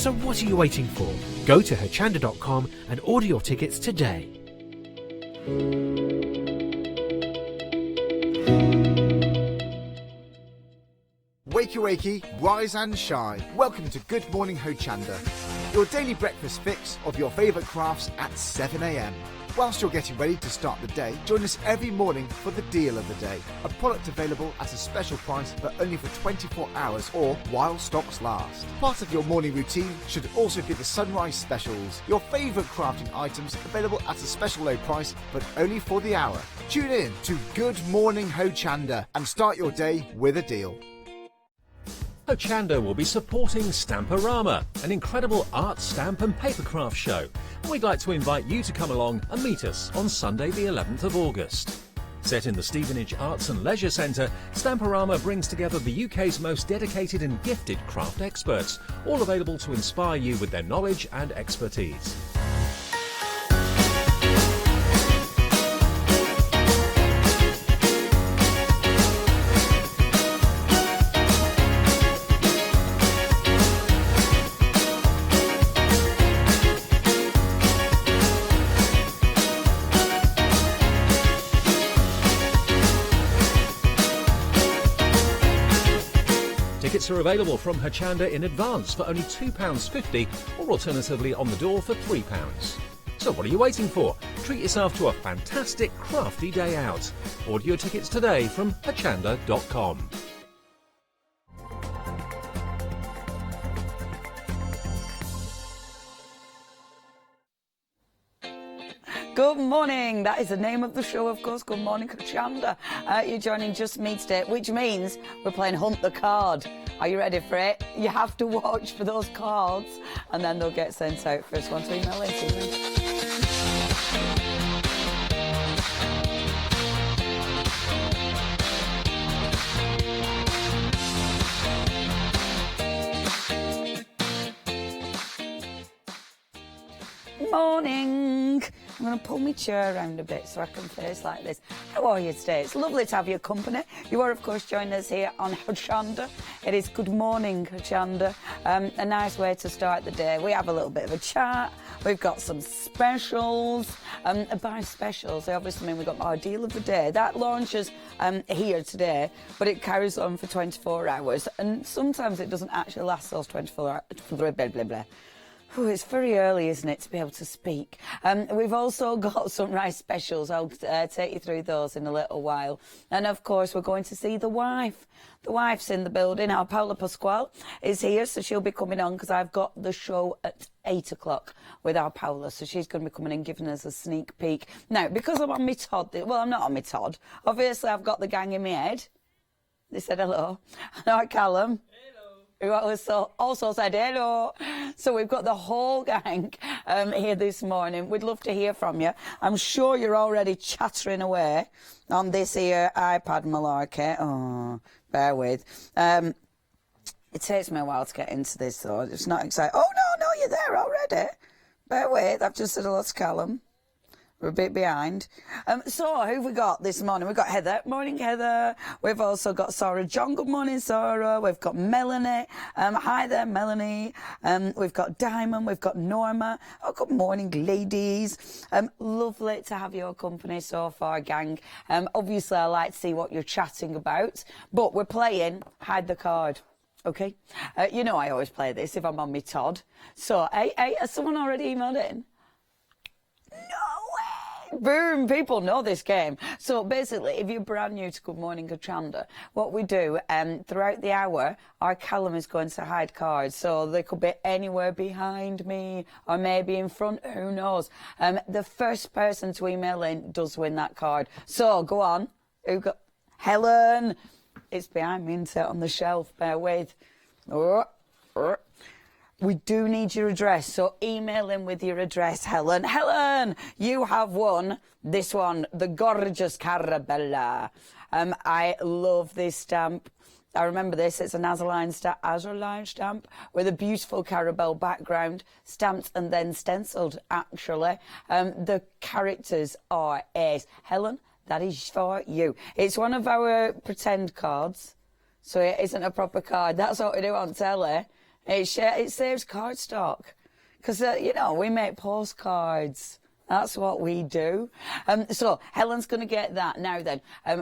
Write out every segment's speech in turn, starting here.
So what are you waiting for? Go to hochanda.com and order your tickets today. Wakey wakey, rise and shine. Welcome to Good Morning Hochanda, your daily breakfast fix of your favourite crafts at 7 a.m. Whilst you're getting ready to start the day, join us every morning for the deal of the day. A product available at a special price but only for 24 hours or while stocks last. Part of your morning routine should also be the sunrise specials. Your favourite crafting items available at a special low price but only for the hour. Tune in to Good Morning Hochanda and start your day with a deal. Hochanda will be supporting Stamporama, an incredible art, stamp and papercraft show. We'd like to invite you to come along and meet us on Sunday the 11th of August. Set in the Stevenage Arts and Leisure Centre, Stamporama brings together the UK's most dedicated and gifted craft experts, all available to inspire you with their knowledge and expertise. Tickets are available from Hochanda in advance for only £2.50 or alternatively on the door for £3. So what are you waiting for? Treat yourself to a fantastic crafty day out. Order your tickets today from hochanda.com. Good morning. That is the name of the show, of course. Good morning, Hochanda. You're joining just me today, which means we're playing Hunt the Card. Are you ready for it? You have to watch for those cards, and then they'll get sent out. First one to email in. Morning. I'm going to pull my chair around a bit so I can face like this. How are you today? It's lovely to have your company. You are, of course, joining us here on Hochanda. It is Good Morning Hochanda. A nice way to start the day. We have a little bit of a chat. We've got some specials. By specials, I obviously mean we've got our deal of the day. That launches here today, but it carries on for 24 hours. And sometimes it doesn't actually last those 24 hours. Blah, blah, blah, blah. Ooh, it's very early, isn't it, to be able to speak. We've also got sunrise specials. I'll take you through those in a little while. And, of course, we're going to see the wife. The wife's in the building. Our Paula Pasquale is here, so she'll be coming on because I've got the show at 8 o'clock with our Paula. So she's going to be coming in, giving us a sneak peek. Now, because I'm on my Todd, well, I'm not on my Todd. Obviously, I've got the gang in my head. They said hello. Hi, Callum. Who also said hello. So we've got the whole gang here this morning. We'd love to hear from you. I'm sure you're already chattering away on this here iPad malarkey. Oh, bear with. It takes me a while to get into this, though. It's not exciting. Oh, no, you're there already. Bear with. I've just said hello to Callum. We're a bit behind. So, who have we got this morning? We've got Heather. Morning, Heather. We've also got Sarah John. Good morning, Sarah. We've got Melanie. Hi there, Melanie. We've got Diamond. We've got Norma. Oh, good morning, ladies. Lovely to have your company so far, gang. Obviously, I like to see what you're chatting about. But we're playing Hide the Card. Okay? You know I always play this if I'm on my Todd. So, has someone already emailed in? No way! Boom! People know this game. So basically, if you're brand new to Good Morning Hochanda, what we do throughout the hour, our Callum is going to hide cards. So they could be anywhere behind me or maybe in front. Who knows? The first person to email in does win that card. So go on. Who got Helen? It's behind me, isn't it, on the shelf. Bear with. We do need your address, so email in with your address, Helen. Helen, you have won this one, the gorgeous Carabella. I love this stamp. I remember this. It's an azurline stamp with a beautiful caramel background, stamped and then stenciled, actually. The characters are ace. Helen, that is for you. It's one of our pretend cards, so it isn't a proper card. That's what we do on telly. It saves cardstock. Because, you know, we make postcards. That's what we do. So Helen's going to get that. Now then,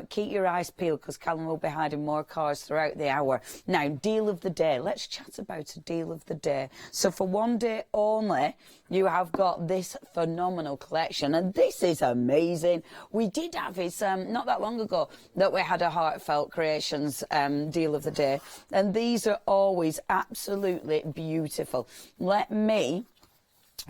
keep your eyes peeled because Callum will be hiding more cards throughout the hour. Now, deal of the day. Let's chat about a deal of the day. So for one day only, you have got this phenomenal collection. And this is amazing. We did have it not that long ago that we had a Heartfelt Creations deal of the day. And these are always absolutely beautiful. Let me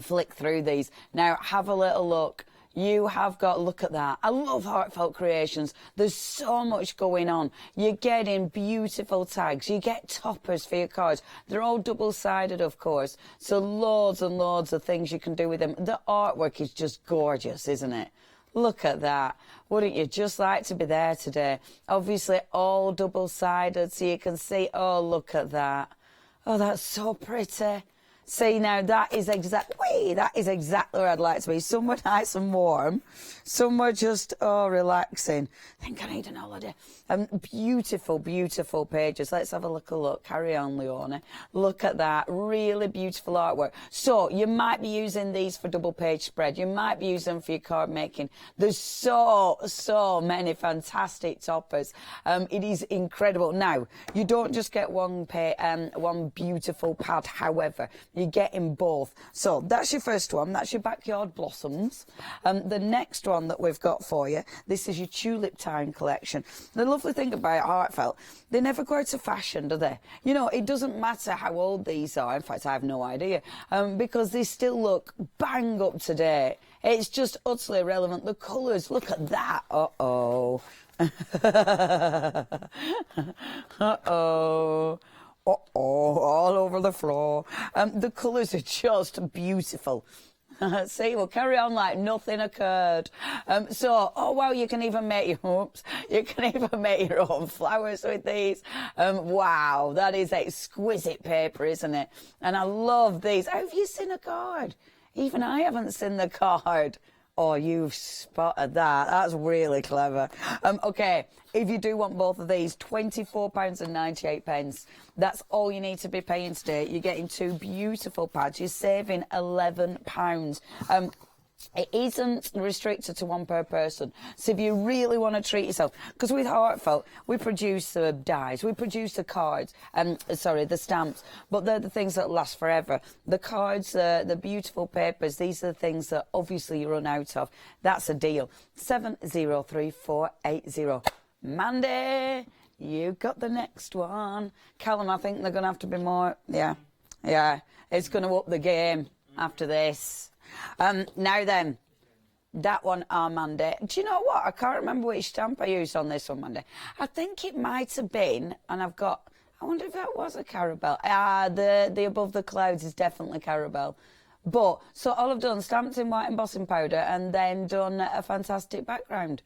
flick through these. Now, have a little look. You have got, look at that. I love Heartfelt Creations. There's so much going on. You're getting beautiful tags. You get toppers for your cards. They're all double-sided, of course. So loads and loads of things you can do with them. The artwork is just gorgeous, isn't it? Look at that. Wouldn't you just like to be there today? Obviously, all double-sided, so you can see, oh, look at that. Oh, that's so pretty. See, now that is exactly where I'd like to be. Somewhere nice and warm. Somewhere just, relaxing. I think I need an holiday. Beautiful, beautiful pages. Let's have a look. Carry on, Leone. Look at that. Really beautiful artwork. So, you might be using these for double page spread. You might be using them for your card making. There's so many fantastic toppers. It is incredible. Now, you don't just get one beautiful pad, however. You're getting both. So that's your first one. That's your backyard blossoms. The next one that we've got for you, this is your tulip time collection. The lovely thing about Heartfelt, they never go out of fashion, do they? You know, it doesn't matter how old these are. In fact, I have no idea, because they still look bang up to date. It's just utterly irrelevant. The colours, look at that. Uh-oh. Uh-oh. All over the floor. The colours are just beautiful. See, we'll carry on like nothing occurred. Wow, you can even make your own flowers with these. Wow, that is exquisite paper, isn't it? And I love these. Have you seen a card? Even I haven't seen the card. Oh, you've spotted that. That's really clever. Okay, if you do want both of these, £24.98. That's all you need to be paying today. You're getting two beautiful pads. You're saving £11. It isn't restricted to one per person. So if you really want to treat yourself, because with Heartfelt, we produce the dies, we produce the cards, the stamps, but they're the things that last forever. The cards, the beautiful papers, these are the things that obviously you run out of. That's a deal. 703480. Mandy, you got the next one. Callum, I think they're going to have to be more, yeah, it's going to up the game after this. Now then, that one, Monday. Do you know what? I can't remember which stamp I used on this one, Monday. I think it might have been, and I wonder if that was a Carabelle. The Above the Clouds is definitely Carabelle. But, so all I've done, stamped in white embossing powder and then done a fantastic background.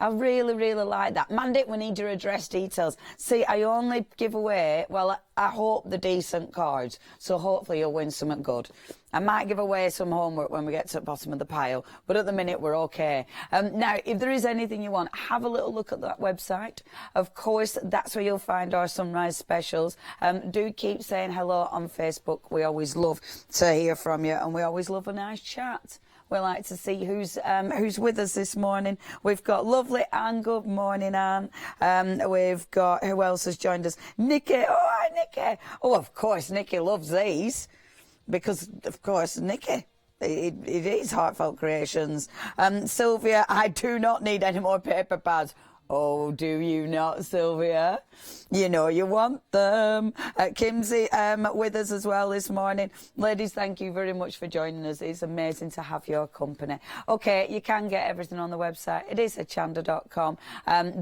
I really, really like that. Mandy, we need your address details. See, I only give away, well, I hope the decent cards. So hopefully you'll win something good. I might give away some homework when we get to the bottom of the pile. But at the minute, we're okay. Now, if there is anything you want, have a little look at that website. Of course, that's where you'll find our sunrise specials. Do keep saying hello on Facebook. We always love to hear from you. And we always love a nice chat. We like to see who's with us this morning. We've got lovely Anne. Good morning, Anne. We've got, who else has joined us? Nikki. Oh, hi, Nikki. Oh, of course, Nikki loves these. Because, of course, Nikki, it is Heartfelt Creations. Sylvia, I do not need any more paper pads. Oh, do you not, Sylvia? You know you want them. Kimsey with us as well this morning. Ladies, thank you very much for joining us. It's amazing to have your company. Okay, you can get everything on the website. It is hochanda.com.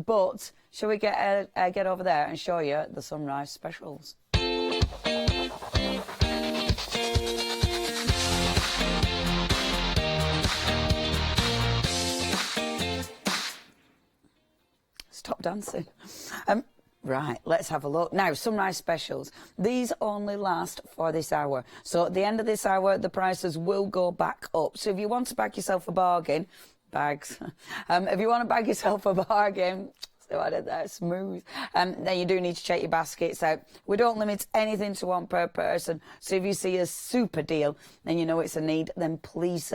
But shall we get over there and show you the sunrise specials? Stop dancing. Right, let's have a look. Now, sunrise specials. These only last for this hour. So at the end of this hour, the prices will go back up. So if you want to bag yourself a bargain, bags. If you want to bag yourself a bargain, See what I did there? Smooth. Then you do need to check your baskets out. We don't limit anything to one per person. So if you see a super deal and you know it's a need, then please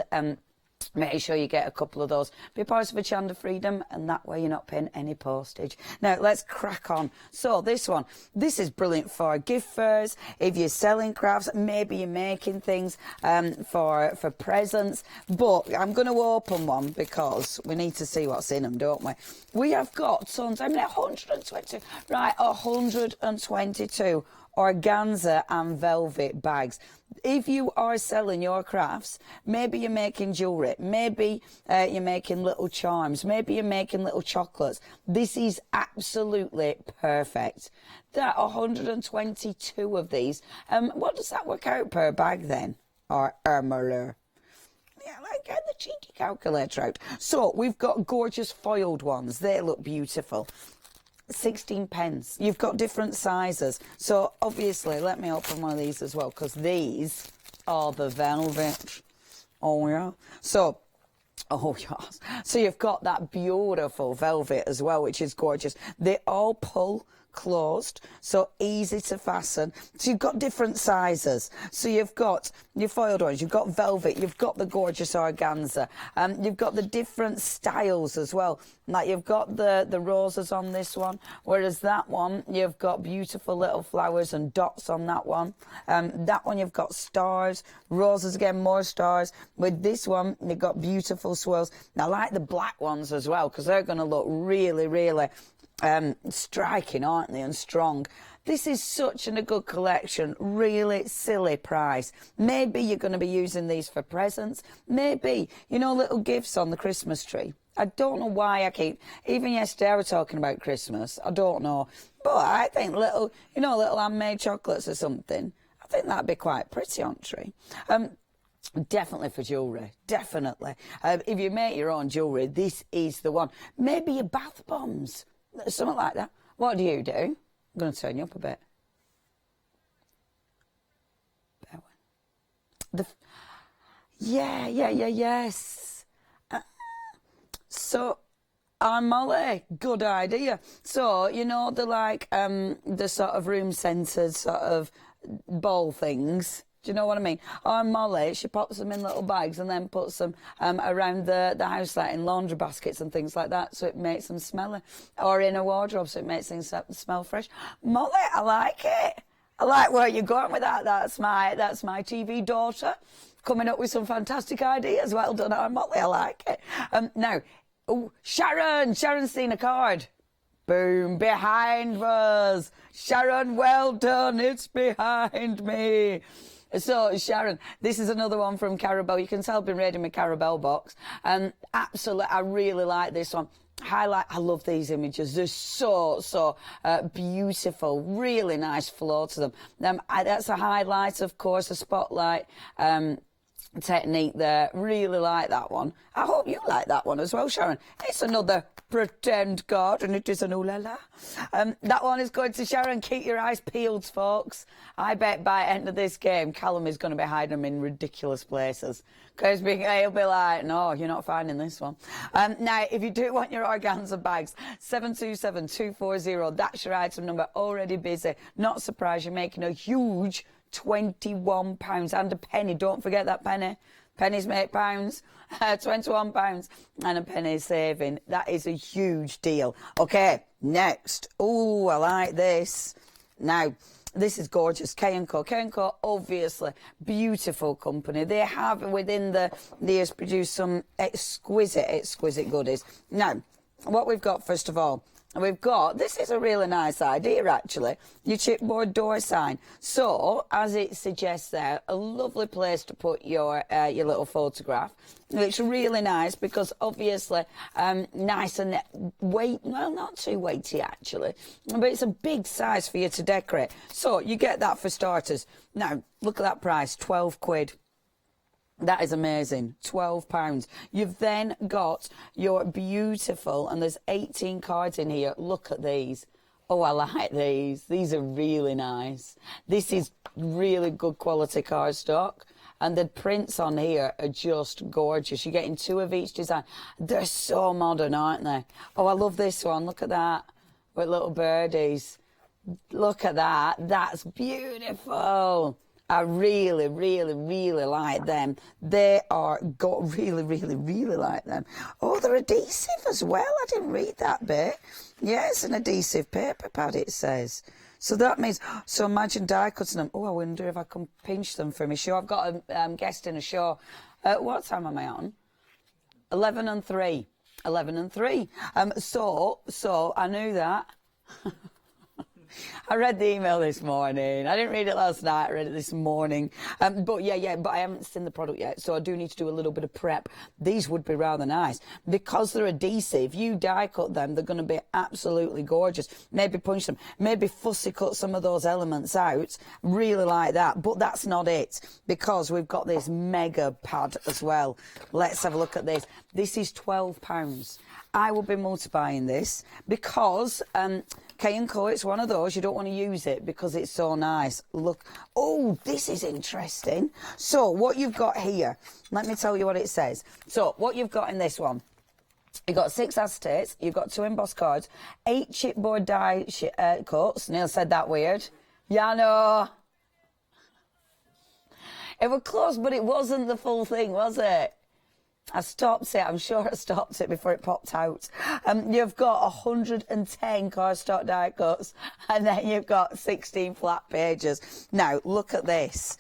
make sure you get a couple of those. Be part of Hochanda Freedom, and that way you're not paying any postage. Now, let's crack on. So this one, this is brilliant for gift fairs. If you're selling crafts, maybe you're making things for presents. But I'm going to open one because we need to see what's in them, don't we? We have got tons. I mean, 122. Right, 122 organza and velvet bags. If you are selling your crafts, maybe you're making jewellery, maybe you're making little charms, maybe you're making little chocolates. This is absolutely perfect. There are 122 of these. What does that work out per bag then? Or Ermeler? Yeah, like get the cheeky calculator out. So we've got gorgeous foiled ones. They look beautiful. 16 pence. You've got different sizes. So obviously, let me open one of these as well, because these are the velvet. Oh yeah. So, oh yes. So you've got that beautiful velvet as well, which is gorgeous. They all pull closed, so easy to fasten. So you've got different sizes. So you've got your foiled ones, you've got velvet, you've got the gorgeous organza, you've got the different styles as well. Like you've got the roses on this one, whereas that one you've got beautiful little flowers and dots on that one. That one you've got stars, roses again, more stars. With this one you've got beautiful swirls. Now I like the black ones as well, because they're going to look really, really striking, aren't they, and strong. This is such a good collection. Really silly price. Maybe you're going to be using these for presents. Maybe, you know, little gifts on the Christmas tree. I don't know why I keep, even yesterday I was talking about Christmas. I don't know. But I think little, you know, little handmade chocolates or something. I think that'd be quite pretty on tree. Definitely for jewellery, definitely. If you make your own jewellery, this is the one. Maybe your bath bombs. Something like that. What do you do? I'm going to turn you up a bit. Yes. So, Molly, good idea. So, you know, they're like the sort of room-centred sort of bowl things. Do you know what I mean? Our Molly, she pops them in little bags and then puts them around the house, like in laundry baskets and things like that, so it makes them smelly. Or in a wardrobe, so it makes things smell fresh. Molly, I like it. I like where you're going with that. That's my TV daughter coming up with some fantastic ideas. Well done, our Molly. I like it. Now, Sharon's seen a card. Boom, behind us. Sharon, well done. It's behind me. So, Sharon, this is another one from Carabelle. You can tell I've been reading my Carabelle box. Absolutely, I really like this one. Highlight, I love these images. They're so beautiful. Really nice flow to them. That's a highlight, of course, a spotlight technique there. Really like that one. I hope you like that one as well, Sharon. It's another pretend card, and it is an ooh la la. That one is going to Sharon. Keep your eyes peeled, folks. I bet by the end of this game, Callum is going to be hiding them in ridiculous places. Because he'll be like, no, you're not finding this one. Now, if you do want your organza bags, 727240, that's your item number. Already busy. Not surprised you're making a huge £21 and a penny. Don't forget that penny. Pennies make pounds. £21 and a penny saving. That is a huge deal. Okay, next. Oh, I like this. Now, this is gorgeous. K&Co. K&Co, obviously, beautiful company. They have within the years produced some exquisite goodies. Now, what we've got, first of all, we've got, this is a really nice idea actually, your chipboard door sign. So, as it suggests there, a lovely place to put your little photograph. It's really nice because obviously nice and well, not too weighty actually, but it's a big size for you to decorate. So, you get that for starters. Now, look at that price, 12 quid. That is amazing. £12. You've then got your beautiful, and there's 18 cards in here. Look at these. Oh, I like these. These are really nice. This is really good quality cardstock. And the prints on here are just gorgeous. You're getting 2 of each design. They're so modern, aren't they? Oh, I love this one. Look at that with little birdies. Look at that. That's beautiful. I really, really, really like them. They are really, really, really like them. Oh, they're adhesive as well. I didn't read that bit. Yeah, it's an adhesive paper pad, it says. So that means, so imagine die cutting them. Oh, I wonder if I can pinch them for my show. I've got a guest in a show. What time am I on? 11 and 3. 11 and 3. So I knew that. I read the email this morning. I didn't read it last night. I read it this morning. But I haven't seen the product yet, so I do need to do a little bit of prep. These would be rather nice. Because they're adhesive, you die cut them, they're going to be absolutely gorgeous. Maybe punch them, maybe fussy cut some of those elements out. Really like that. But that's not it, because we've got this mega pad as well. Let's have a look at this. This is £12. I will be multiplying this because K&Co, it's one of those, you don't want to use it because it's so nice. Look, oh, this is interesting. So what you've got here, let me tell you what it says. So what you've got in this one, you've got 6 acetates, you've got 2 embossed cards, 8 chipboard die cuts. Neil said that weird. Yeah, I know. It was close, but it wasn't the full thing, was it? I stopped it. I'm sure I stopped it before it popped out. You've got 110 cardstock die cuts, and then you've got 16 flat pages. Now, look at this.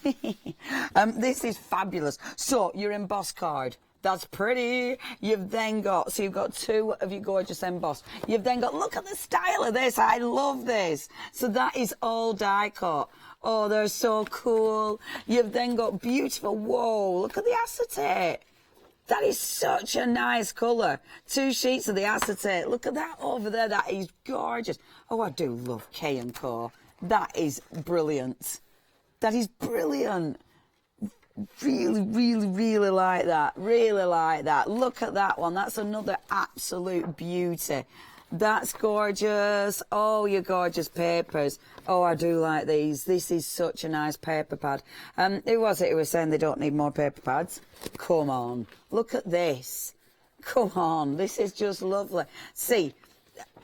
This is fabulous. So, your embossed card. That's pretty. You've then got, so you've got 2 of your gorgeous embossed. You've then got, look at the style of this. I love this. So that is all die cut. Oh, they're so cool. You've then got beautiful, whoa, look at the acetate. That is such a nice colour. 2 sheets of the acetate. Look at that over there. That is gorgeous. Oh, I do love K&Co. That is brilliant. That is brilliant. Really, really, really like that. Really like that. Look at that one. That's another absolute beauty. That's gorgeous. Oh, your gorgeous papers. Oh, I do like these. This is such a nice paper pad. Who was it who was saying they don't need more paper pads? Come on. Look at this. Come on. This is just lovely. See.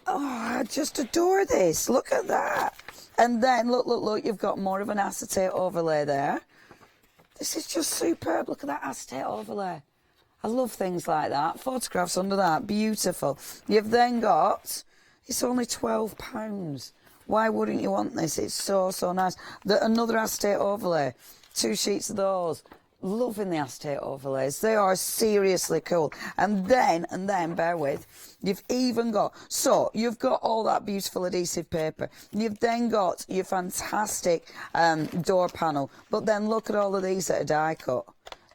Oh, I just adore this. Look at that. And then, look. You've got more of an acetate overlay there. This is just superb. Look at that acetate overlay. I love things like that. Photographs under that, beautiful. You've then got, it's only £12. Why wouldn't you want this? It's so, so nice. Another acetate overlay, 2 sheets of those. Loving the acetate overlays. They are seriously cool. And then, bear with, you've even got, so you've got all that beautiful adhesive paper. You've then got your fantastic door panel. But then look at all of these that are die cut.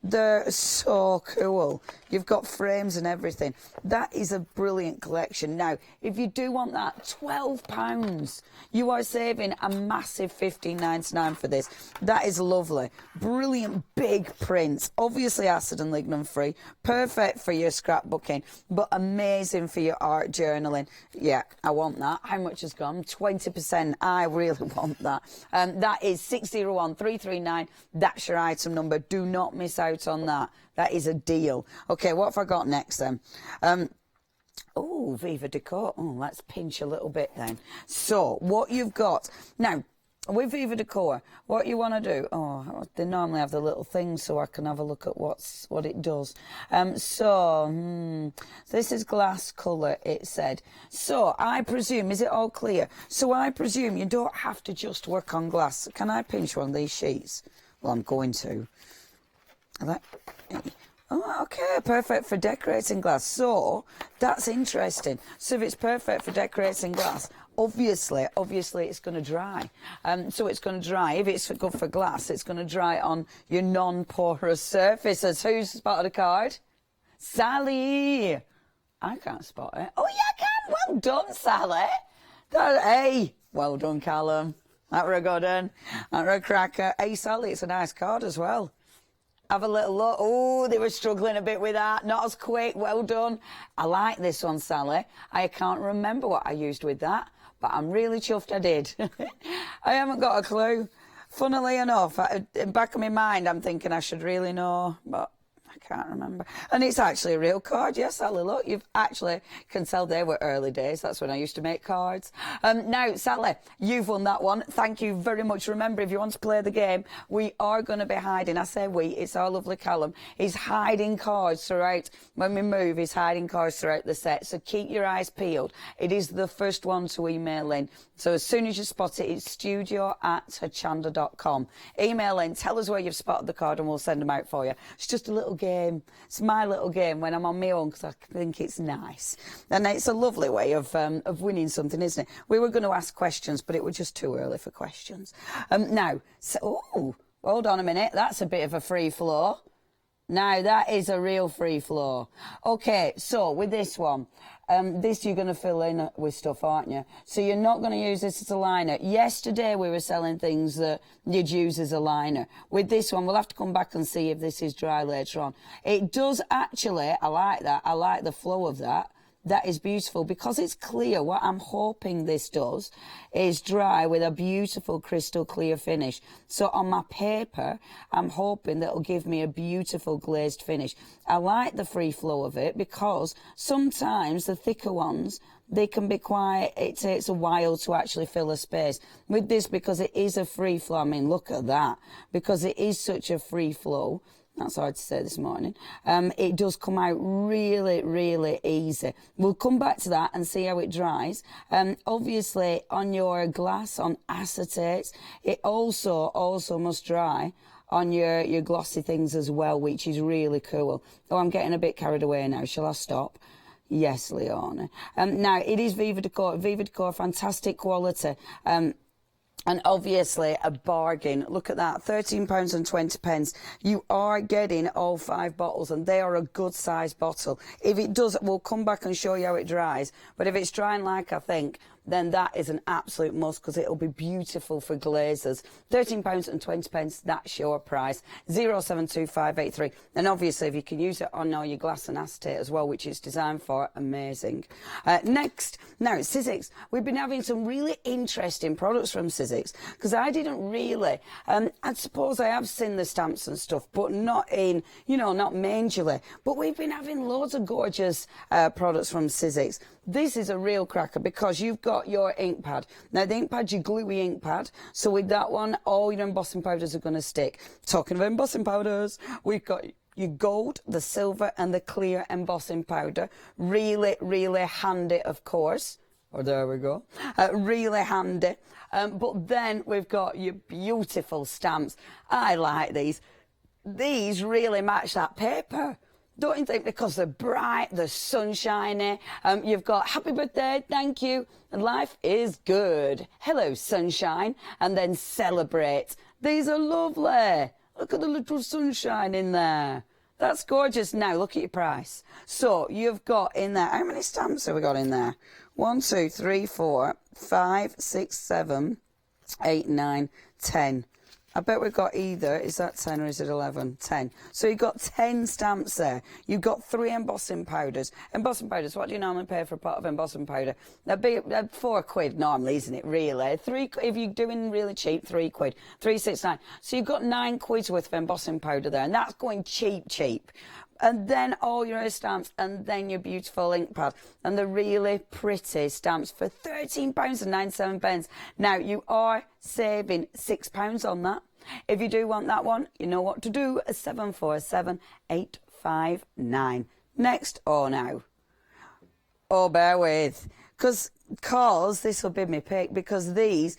They're so cool. You've got frames and everything. That is a brilliant collection. Now, if you do want that, £12. You are saving a massive $15.99 for this. That is lovely. Brilliant big prints. Obviously acid and lignin free. Perfect for your scrapbooking, but amazing for your art journaling. Yeah, I want that. How much has gone? 20%. I really want that. That is 601339. That's your item number. Do not miss out on that. That is a deal. Okay, what have I got next then? Oh, Viva Decor. Oh, let's pinch a little bit then. So, what you've got now with Viva Decor, what you want to do? Oh, they normally have the little thing so I can have a look at what it does. This is glass colour. It said. So I presume, is it all clear? So I presume you don't have to just work on glass. Can I pinch one of these sheets? Well, I'm going to. Oh, okay, perfect for decorating glass. So that's interesting. So if it's perfect for decorating glass, obviously it's going to dry. So it's going to dry. If it's good for glass, it's going to dry on your non-porous surfaces. Who's spotted a card? Sally. I can't spot it. Oh, yeah, I can. Well done, Sally. Hey, well done, Callum. That were a good one. That were a cracker. Hey, Sally, it's a nice card as well. Have a little look. Oh, they were struggling a bit with that. Not as quick. Well done. I like this one, Sally. I can't remember what I used with that, but I'm really chuffed I did. I haven't got a clue. Funnily enough, in back of my mind, I'm thinking I should really know, but I can't remember. And it's actually a real card. Yes, Sally, look, you've actually can tell they were early days. That's when I used to make cards. Now, Sally, you've won that one. Thank you very much. Remember, if you want to play the game, we are going to be hiding. I say we, it's our lovely Callum. He's hiding cards throughout. When we move, he's hiding cards throughout the set. So keep your eyes peeled. It is the first one to email in. So as soon as you spot it, it's studio@hochanda.com. Email in, tell us where you've spotted the card and we'll send them out for you. It's just a little game. It's my little game when I'm on my own because I think it's nice. And it's a lovely way of winning something, isn't it? We were going to ask questions, but it was just too early for questions. Now, oh, hold on a minute. That's a bit of a free flow. Now, that is a real free flow. Okay, so with this one, this you're going to fill in with stuff, aren't you? So you're not going to use this as a liner. Yesterday we were selling things that you'd use as a liner. With this one, we'll have to come back and see if this is dry later on. It does actually, I like that. I like the flow of that. That is beautiful because it's clear. What I'm hoping this does is dry with a beautiful crystal clear finish. So on my paper, I'm hoping that it'll give me a beautiful glazed finish. I like the free flow of it because sometimes the thicker ones, they can be quite, it takes a while to actually fill a space. With this, because it is a free flow, I mean, look at that. Because it is such a free flow, that's hard to say this morning, it does come out really, really easy. We'll come back to that and see how it dries. Obviously, on your glass, on acetates, it also must dry on your glossy things as well, which is really cool. Oh, I'm getting a bit carried away now. Shall I stop? Yes, Leona. Now, it is Viva Decor. Viva Decor, fantastic quality. And obviously a bargain. Look at that, £13.20. You are getting all 5 bottles and they are a good size bottle. If it does, we'll come back and show you how it dries. But if it's drying like I think, then that is an absolute must because it'll be beautiful for glazers. £13.20, that's your price. 072583. And obviously if you can use it on all your glass and acetate as well, which it's designed for, amazing. Next, now Sizzix. We've been having some really interesting products from Sizzix because I didn't really, I suppose I have seen the stamps and stuff, but not in, you know, not majorly. But we've been having loads of gorgeous products from Sizzix. This is a real cracker because you've got your ink pad. Now, the ink pad's your gluey ink pad. So with that one, all your embossing powders are going to stick. Talking of embossing powders, we've got your gold, the silver and the clear embossing powder. Really, really handy, of course. Oh, there we go. Really handy. But then we've got your beautiful stamps. I like these. These really match that paper. Don't you think? Because they're bright, they're sunshiny. You've got happy birthday, thank you, and life is good. Hello, sunshine, and then celebrate. These are lovely. Look at the little sunshine in there. That's gorgeous. Now, look at your price. So, you've got in there, how many stamps have we got in there? 1, 2, 3, 4, 5, 6, 7, 8, 9, 10. I bet we've got either, is that 10 or is it 11? 10. So you've got 10 stamps there. You've got 3 embossing powders. Embossing powders, what do you normally pay for a pot of embossing powder? That'd be £4 normally, isn't it, really? 3, if you're doing really cheap, £3. 369. So you've got £9 worth of embossing powder there, and that's going cheap. And then all your other stamps, and then your beautiful ink pad. And the really pretty stamps for £13.97. Now, you are saving £6 on that. If you do want that one, you know what to do. 747859. Next, oh now. Oh, bear with. Because this will be my pick, because they're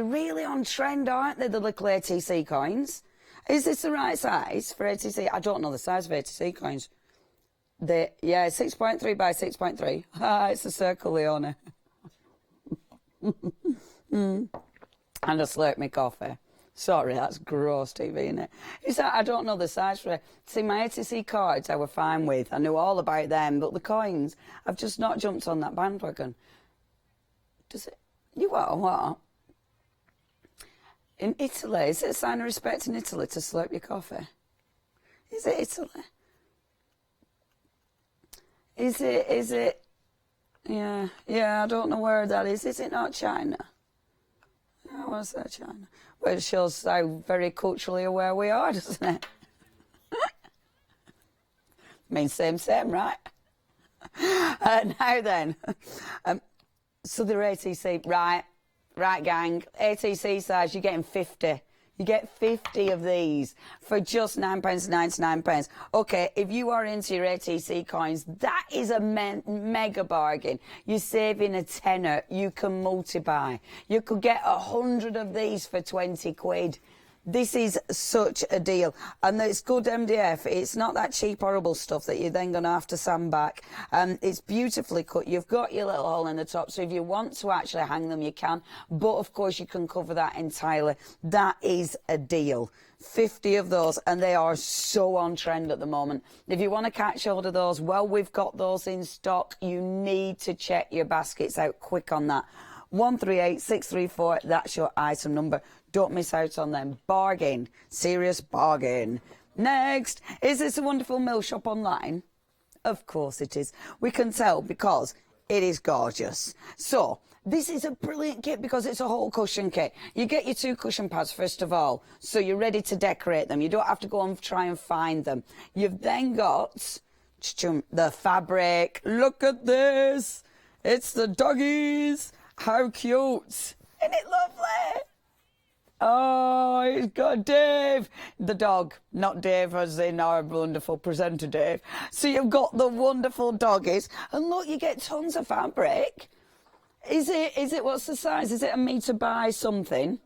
really on trend, aren't they, the little ATC coins? Is this the right size for ATC? I don't know the size of ATC coins. Yeah, 6.3 by 6.3. Ah, it's a circle, Leona. And I slurp my coffee. Sorry, that's gross TV, isn't it? It's that I don't know the size for it. See, my ATC cards I were fine with. I knew all about them, but the coins, I've just not jumped on that bandwagon. Does it? You what? In Italy, is it a sign of respect in Italy to slurp your coffee? Is it Italy? Is it? Yeah, I don't know where that is. Is it not China? Oh, what's that, China? Well, it shows how very culturally aware we are, doesn't it? I mean, same, right? Now then, so the ATC, right, gang, ATC size, you're getting 50. You get 50 of these for just £9.99. Okay, if you are into your ATC coins, that is a mega bargain. You're saving a tenner. You can multi-buy. You could get 100 of these for 20 quid. This is such a deal. And it's good MDF. It's not that cheap, horrible stuff that you're then going to have to sand back. It's beautifully cut. You've got your little hole in the top, so if you want to actually hang them, you can. But, of course, you can cover that entirely. That is a deal. 50 of those, and they are so on trend at the moment. If you want to catch hold of those, well, we've got those in stock. You need to check your baskets out quick on that. 138634, that's your item number. Don't miss out on them. Bargain. Serious bargain. Next, is this a wonderful mill shop online? Of course it is. We can tell because it is gorgeous. So, this is a brilliant kit because it's a whole cushion kit. You get your 2 cushion pads first of all, so you're ready to decorate them. You don't have to go and try and find them. You've then got the fabric. Look at this. It's the doggies. How cute. Isn't it lovely? Oh, he's got Dave, the dog, not Dave as in our wonderful presenter Dave. So you've got the wonderful doggies, and look, you get tons of fabric. Is it, what's the size? Is it a metre by something?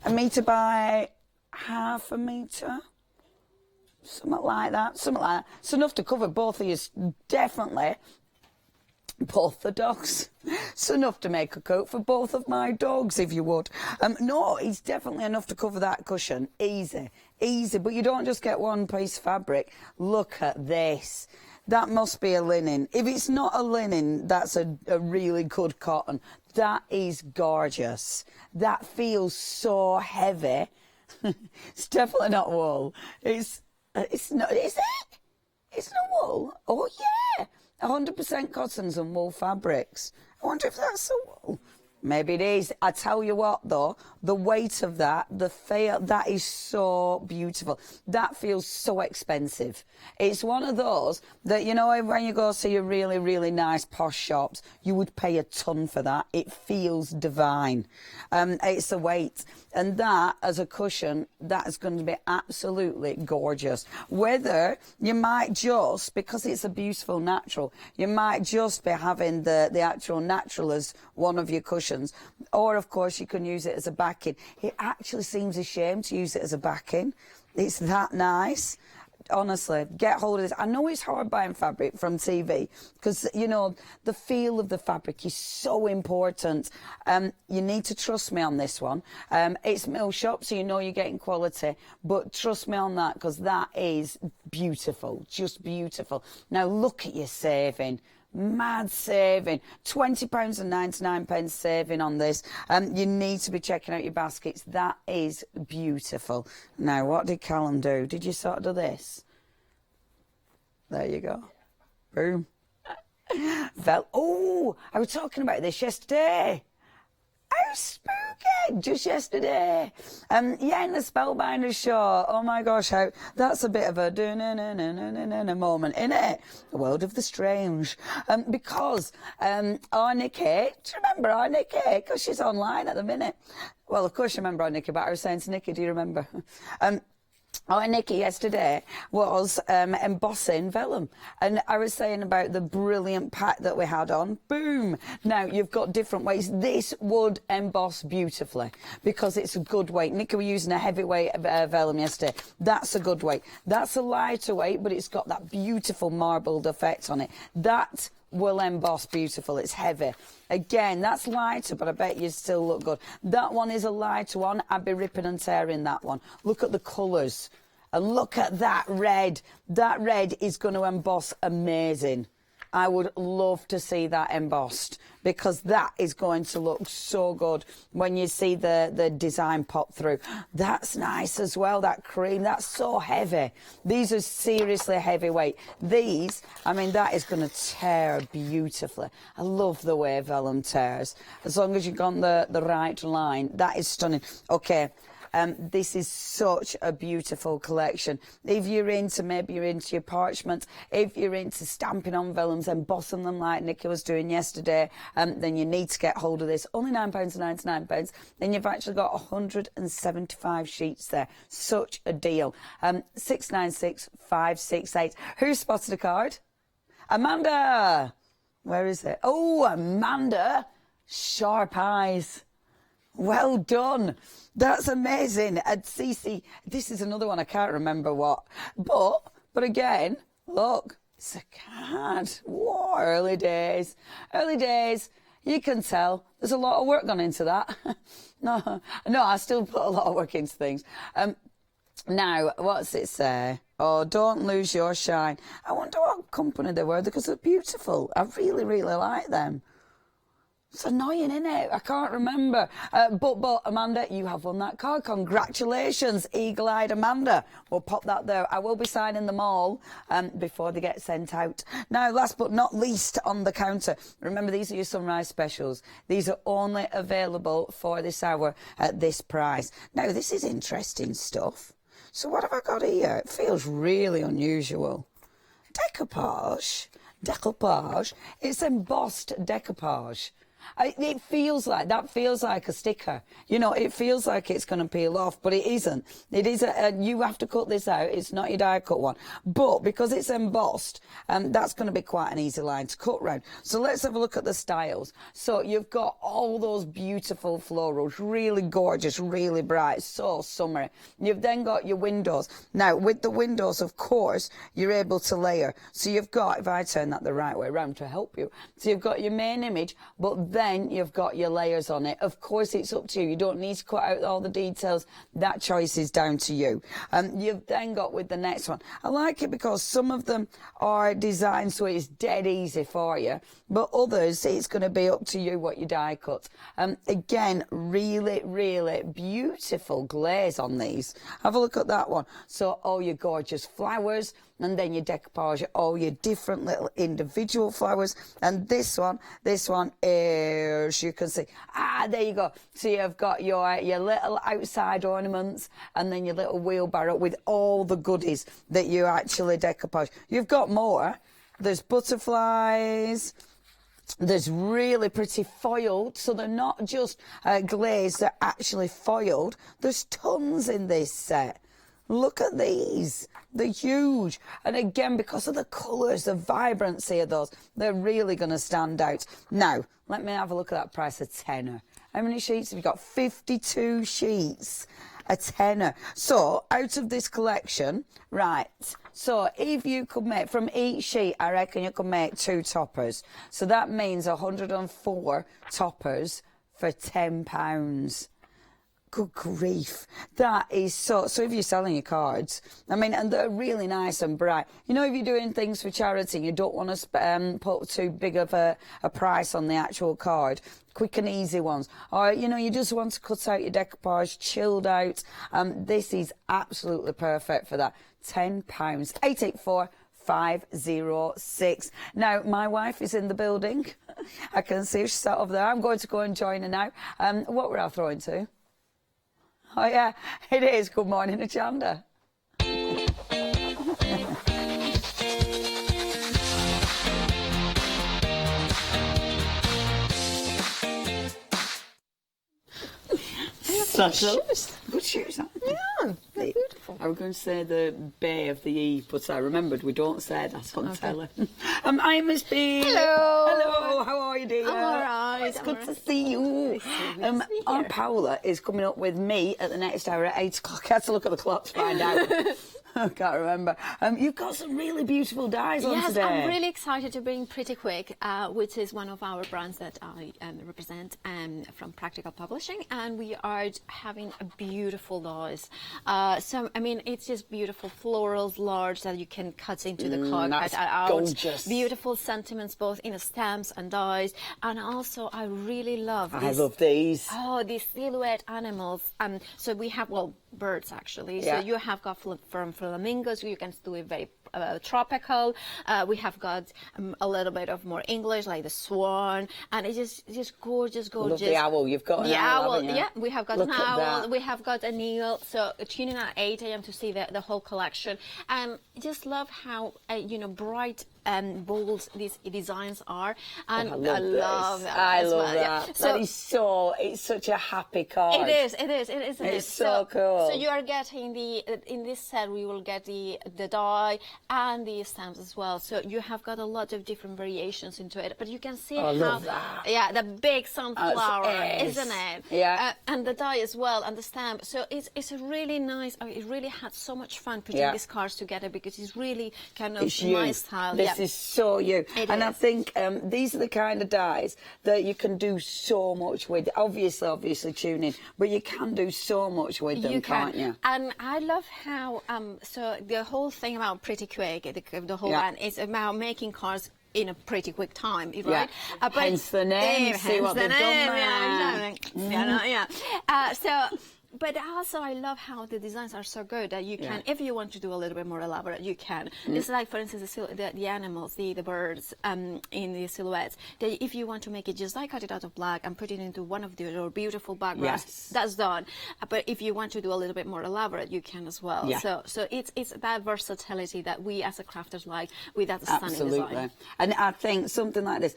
A metre by half a metre? Something like that, It's enough to cover both of you, definitely. Both the dogs. It's enough to make a coat for both of my dogs, if you would. No, it's definitely enough to cover that cushion. Easy. But you don't just get one piece of fabric. Look at this. That must be a linen. If it's not a linen, that's a really good cotton. That is gorgeous. That feels so heavy. It's definitely not wool. It's not, is it? It's not wool. Oh, yeah. 100% cottons and wool fabrics. I wonder if that's a wool. Maybe it is. I tell you what, though, the weight of that, that is so beautiful. That feels so expensive. It's one of those that, you know, when you go to your really, really nice posh shops, you would pay a ton for that. It feels divine. It's the weight. And that, as a cushion, that is going to be absolutely gorgeous. Whether you might just, because it's a beautiful natural, you might just be having the actual natural as one of your cushions. Or, of course, you can use it as a backing. It actually seems a shame to use it as a backing. It's that nice. Honestly, get hold of this. I know it's hard buying fabric from TV because, you know, the feel of the fabric is so important. You need to trust me on this one. It's mill shop, so you know you're getting quality. But trust me on that because that is beautiful, just beautiful. Now, look at your saving. Mad saving. £20.99 saving on this. You need to be checking out your baskets. That is beautiful. Now, what did Callum do? Did you sort of do this? There you go. Boom. Oh, I was talking about this yesterday. How spooky! Just yesterday. Yeah, in the Spellbinders show. Oh my gosh, that's a bit of a moment, innit? The world of the strange. Because our Nikki, do you remember our Nikki? Because she's online at the minute. Well, of course you remember our Nikki, but I was saying to Nikki, do you remember? Our Nikki yesterday was embossing Vellum, and I was saying about the brilliant pack that we had on. Boom! Now you've got different ways. This would emboss beautifully because it's a good weight. Nikki were using a heavyweight Vellum yesterday. That's a good weight. That's a lighter weight, but it's got that beautiful marbled effect on it. That will emboss beautiful. It's heavy. Again, that's lighter, but I bet you still look good. That one is a lighter one. I'd be ripping and tearing that one. Look at the colours. And look at that red. That red is going to emboss amazing. I would love to see that embossed, because that is going to look so good when you see the design pop through. That's nice as well, that cream. That's so heavy. These are seriously heavyweight. These, I mean, that is going to tear beautifully. I love the way Vellum tears. As long as you've got the right line, that is stunning. Okay. This is such a beautiful collection. If you're into, maybe you're into your parchment, if you're into stamping on vellums, embossing them like Nikki was doing yesterday, then you need to get hold of this. Only £9.99. Then you've actually got 175 sheets there. Such a deal. 696568. Who spotted a card? Amanda! Where is it? Oh, Amanda! Sharp eyes. Well done. That's amazing. And Cece, this is another one, I can't remember what. But again, look, it's a card. Whoa, early days. Early days. You can tell there's a lot of work gone into that. No, I still put a lot of work into things. Now, what's it say? Oh, don't lose your shine. I wonder what company they were, because they're beautiful. I really, really like them. It's annoying, isn't it? I can't remember. But Amanda, you have won that card. Congratulations, eagle-eyed Amanda. We'll pop that there. I will be signing them all before they get sent out. Now, last but not least on the counter, remember, these are your sunrise specials. These are only available for this hour at this price. Now, this is interesting stuff. So what have I got here? It feels really unusual. Decoupage. It's embossed decoupage. It feels like, that feels like a sticker. You know, it feels like it's going to peel off, but it isn't. It is you have to cut this out. It's not your die cut one. But because it's embossed, that's going to be quite an easy line to cut round. So let's have a look at the styles. So you've got all those beautiful florals, really gorgeous, really bright, so summery. You've then got your windows. Now, with the windows, of course, you're able to layer. So you've got, if I turn that the right way around to help you, so you've got your main image, but then you've got your layers on it. Of course, it's up to you. You don't need to cut out all the details. That choice is down to you. You've then got with the next one. I like it because some of them are designed so it's dead easy for you, but others, it's going to be up to you what you die cut. Again, really, really beautiful glaze on these. Have a look at that one. So all your gorgeous flowers, and then your decoupage, all your different little individual flowers. And this one is, you can see, there you go. So you've got your little outside ornaments, and then your little wheelbarrow with all the goodies that you actually decoupage. You've got more. There's butterflies. There's really pretty foiled, so they're not just glazed, they're actually foiled. There's tons in this set. Look at these. They're huge. And again, because of the colours, the vibrancy of those, they're really going to stand out. Now, let me have a look at that price, a tenner. How many sheets have you got? 52 sheets. A tenner. So, out of this collection, right, so if you could make, from each sheet, I reckon you could make 2 toppers. So that means 104 toppers for £10. Good grief. That is so if you're selling your cards, I mean, and they're really nice and bright. You know, if you're doing things for charity, you don't want to put too big of a price on the actual card. Quick and easy ones. Or, you know, you just want to cut out your decoupage, chilled out. This is absolutely perfect for that. £10. 884 506. Now, my wife is in the building. I can see she's sat over there. I'm going to go and join her now. What were I throwing to? Oh, yeah, it is. Good morning, Hochanda. Good shoes, aren't they? Yeah, they're beautiful. I was going to say the Bay of the E, but I remembered we don't say that on telly. Hi, Miss B. Hello. Hello, how are you, dear? I'm all right. It's good to see you. Our Paula is coming up with me at the next hour at 8 o'clock. I had to look at the clock to find out. I can't remember. You've got some really beautiful dies on today. Yes, I'm really excited to bring Pretty Quick, which is one of our brands that I represent from Practical Publishing, and we are having a beautiful dies. So, I mean, it's just beautiful florals, large, that you can cut into the card, that's cut out. gorgeous. Beautiful sentiments, both in stamps and dies. And also, I really love I love these. Oh, these silhouette animals. So we have, well, birds actually. Yeah. So you have got from flamingos. You can do it very tropical. We have got a little bit of more English, like the swan, and it's just gorgeous, gorgeous. Love the owl. You've got an owl, haven't you? Yeah, we have got Look an at owl. that. We have got an eagle. So tune in at 8 a.m. to see the whole collection. And just love how bright and bold these designs are, and I love that. I as love well. that. Yeah. So it's such a happy card. it is. It's so cool. So you are getting in this set we will get the die and the stamps as well. So you have got a lot of different variations into it, but you can see I how love that. the big sunflower, Yes. isn't it? Yeah. And the die as well, and the stamp. So it's a really nice. It really had so much fun putting Yeah. these cards together, because it's really kind of It's you. my style. This is so you. It and I is. think these are the kind of dies that you can do so much with. Obviously tuning, but you can do so much with them, can't you? And I love how so the whole thing about Pretty Quick, the whole brand is about making cards in a pretty quick time, right? Yeah. Hence the name. See what they've done there. But also, I love how the designs are so good that you can, if you want to do a little bit more elaborate, you can. It's like, for instance, the animals, the birds in the silhouettes. That if you want to make it just like cut it out of black and put it into one of your beautiful backgrounds, that's done. But if you want to do a little bit more elaborate, you can as well. Yeah. So it's that versatility that we as a crafters like with that stunning design. And I think something like this,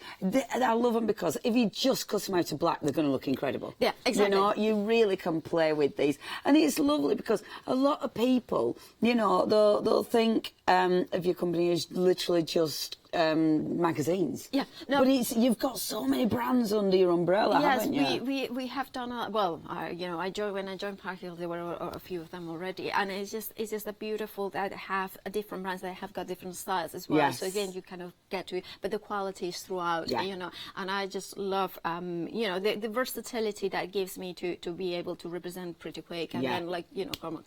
I love them because if you just cut them out of black, they're going to look incredible. Yeah, exactly. You really can play with these, and it's lovely because a lot of people, they'll think of your company as literally just magazines. Yeah, no, but you've got so many brands under your umbrella, haven't you? Yes, we have done when I joined Practical, there were a few of them already, and it's just a beautiful that have a different brands that have got different styles as well. Yes. So again, you kind of get to it, but the quality is throughout. And I just love the versatility that gives me to be able to represent Pretty Quick, and then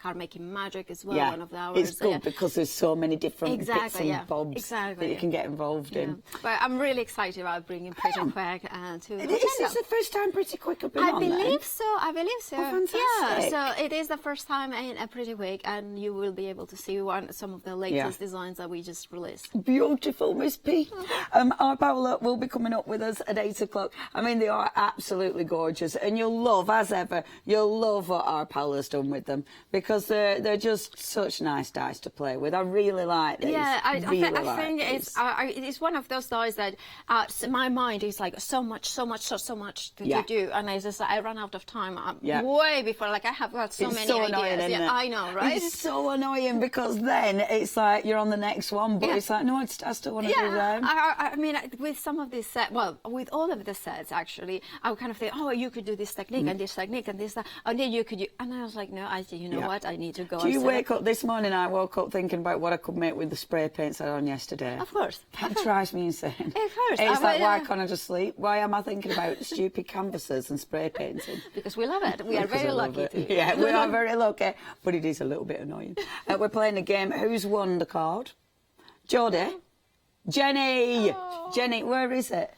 card making magic as well. One of ours. It's good because there's so many different bits and bobs that you can get involved in. But I'm really excited about bringing Pretty Quick to. Is this the first time Pretty Quick have been on? I believe so. Oh, fantastic. Yeah, so it is the first time in a Pretty Quick, and you will be able to see some of the latest designs that we just released. Beautiful, Miss P. Our Paola will be coming up with us at 8 o'clock. I mean, they are absolutely gorgeous, and you'll love, as ever, what our Paola's done with them, because they're just such nice dice to play with. I really like these. Yeah, I think these. it's one of those dies that my mind is like so much to do, and I run out of time way before. Like I have got so many ideas. I know, right? It's so annoying because then it's like you're on the next one, but it's like no, I still want to do them. I mean, with some of these sets, with all of the sets actually, I would kind of think, oh, you could do this technique and this technique and this, and then you could. And I was like, no, you know what? I need to go. Do you wake up this morning? I woke up thinking about what I could make with the spray paints I had on yesterday. Of course. That drives me insane. Of course. It's like, why can't I just sleep? Why am I thinking about stupid canvases and spray painting? Because we love it. We are very lucky to. Yeah, we are very lucky, but it is a little bit annoying. We're playing a game. Who's won the card? Jodie? Jenny! Oh. Jenny, where is it?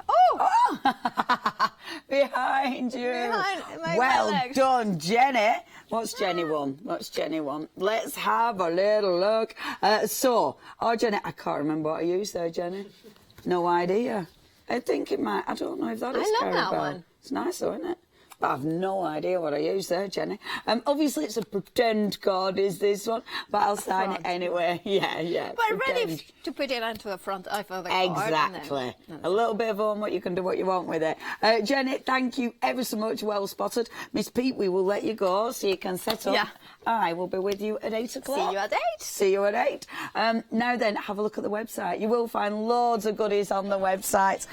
Oh! Behind you. Well legs. done, Jenny. What's Jenny won? Let's have a little look. Jenny, I can't remember what I used there, Jenny. No idea. I think it might. I don't know if that is I love Carabao. that one. It's nice, though, isn't it? But I've no idea what I used there, Jenny. Obviously, it's a pretend card, is this one? But I'll sign it anyway. Yeah. But pretend. ready to put it onto the front of the card. Exactly. A little bit of homework, you can do what you want with it. Jenny, thank you ever so much. Well spotted. Miss Pete, we will let you go so you can set up. Yeah. I will be with you at 8 o'clock. See you at 8. Now then, have a look at the website. You will find loads of goodies on the website.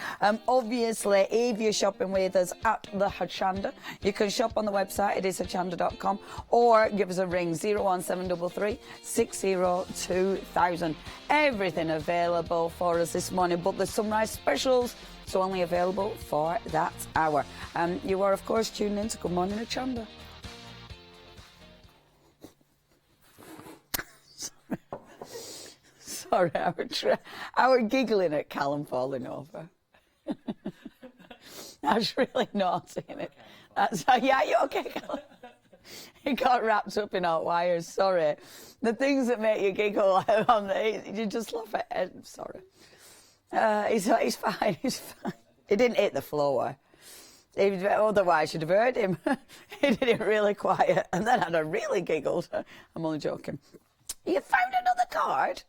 Obviously, if you're shopping with us at the Hochanda, You can shop on the website, it is hochanda.com, or give us a ring, 01733 602 Everything available for us this morning, but the sunrise specials, so only available for that hour. You are, of course, tuned in to Good Morning Hochanda. Sorry, I was giggling at Callum falling over. I was really naughty in it. Yeah, you okay, Callum? He got wrapped up in hot wires, sorry. The things that make you giggle, you just laugh at it. Sorry. He's fine, he's fine. He didn't hit the floor. Otherwise, you'd have heard him. He did it really quiet, and then I'd have really giggled. I'm only joking. You found another card?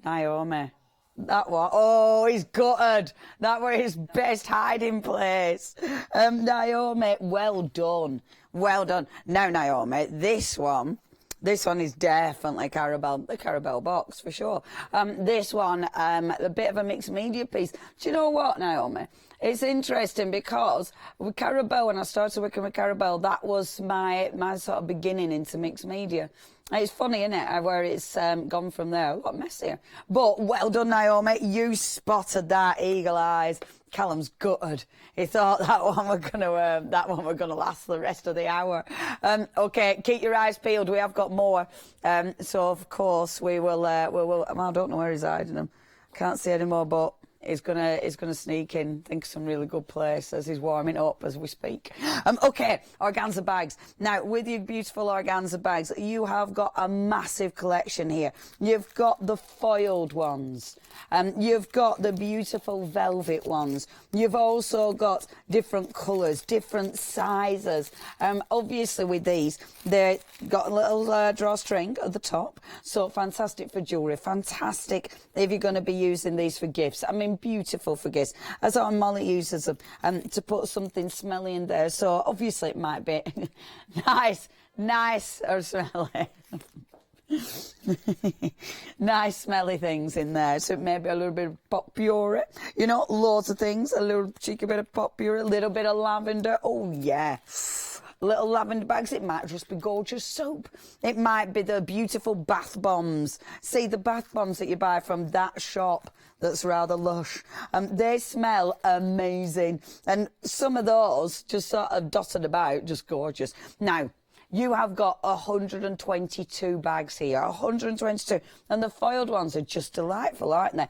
Naomi. That one. Oh, he's gutted. That was his best hiding place. Naomi, well done. Well done. Now, Naomi, this one is definitely the Carabelle box for sure. This one, a bit of a mixed media piece. Do you know what, Naomi? It's interesting because with Carabelle, when I started working with Carabelle, that was my sort of beginning into mixed media. It's funny, isn't it, where it's gone from there. A lot messier. But well done, Naomi. You spotted that, eagle eyes. Callum's gutted. He thought that one were gonna last the rest of the hour. Okay, keep your eyes peeled. We have got more. So of course we will. I don't know where he's hiding them. Can't see anymore, but he's gonna sneak in, think of some really good place as he's warming up as we speak. Okay, organza bags. Now, with your beautiful organza bags, you have got a massive collection here. You've got the foiled ones. You've got the beautiful velvet ones. You've also got different colours, different sizes. Obviously, with these, they've got a little drawstring at the top, so fantastic for jewellery, fantastic if you're going to be using these for gifts. I mean, beautiful for gifts. As our Molly uses them to put something smelly in there. So obviously it might be nice or smelly. Nice smelly things in there. So maybe a little bit of pot puree. You know, loads of things. A little cheeky bit of pot puree, a little bit of lavender. Oh yeah. Little lavender bags. It might just be gorgeous soap. It might be the beautiful bath bombs. See, the bath bombs that you buy from that shop that's rather lush. They smell amazing. And some of those just sort of dotted about, just gorgeous. Now, you have got 122 bags here, 122. And the foiled ones are just delightful, aren't they?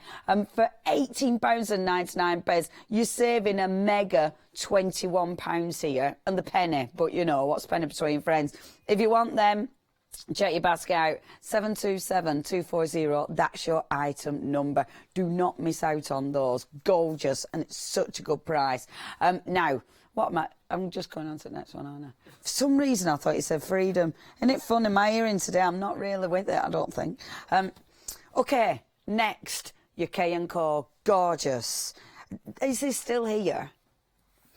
For £18.99, you're saving a mega £21 here. And the penny, but you know, what's penny between friends? If you want them, check your basket out, 727-240, that's your item number. Do not miss out on those. Gorgeous, and it's such a good price. Now, I'm just going on to the next one, aren't I? For some reason, I thought you said freedom. Isn't it funny? My hearing today, I'm not really with it, I don't think. Okay, next, your K&Co. Gorgeous. Is this still here?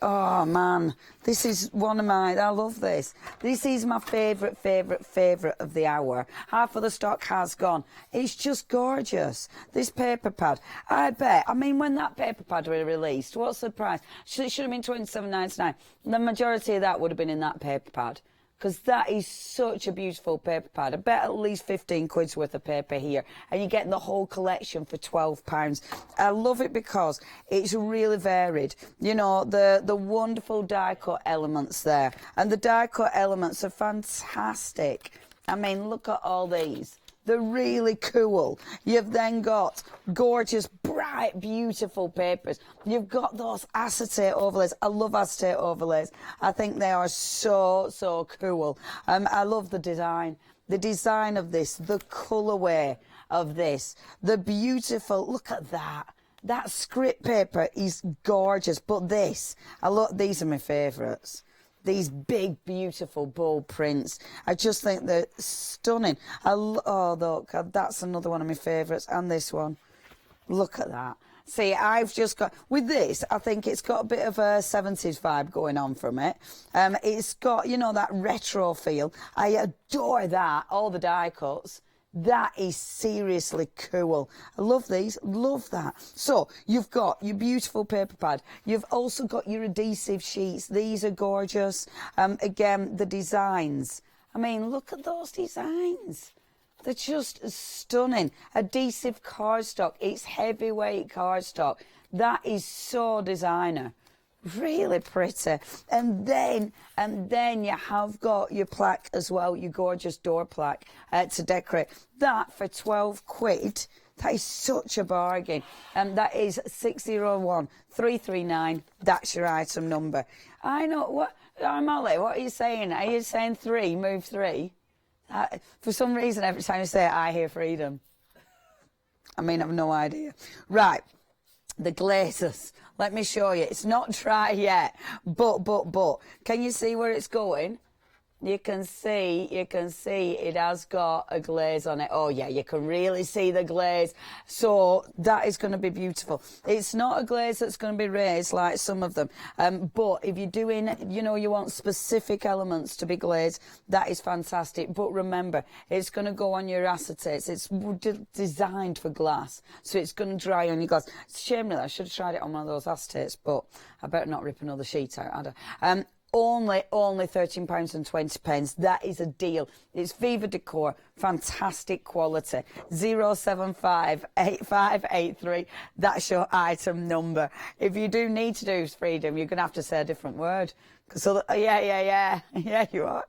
Oh, man, this is one of my... I love this. This is my favourite of the hour. Half of the stock has gone. It's just gorgeous. This paper pad, I bet... I mean, when that paper pad was released, what's the price? It should have been £27.99. The majority of that would have been in that paper pad. Because that is such a beautiful paper pad. I bet at least 15 quid's worth of paper here. And you're getting the whole collection for £12. I love it because it's really varied. You know, the wonderful die cut elements there. And the die cut elements are fantastic. I mean, look at all these. They're really cool. You've then got gorgeous, bright, beautiful papers. You've got those acetate overlays. I love acetate overlays. I think they are so, so cool. I love the design. The design of this, the colourway of this, the beautiful, look at that. That script paper is gorgeous. But this, these are my favourites. These big, beautiful, bold prints. I just think they're stunning. Oh, look, that's another one of my favourites. And this one. Look at that. See, I've just got... With this, I think it's got a bit of a 70s vibe going on from it. It's got, you know, that retro feel. I adore that. All the die cuts. That is seriously cool. I love these, love that. So you've got your beautiful paper pad. You've also got your adhesive sheets. These are gorgeous. Again, the designs. I mean, look at those designs. They're just stunning. Adhesive cardstock. It's heavyweight cardstock. That is so designer. Really pretty. And then you have got your plaque as well, your gorgeous door plaque to decorate. That for 12 quid, that is such a bargain. That is 601339. That's your item number. I know, what, Molly, what are you saying? Are you saying 3, move 3? For some reason, every time you say it, I hear freedom. I mean, I've no idea. Right. The glazes. Let me show you. It's not dry yet, but. Can you see where it's going? You can see it has got a glaze on it. Oh yeah, you can really see the glaze. So that is going to be beautiful. It's not a glaze that's going to be raised like some of them. But if you're doing, you want specific elements to be glazed, that is fantastic. But remember, it's going to go on your acetates. It's designed for glass, so it's going to dry on your glass. It's a shame that I should have tried it on one of those acetates, but I better not rip another sheet out, had I? Only £13.20. That is a deal. It's Viva Decor, fantastic quality. 0758583. That's your item number. If you do need to do freedom, you're going to have to say a different word. So, yeah, you are.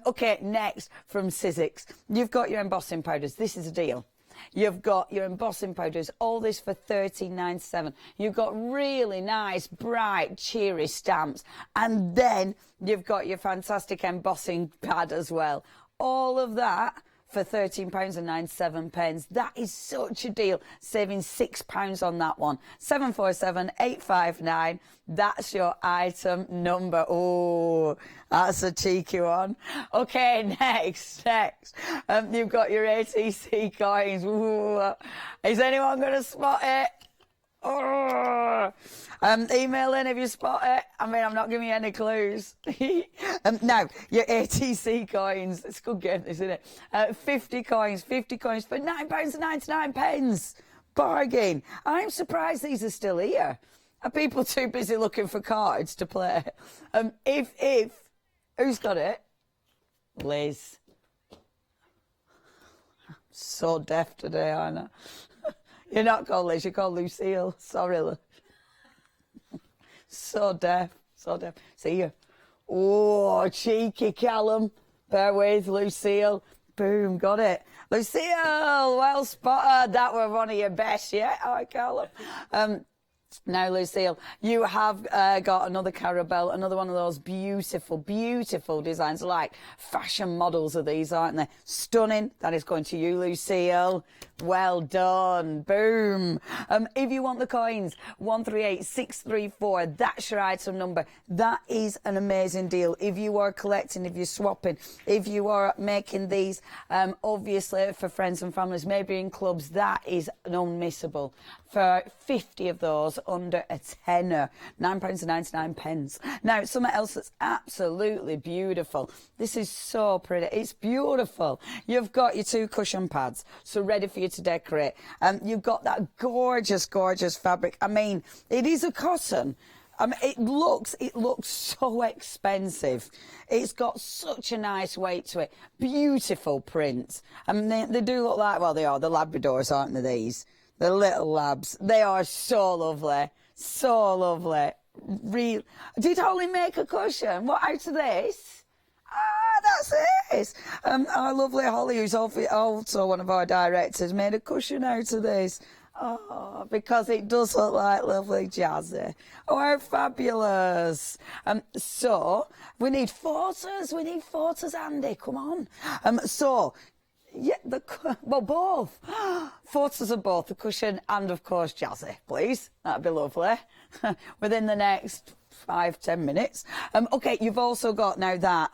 Okay, next from Sizzix. You've got your embossing powders. This is a deal. You've got your embossing powders, all this for $13.97. You've got really nice, bright, cheery stamps. And then you've got your fantastic embossing pad as well. All of that for £13.97. That is such a deal, saving £6 on that one. 747859. That's your item number. Oh, that's a cheeky one. Okay, next. You've got your ATC coins. Ooh. Is anyone going to spot it? Oh. Email in if you spot it. I mean, I'm not giving you any clues. Now, your ATC coins. It's a good game, isn't it? 50 coins for £9.99. Bargain. I'm surprised these are still here. Are people too busy looking for cards to play? Who's got it? Liz. So deaf today, aren't I? You're not called Liz, you're called Lucille. Sorry, Liz. So deaf. See you. Oh, cheeky Callum. Bear with, Lucille. Boom, got it. Lucille, well spotted. That were one of your best yet. Hi, Callum. Now, Lucille, you have got another Carabelle, another one of those beautiful, beautiful designs, like fashion models of these, aren't they? Stunning. That is going to you, Lucille. Well done. Boom. If you want the coins, 138634, that's your item number. That is an amazing deal. If you are collecting, if you're swapping, if you are making these, obviously for friends and families, maybe in clubs, that is unmissable. For 50 of those, under a tenner, £9.99. Now, something else that's absolutely beautiful. This is so pretty. It's beautiful. You've got your 2 cushion pads, so ready for you to decorate. You've got that gorgeous, gorgeous fabric. I mean, it is a cotton. It looks so expensive. It's got such a nice weight to it. Beautiful prints. I mean, they do look like, well, they are the Labradors, aren't they, these? The little labs. They are so lovely. So lovely. Real. Did Holly make a cushion? What, out of this? Ah, that's it. Our lovely Holly, who's also one of our directors, made a cushion out of this. Oh, because it does look like lovely jazzy. Oh, how fabulous. So, we need photos. Andy. Come on. Yeah, both. Photos of both the cushion and, of course, jazzy, please. That'd be lovely. Within the next 5-10 minutes. Okay, you've also got now that.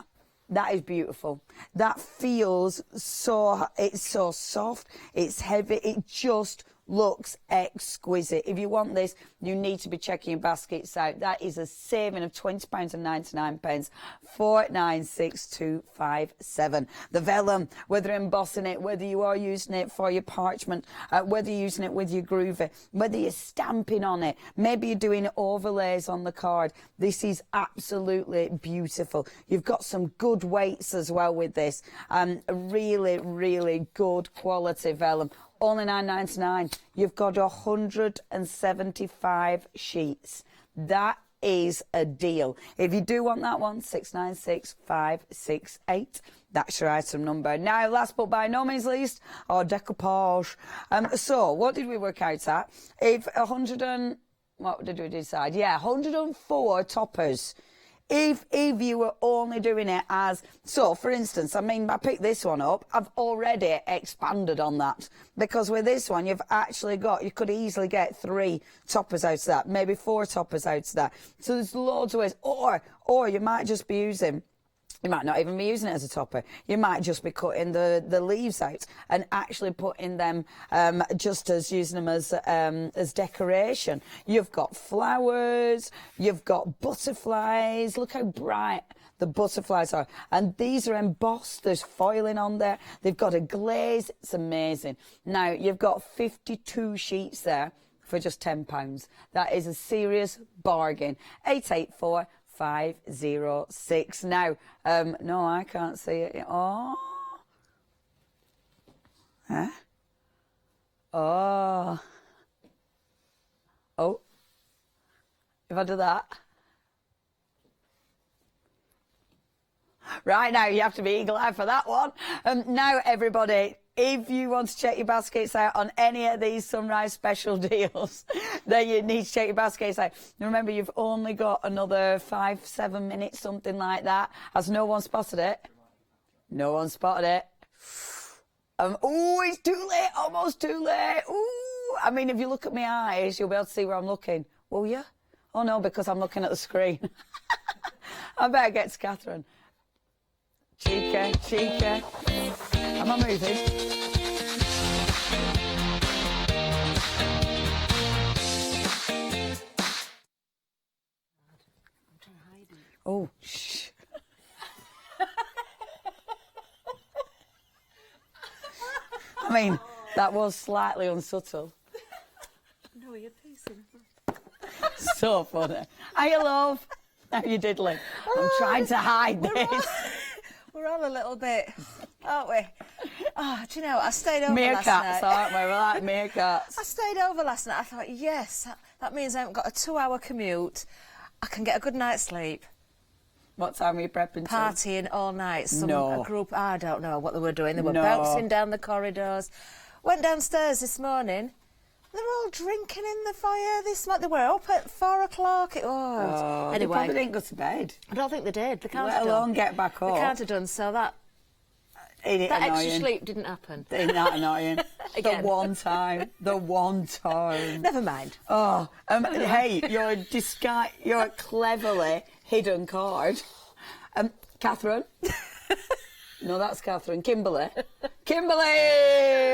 That is beautiful. That feels so, it's so soft, it's heavy, it just looks exquisite. If you want this, you need to be checking your baskets out. That is a saving of £20.99, 496257. The vellum, whether embossing it, whether you are using it for your parchment, whether you're using it with your groover, whether you're stamping on it, maybe you're doing overlays on the card. This is absolutely beautiful. You've got some good weights as well with this. Really, really good quality vellum. Only £9.99. You've got 175 sheets. That is a deal. If you do want that one, 696568. That's your item number. Now, last but by no means least, our decoupage. So, what did we work out at? If what did we decide? Yeah, 104 toppers. If you were only doing it as, so for instance, I mean, I picked this one up, I've already expanded on that, because with this one, you've actually got, you could easily get 3 toppers out of that, maybe 4 toppers out of that. So there's loads of ways, or you might just be using, you might not even be using it as a topper. You might just be cutting the leaves out and actually putting them just as using them as decoration. You've got flowers, you've got butterflies. Look how bright the butterflies are. And these are embossed. There's foiling on there. They've got a glaze. It's amazing. Now, you've got 52 sheets there for just £10. That is a serious bargain. 884 506. Now, no, I can't see it. Oh. Huh? Oh. Oh. If I do that. Right, now you have to be eagle-eyed for that one. Now, everybody, if you want to check your baskets out on any of these Sunrise special deals, then you need to check your baskets out. Remember, you've only got another 5-7 minutes, something like that. Has no one spotted it? No one spotted it. Oh, it's too late, almost too late. Ooh, I mean, if you look at my eyes, you'll be able to see where I'm looking. Will you? Oh, no, because I'm looking at the screen. I better get to Catherine. Cheeky, cheeky. Am I moving? Oh, shh. I mean, that was slightly unsubtle. No, you're piecing. So funny. Hiya, love. How you diddling? I'm trying to hide this. We're all a little bit, aren't we? Oh, do you know, I stayed over Meerkats, last night. aren't we? We're like meerkats. I stayed over last night. I thought, yes, that means I haven't got a 2-hour commute. I can get a good night's sleep. What time were you prepping to? Partying all night. No. A group, I don't know what they were doing. They were No. bouncing down the corridors. Went downstairs this morning. They're all drinking in the foyer this month. They were up at 4 o'clock. They Anyway, probably didn't go to bed. I don't think they did. They can't Let have alone done. get back up. They can't have done, so that Ain't it extra annoying? sleep didn't happen. Ain't that annoying? The Again. one time. The one time. Never mind. Oh, hey, you're a cleverly hidden card. Catherine. No, that's Catherine. Kimberly. Kimberly!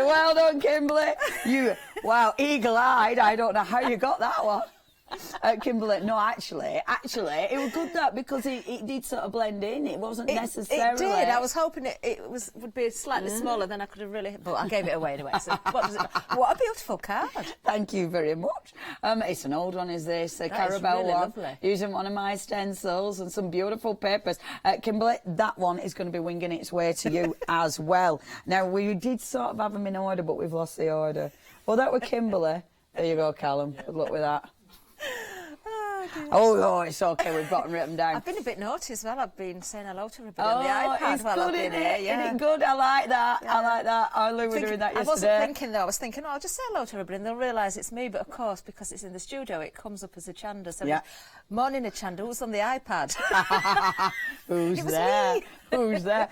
Well done, Kimberly. Wow, eagle-eyed. I don't know how you got that one. Kimberly, no, actually, it was good that because it did sort of blend in. It wasn't necessarily. It did. I was hoping it would be slightly smaller than I could have really. But I gave it away anyway. So what a beautiful card. Thank you very much. It's an old one, is this? A Carabelle really one. lovely. Using one of my stencils and some beautiful papers. Kimberly, that one is going to be winging its way to you as well. Now, we did sort of have them in order, but we've lost the order. Well, that was Kimberly. There you go, Callum. Good luck with that. Oh, it's okay. We've got them written down. I've been a bit naughty as well. I've been saying hello to everybody on the iPad it's while good, I've been isn't here. it? Yeah. Isn't it good? I like that. Yeah. I like that. I Lou were doing that yesterday. I wasn't thinking though. I was thinking, I'll just say hello to everybody and they'll realise it's me. But of course, because it's in the studio, it comes up as Hochanda. So morning Hochanda. Who's on the iPad? Who's there? Me. Who's there?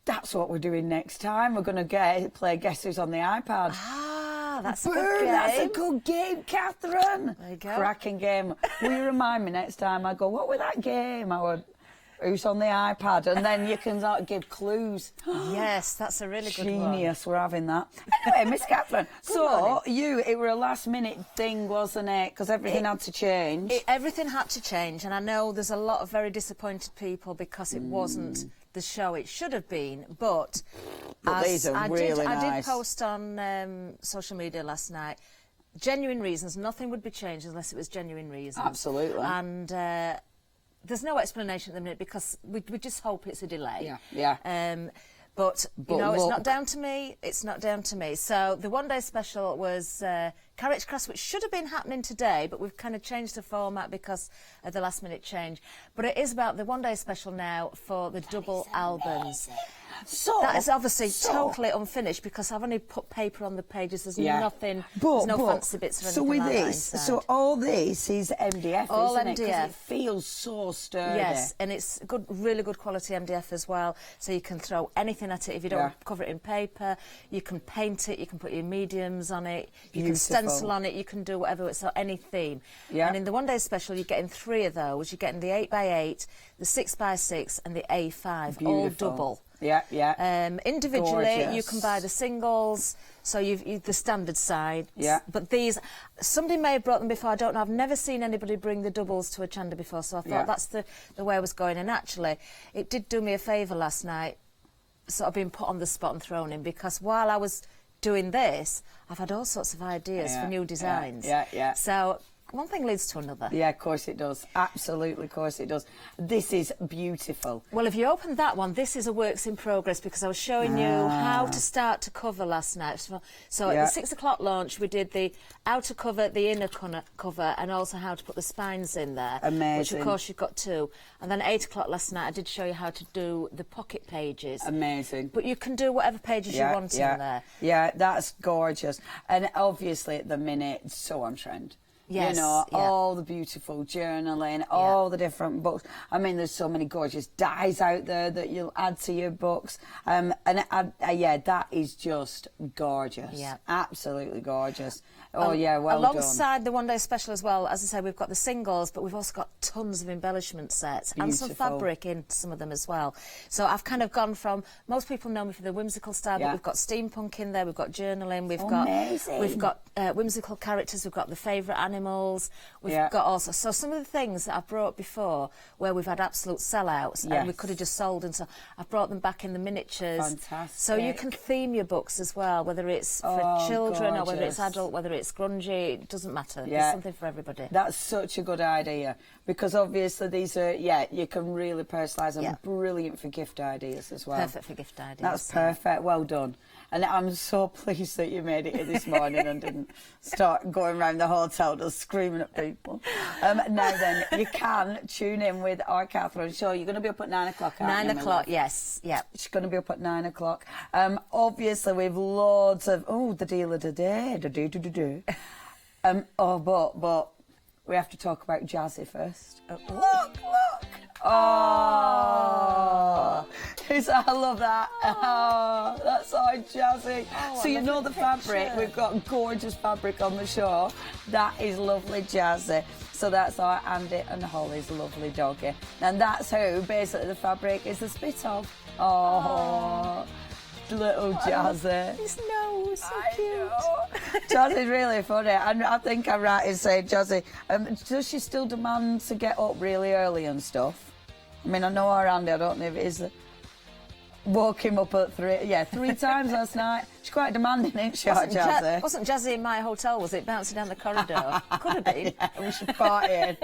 That's what we're doing next time. We're going to play Guess Who's on the iPad. That's a good game. That's a good game, Catherine. There you go. Cracking game. Will you remind me next time? I go, what was that game? I would. who's on the iPad, and then you can like, give clues. Yes, that's a really good one. Genius, we're having that. Anyway, Miss Catherine, so it were a last-minute thing, wasn't it? Because everything had to change. Everything had to change, and I know there's a lot of very disappointed people because it wasn't the show it should have been, but these are really nice. I did post on social media last night, genuine reasons, nothing would be changed unless it was genuine reasons. Absolutely. And there's no explanation at the minute because we just hope it's a delay. Yeah. But you know, it's look. not down to me. It's not down to me. So the one-day special was Carriage Cross, which should have been happening today, but we've kind of changed the format because of the last-minute change. But it is about the one-day special now for the double albums. So that is obviously totally unfinished because I've only put paper on the pages. There's nothing. There's no fancy bits or anything. So with like this, that all this is MDF, all isn't MDF. it? 'Cause it feels so sturdy. Yes, and it's good, really good quality MDF as well. So you can throw anything at it if you don't cover it in paper. You can paint it. You can put your mediums on it. You can stencil on it. You can do whatever. It's any theme. Yeah. And in the one-day special, you're getting 3 of those. You're getting the 8x8, the 6x6, and the A5, all double. Yeah, yeah. Individually, Gorgeous. you can buy the singles, so you've the standard side. Yeah. But these, somebody may have brought them before. I don't know. I've never seen anybody bring the doubles to Hochanda before, so I thought that's the way I was going. And actually, it did do me a favour last night, sort of being put on the spot and thrown in, because while I was doing this, I've had all sorts of ideas for new designs. Yeah. So one thing leads to another. Yeah, of course it does. Absolutely, of course it does. This is beautiful. Well, if you open that one, this is a works in progress because I was showing you how to start to cover last night. So at the 6 o'clock launch, we did the outer cover, the inner cover, and also how to put the spines in there. Amazing. Which, of course, you've got 2. And then at 8 o'clock last night, I did show you how to do the pocket pages. Amazing. But you can do whatever pages you want in there. Yeah, that's gorgeous. And obviously, at the minute, it's so on trend. Yes, you know, all the beautiful journaling, all the different books. I mean, there's so many gorgeous dies out there that you'll add to your books. That is just gorgeous. Yeah. Absolutely gorgeous. Oh, yeah, well done. Alongside the one-day special as well, as I say, we've got the singles, but we've also got tons of embellishment sets and some fabric in some of them as well. So I've kind of gone from, most people know me for the whimsical style, but we've got steampunk in there, we've got journaling, we've got whimsical characters, we've got the favourite animals, we've got also, so some of the things that I've brought before where we've had absolute sellouts and we could have just sold, and so I've brought them back in the miniatures. Fantastic. So you can theme your books as well, whether it's for children or whether it's adult, whether it's grungy, it doesn't matter. There's something for everybody. That's such a good idea because obviously these are, you can really personalise them. Brilliant for gift ideas as well. Perfect for gift ideas. That's perfect. Well done. And I'm so pleased that you made it here this morning and didn't start going around the hotel just screaming at people. Now then, you can tune in with our Catherine show. You're going to be up at 9 o'clock, aren't you? 9 o'clock, yes. Yeah. She's going to be up at 9 o'clock. Obviously, we've loads of... Oh, the deal of the day. But we have to talk about Jazzy first. Look! Oh, I love that. Oh, that's our Jazzy. So you know the fabric. We've got gorgeous fabric on the show. That is lovely Jazzy. So that's our Andy and Holly's lovely doggy. And that's who basically the fabric is the spit of. Oh. Little Jazzy. His nose, so cute. Jazzy's really funny. And I think I'm right in saying, Jazzy, does she still demand to get up really early and stuff? I mean, I know our Andy, I don't know if it is. Woke him up at 3. Yeah, 3 times last night. She's quite demanding, isn't she, Jazzy? Wasn't Jazzy in my hotel, was it? Bouncing down the corridor. Could have been. And she's partying.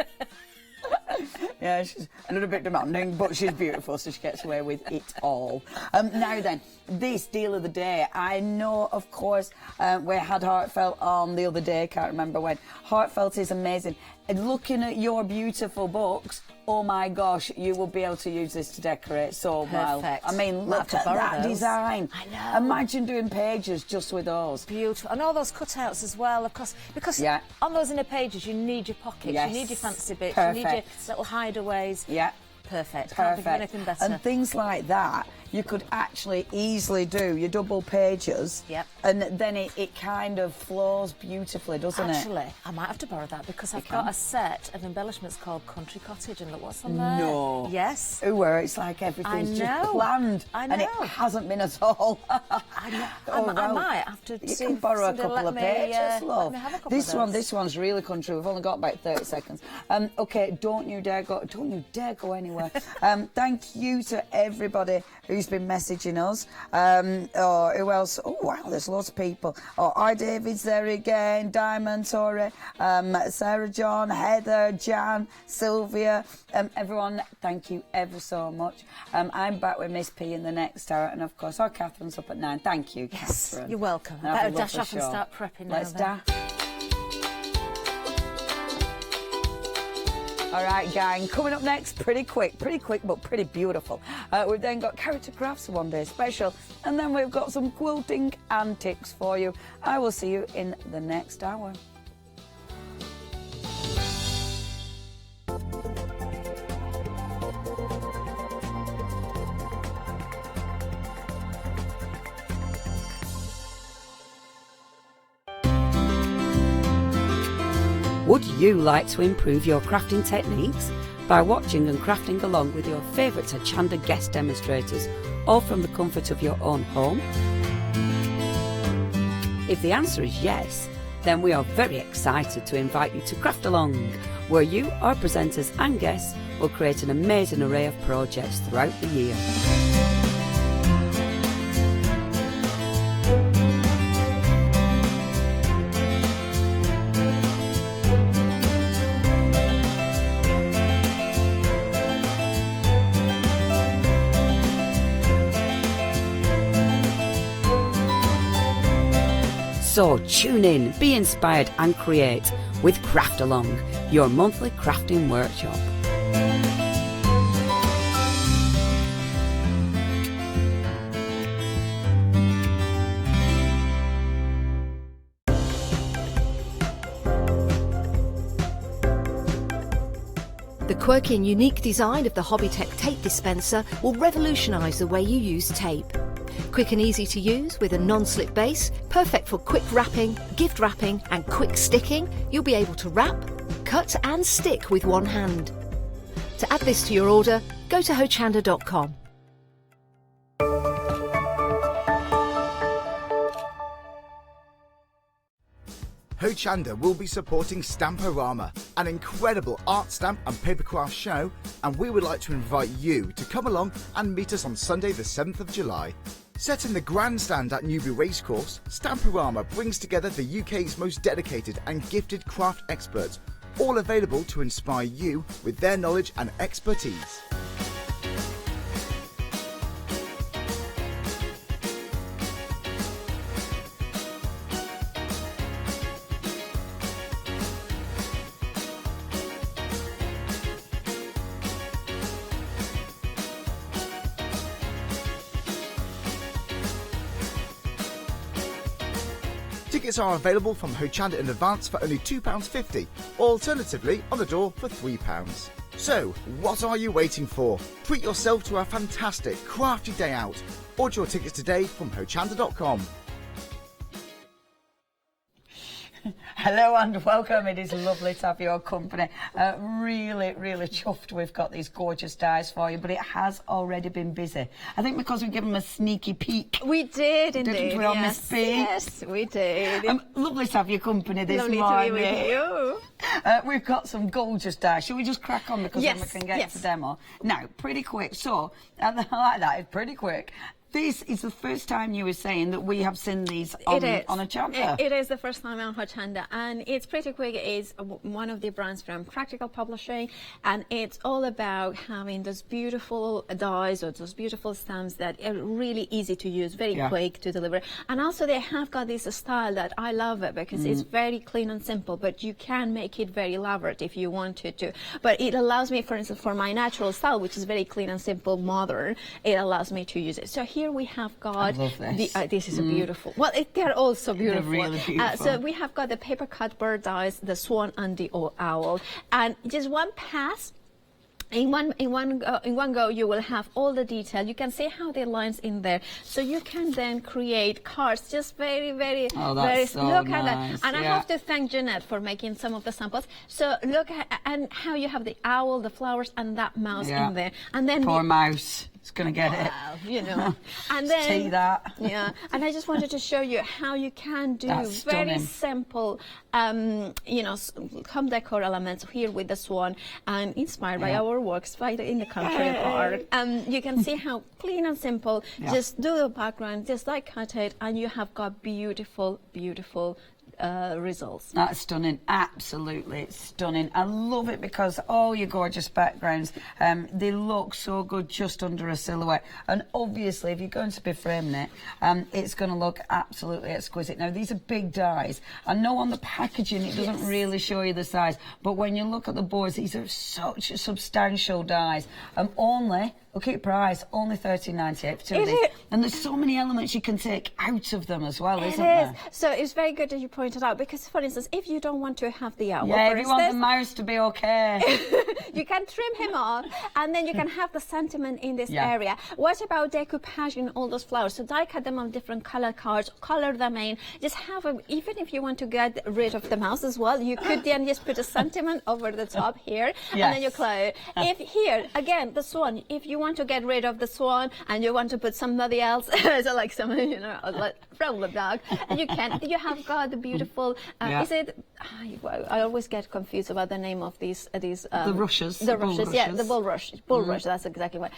Yeah, she's a little bit demanding, but she's beautiful, so she gets away with it all. Now then, this deal of the day. I know, of course, we had Heartfelt on the other day, can't remember when. Heartfelt is amazing. And looking at your beautiful books, oh my gosh, you will be able to use this to decorate so well. I mean, look at that design. I know. Imagine doing pages just with those. Beautiful. And all those cutouts as well, of course. Because on those inner pages, you need your pockets, you need your fancy bits, you need your little hideaways. Yeah. Perfect. Can't think of anything better. And things like that, you could actually easily do your double pages. Yep. And then it kind of flows beautifully, doesn't it? Actually, I might have to borrow that because I've got a set of embellishments called Country Cottage, and look what's on there. No. Yes. Where it's like everything's just planned. I know. And it hasn't been at all. I know. I might have to. You can borrow a couple of pages, love. Let me have a couple of This one's really country. We've only got about 30 seconds. Okay, don't you dare go anywhere. Thank you to everybody who's been messaging us. Or who else? Oh wow, there's lots of people. Oh, hi David's there again. Diamond, Tori, Sarah, John, Heather, Jan, Sylvia. Everyone, thank you ever so much. I'm back with Miss P in the next hour, and of course, our Catherine's up at 9. Thank you, yes, Catherine. you're welcome. I better dash off and start prepping now. Let's dash. All right, gang, coming up next, pretty quick, but pretty beautiful. We've then got character crafts, one day special, and then we've got some quilting antics for you. I will see you in the next hour. Would you like to improve your crafting techniques by watching and crafting along with your favourite Hochanda guest demonstrators, all from the comfort of your own home? If the answer is yes, then we are very excited to invite you to Craft Along, where you, our presenters and guests, will create an amazing array of projects throughout the year. So tune in, be inspired and create with Craft Along, your monthly crafting workshop. The quirky and unique design of the Hobbytech tape dispenser will revolutionise the way you use tape. Quick and easy to use with a non-slip base, perfect for quick wrapping, gift wrapping and quick sticking, you'll be able to wrap, cut and stick with one hand. To add this to your order, go to Hochanda.com. Hochanda will be supporting Stamporama, an incredible art stamp and papercraft show, and we would like to invite you to come along and meet us on Sunday the 7th of July. Set in the grandstand at Newbury Racecourse, Stamporama brings together the UK's most dedicated and gifted craft experts, all available to inspire you with their knowledge and expertise. Tickets are available from Hochanda in advance for only £2.50, or alternatively on the door for £3. So, what are you waiting for? Treat yourself to a fantastic, crafty day out. Order your tickets today from Hochanda.com. Hello and welcome. It is lovely to have your company. Really chuffed we've got these gorgeous dies for you, but it has already been busy. I think because we've given them a sneaky peek. We did indeed. Didn't we, on Miss P? Yes, we did. Lovely to have your company this morning. Lovely to be with you. We've got some gorgeous dies. Shall we just crack on because then we can get to demo? Now, pretty quick. So, I like that. It's pretty quick. This is the first time you were saying that we have seen these on Hochanda. It is the first time on Hochanda, and it's pretty quick. It's one of the brands from Practical Publishing, and it's all about having those beautiful dies or those beautiful stamps that are really easy to use, very quick to deliver. And also they have got this style that I love it because it's very clean and simple, but you can make it very elaborate if you wanted to. But it allows me, for instance, for my natural style, which is very clean and simple, modern, it allows me to use it. So here we have got this is a beautiful. Well, they're also beautiful. They're really beautiful. So we have got the paper cut bird dies, the swan and the owl, and just one pass. in one go you will have all the detail. You can see how the lines in there, so you can then create cards just very very so look nice. at that. And I have to thank Jeanette for making some of the samples. So look at and how you have the owl, the flowers, and that mouse in there, and then poor mouse. It's going to get it. You know. And then see that. Yeah. And I just wanted to show you how you can do very simple, you know, home decor elements here with the swan, and inspired by our works right in the country park. You can see how clean and simple. Just do the background, just like cut it, and you have got beautiful, beautiful results. That's stunning, absolutely stunning. I love it because all your gorgeous backgrounds, they look so good just under a silhouette. And obviously, if you're going to be framing it, it's going to look absolutely exquisite. Now, these are big dies. I know on the packaging it doesn't really show you the size, but when you look at the boards, these are such substantial dies. Only, look at your price, only $13.98 for two of these. And there's so many elements you can take out of them as well, isn't there? So it's very good that you pointed out, because for instance, if you don't want to have the owl, if you want the mouse to be okay, you can trim him off, and then you can have the sentiment in this area. What about decoupage in all those flowers? So die cut them on different color cards, color them in, just have a, even if you want to get rid of the mouse as well, you could then just put a sentiment over the top here, and then you close. If here, again, the swan, if you want to get rid of the swan and you want to put somebody else, so like some, you know, like from the dog, and you can, you have got the beautiful, is it, I always get confused about the name of these the rushes. The rushes, the bulrush, that's exactly what.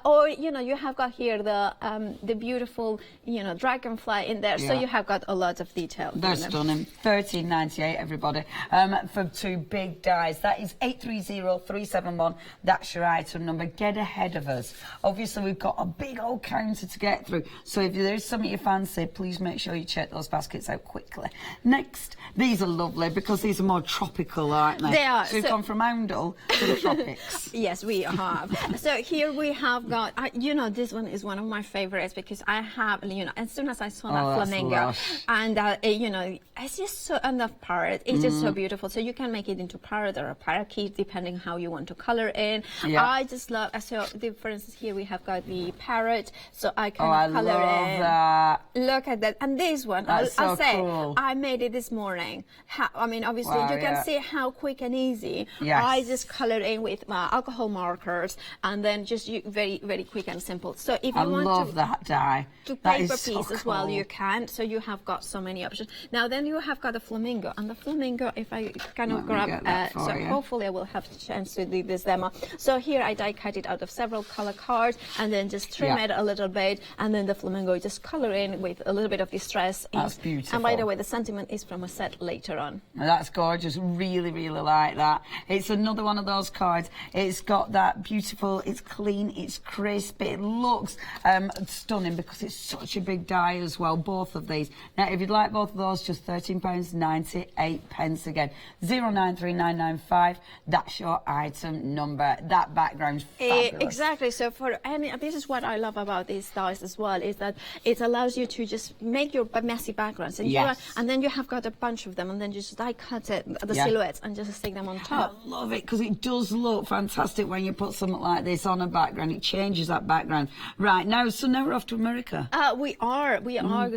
Or, you know, you have got here the beautiful, you know, dragonfly in there, so you have got a lot of detail. They're stunning. $13.98, everybody, for two big dies. That is 830371. That's your item number. Get ahead of us. Obviously, we've got a big old counter to get through, so if there's something you fancy, please make sure you check those baskets out quickly. Next, these are lovely because these are more tropical, aren't they? They are. So we've gone from Oundle to the tropics. Yes, we have. So here we have got, you know, this one is one of my favorites because I have, you know, as soon as I saw that flamingo, and you know, it's just so, and the parrot, it's just so beautiful. So you can make it into parrot or a parakeet, depending how you want to color in. I just love, so for instance, here we have got the parrot, so I can color in. That. Look at that. And this one, I'll say, cool. I made it this morning. I mean, obviously, you can see how quick and easy. I just colored in with my alcohol markers, and then just very, very quick and simple. So if you want that die. To paper piece as well, you can. So you have got so many options. Now then you have got a flamingo, and the flamingo, if I kind of grab, so hopefully I will have a chance to do this demo. So here I die cut it out of several color cards, and then just trim it a little bit, and then the flamingo just color in with a little bit of distress. That's beautiful. And by the way, the sentiment is from a set later on. That's gorgeous. Really, really like that. It's another one of those cards. It's got that beautiful, it's clean, it's crisp, it looks stunning because it's such a big die as well, both of these. Now, if you'd like both of those, just £13.98 again. 093995, that's your item number. That background's fabulous. Exactly. So for any, this is what I love about these dies as well, is that it allows you to just make your messy backgrounds, and and then you have got a bunch of them, and then you just die cut it, the silhouettes, and just stick them on top. I love it because it does look fantastic when you put something like this on a background. It changes that background. Right now, so now we're off to America. We are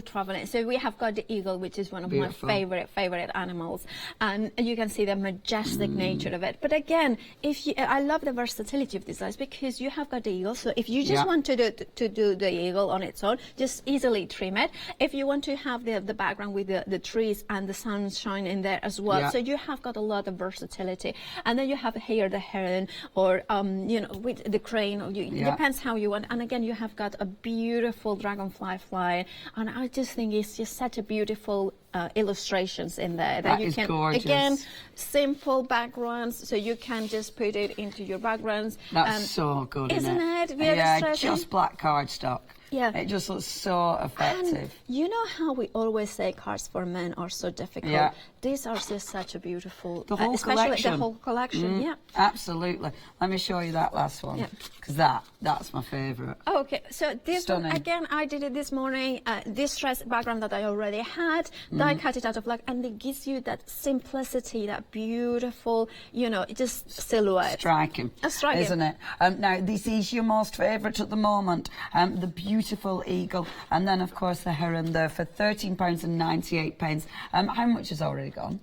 traveling. So we have got the eagle, which is one of my favorite animals, and you can see the majestic nature of it. But again, if you, I love the versatility of these dies because you have got the eagle. So if you just want to do the eagle on its own, just easily trim it. If you want to have the background with the trees and the sunshine in there as well, so you have got a lot of versatility. And then you have here the heron, or you know, with the crane, or it depends how you want. And again, you have got a beautiful dragonfly flying, and I just think it's just such a beautiful illustrations in there that you can gorgeous. Again, simple backgrounds, so you can just put it into your backgrounds. That's so good, isn't it? Yeah, just black cardstock. Yeah. It just looks so effective. And you know how we always say cards for men are so difficult? Yeah. These are just such a beautiful... The whole especially collection. the whole collection, yeah. Absolutely. Let me show you that last one, because that's my favourite. Oh, okay, so this Stunning. one, again, I did it this morning. This dress background that I already had, I cut it out of black, and it gives you that simplicity, that beautiful, you know, just silhouette. Striking, isn't it? Now, this is your most favourite at the moment, the beautiful eagle, and then, of course, the heron there for £13.98. How much has already gone?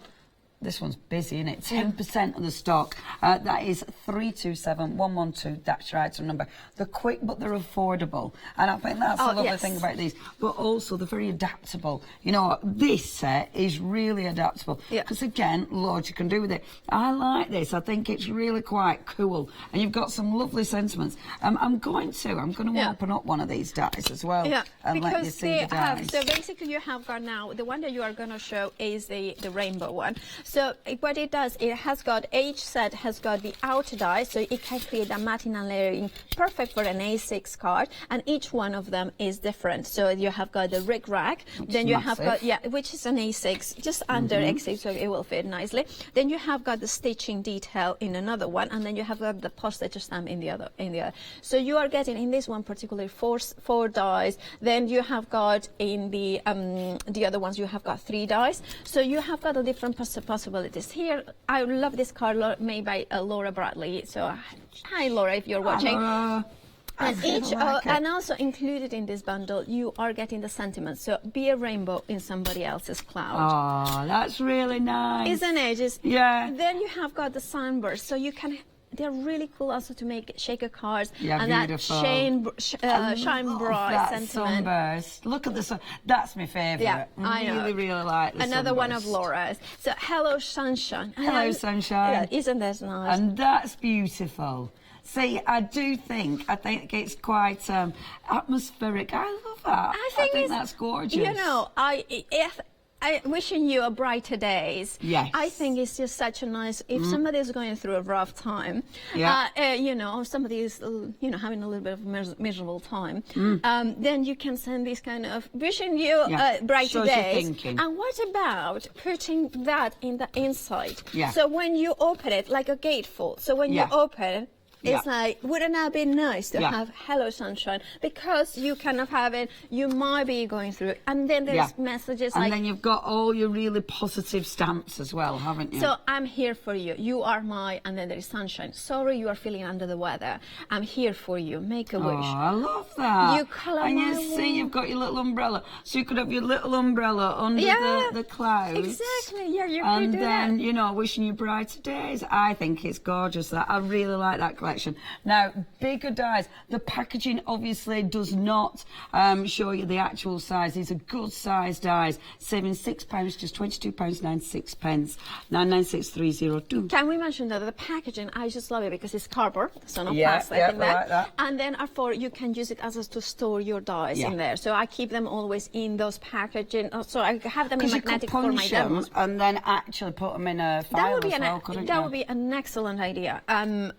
This one's busy, isn't it? 10% of the stock. That is 327112. That's your item number. They're quick, but they're affordable. And I think that's the lovely thing about these. But also, they're very adaptable. You know, this set is really adaptable. Because, again, loads you can do with it. I like this. I think it's really quite cool. And you've got some lovely sentiments. I'm going to open up one of these dies as well. Yeah, and let you see the dies. So basically, you have got now, the one that you are going to show is the rainbow one. So what it does, it has got, each set has got the outer die, so it can create a matting and layering, perfect for an A6 card, and each one of them is different. So you have got the rig rack, then you have got, which is an A6, just under A6, so it will fit nicely. Then you have got the stitching detail in another one, and then you have got the postage stamp in the other. So you are getting in this one particularly four dies. Then you have got in the other ones you have got 3 dies. So you have got a different possibilities here. I love this card made by Laura Bradley. So hi Laura, if you're watching. And also included in this bundle, you are getting the sentiment. So be a rainbow in somebody else's cloud. Oh, that's really nice, isn't it? Then you have got the sunburst, so you can. They're really cool also to make shaker cards and beautiful. That shine bright that sentiment. Sunburst. Look at the sun. That's my favourite. Yeah, I really like the Another sunburst. one of Laura's. So hello sunshine. Hello sunshine. Yeah, isn't that nice? And that's beautiful. See, I think it's quite atmospheric. I love that. I think that's gorgeous. You know, I'm wishing you a brighter days. Yes. I think it's just such a nice, if somebody is going through a rough time, you know, or somebody is, you know, having a little bit of miserable time, then you can send this kind of, wishing you brighter days. And what about putting that in the inside? Yeah. So when you open it, like a gatefold, so when you open it, it's like, wouldn't that be nice to have hello sunshine? Because you kind of have it, you might be going through it. And then there's messages like... And then you've got all your really positive stamps as well, haven't you? So I'm here for you. You are my... And then there is sunshine. Sorry you are feeling under the weather. I'm here for you. Make a wish. Oh, I love that. You colour and you see you've got your little umbrella. So you could have your little umbrella under the clouds. Exactly. Yeah, you could do that. And then, you know, wishing you brighter days. I think it's gorgeous. That I really like that collection. Now, bigger dies. The packaging obviously does not show you the actual size. These are good size dies, saving £6, just £22.96. 996302. Can we mention that the packaging? I just love it because it's cardboard, so no plastic in there. Like that. And then you can use it as to store your dies in there. So I keep them always in those packaging. So I have them in magnetic for my demos. And then actually put them in a file that would be an excellent idea.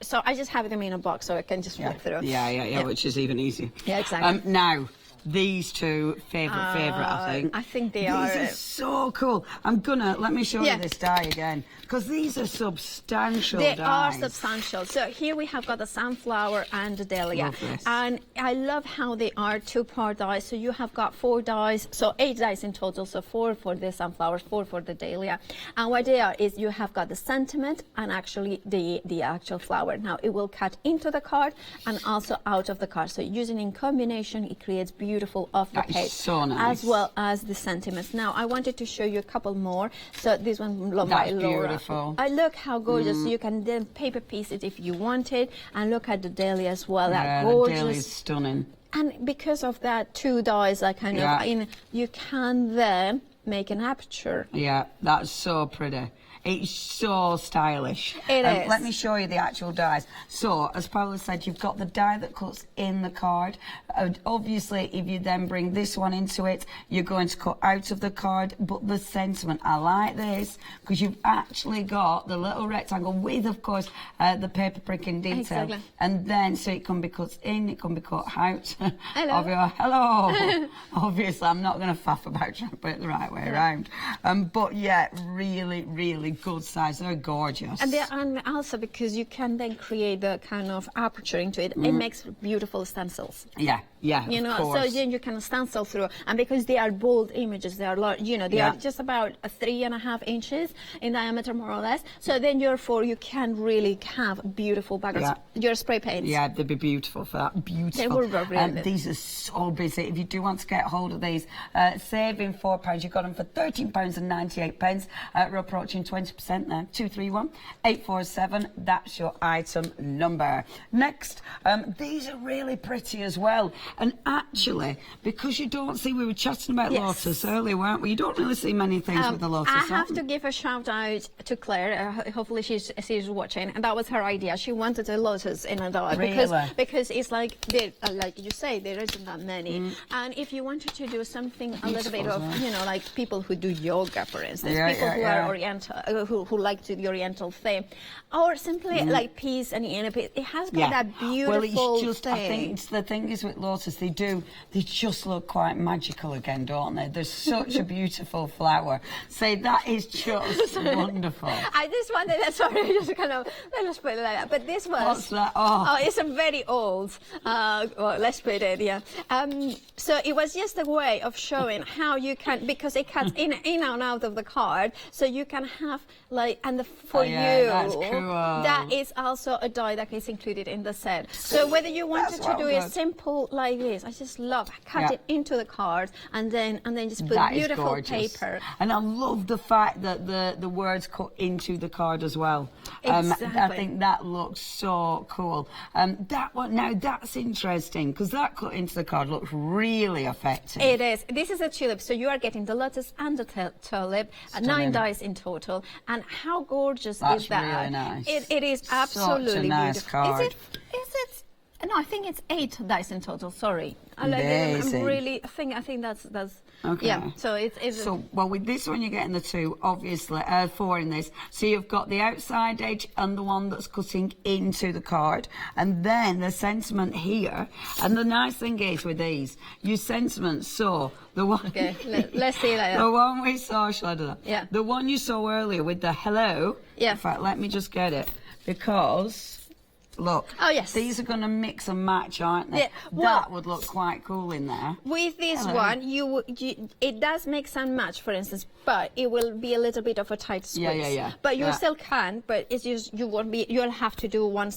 So I just have them in a box so I can just flip through. Yeah, which is even easier. Yeah, exactly. Now, these two, favourite, I think. I think these are so cool. Let me show you this die again, because these are substantial dies. They are substantial. So here we have got the sunflower and the dahlia. And I love how they are 2-part dies. So you have got 4 dies, so 8 dies in total. So 4 for the sunflowers, 4 for the dahlia. And what they are is you have got the sentiment and actually the actual flower. Now it will cut into the card and also out of the card. So using in combination, it creates beautiful off the page, so nice. as well as the sentiments. Now I wanted to show you a couple more. So this one by Laura. Beautiful. Look how gorgeous. You can then paper piece it if you want it, and look at the dahlia as well. Yeah, that gorgeous. The dahlia is stunning. And because of that 2 dies, I kind of you can then make an aperture. Yeah, that's so pretty. It's so stylish. It is. Let me show you the actual dies. So, as Paula said, you've got the die that cuts in the card. Obviously, if you then bring this one into it, you're going to cut out of the card. But the sentiment, I like this, because you've actually got the little rectangle with, of course, the paper pricking detail. Exactly. And then, so it can be cut in, it can be cut out. Hello. Of your, hello. Obviously, I'm not going to faff about trying to put it the right way around. But yeah, really, really good size. They're gorgeous. And also because you can then create the kind of aperture into it, it makes beautiful stencils. Yeah, You know, of so course. then you can stencil through, and because they are bold images, they are large, you know, they are just about 3.5 inches in diameter, more or less. So then, therefore, you can really have beautiful backgrounds. Your spray paints. Yeah, they'd be beautiful for that. Beautiful. They will be really. These are so busy. If you do want to get hold of these, saving £4, you've got them for £13.98. We're approaching 20% there. 231 847. That's your item number. Next, these are really pretty as well. And actually, because you don't see, we were chatting about Lotus earlier, weren't we? You don't really see many things with the Lotus. I have to give a shout out to Claire. Hopefully she's watching, and that was her idea. She wanted a Lotus in a die because it's like like you say, there isn't that many. And if you wanted to do something a little bit of, you know, like people who do yoga, for instance, people who are Oriental, who like the Oriental thing, or simply like peace and inner peace. It has got that beautiful well, it's just, thing. I think the thing is with Lotus, they just look quite magical again, don't they? They're such a beautiful flower. So that is just wonderful. I just wanted that, sorry, just kind of, let's put it like that. But this was... What's that? Oh, it's a very old, well, let's put it, so it was just a way of showing how you can, because it cuts in and out of the card, so you can have, like, and for you, that's cool. That is also a die that is included in the set. So whether you wanted to do it simple like this, I just love cut it into the card and then just put beautiful paper. And I love the fact that the words cut into the card as well. Exactly. I think that looks so cool. That one, now that's interesting, because that cut into the card looks really effective. It is. This is a tulip, so you are getting the lotus and the tulip, 9 dies in total. And how gorgeous is that? That's really nice. It is absolutely such a nice beautiful. card. Is it? No, I think it's 8 dice in total. Sorry, I think that's okay. Yeah. So it's so well with this one you're getting the 2, obviously 4 in this. So you've got the outside edge and the one that's cutting into the card, and then the sentiment here. And the nice thing is with these, your sentiment. So the one. Okay, let's see like that. The one we saw, shall I do that? Yeah. The one you saw earlier with the hello. Yeah. In fact, let me just get it, because. Look, these are going to mix and match, aren't they? Yeah. Well, that would look quite cool in there. With this one, it does mix and match, for instance, but it will be a little bit of a tight squeeze. But you still can, but it's just you won't be. You'll have to do one,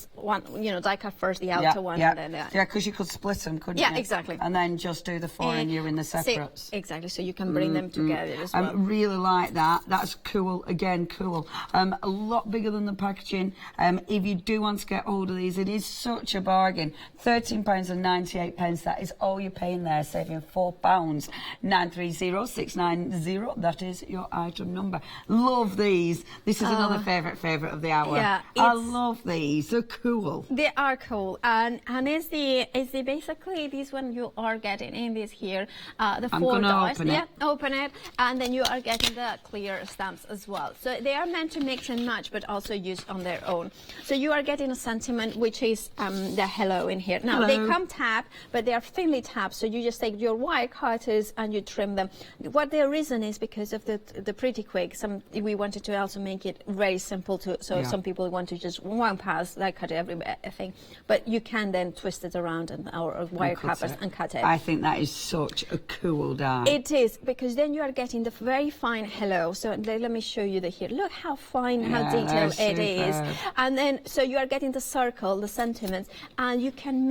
die cut first, the outer one, and then because you could split them, couldn't you? Yeah, exactly. And then just do the 4 and you in the separates. Exactly, so you can bring them together as well. I really like that. That's cool. Again, cool. A lot bigger than the packaging. If you do want to get hold of these, it is such a bargain. £13.98. That is all you're paying there, saving £4. 930690. That is your item number. Love these. This is another favourite of the hour. Yeah, I love these. They're cool. They are cool, and it's the basically this one you are getting in this here the 4 dice. Open it, and then you are getting the clear stamps as well. So they are meant to mix and match, but also used on their own. So you are getting a sentiment, which is the hello in here. Now they come tapped, but they are thinly tapped. So you just take your wire cutters and you trim them. What the reason is because of the pretty quick. We wanted to also make it very simple some people want to just one pass, like cut everything, but you can then twist it around and our wire cutters and cut it. I think that is such a cool die. It is, because then you are getting the very fine hello. So let me show you here. Look how fine, how detailed it is. And then so you are getting the circle, the sentiments, and you can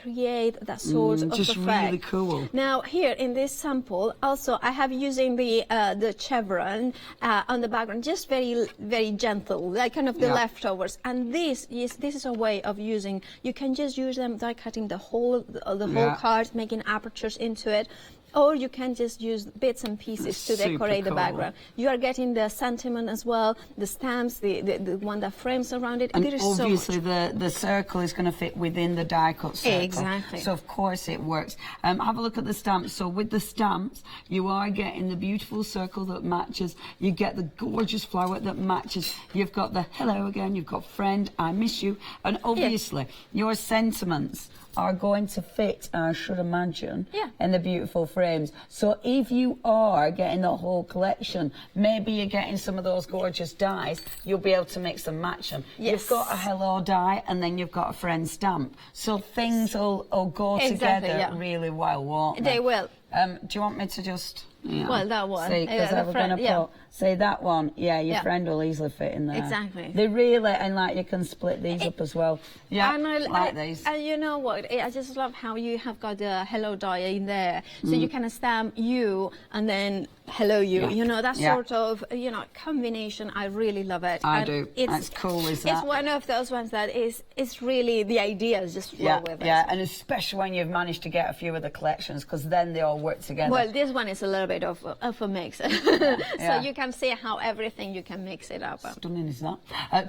create that sort of just effect. Really cool. Now here in this sample, also I have using the chevron on the background, just very very gentle, like kind of the leftovers. And this is a way of using. You can just use them die cutting the whole card, making apertures into it. or you can just use bits and pieces to decorate the background. You are getting the sentiment as well, the stamps, the one that frames around it. And there is obviously so much. the circle is going to fit within the die cut circle. Exactly. So of course it works. Have a look at the stamps. So with the stamps, you are getting the beautiful circle that matches. You get the gorgeous flower that matches. You've got the hello again. You've got friend, I miss you, and obviously your sentiments are going to fit, I should imagine, in the beautiful frames. So if you are getting the whole collection, maybe you're getting some of those gorgeous dies, you'll be able to mix and match them. Yes. You've got a hello die and then you've got a friend stamp. So things will go together really well, won't they? They will. Do you want me to just... Well, that one. See, because I was going to put... Say that one, your friend will easily fit in there. Exactly. They really, and like you can split these up as well. Yeah, and like these. And you know what? I just love how you have got the hello die in there. So you can stamp you and then hello you. You know, that sort of, combination. I really love it. I do. It's cool, is that? It's one of those ones that is really the ideas just flow with it. Yeah, and especially when you've managed to get a few of the collections, because then they all work together. Well, this one is a little bit of a mix. So you can see how everything you can mix it up. Stunning, is that?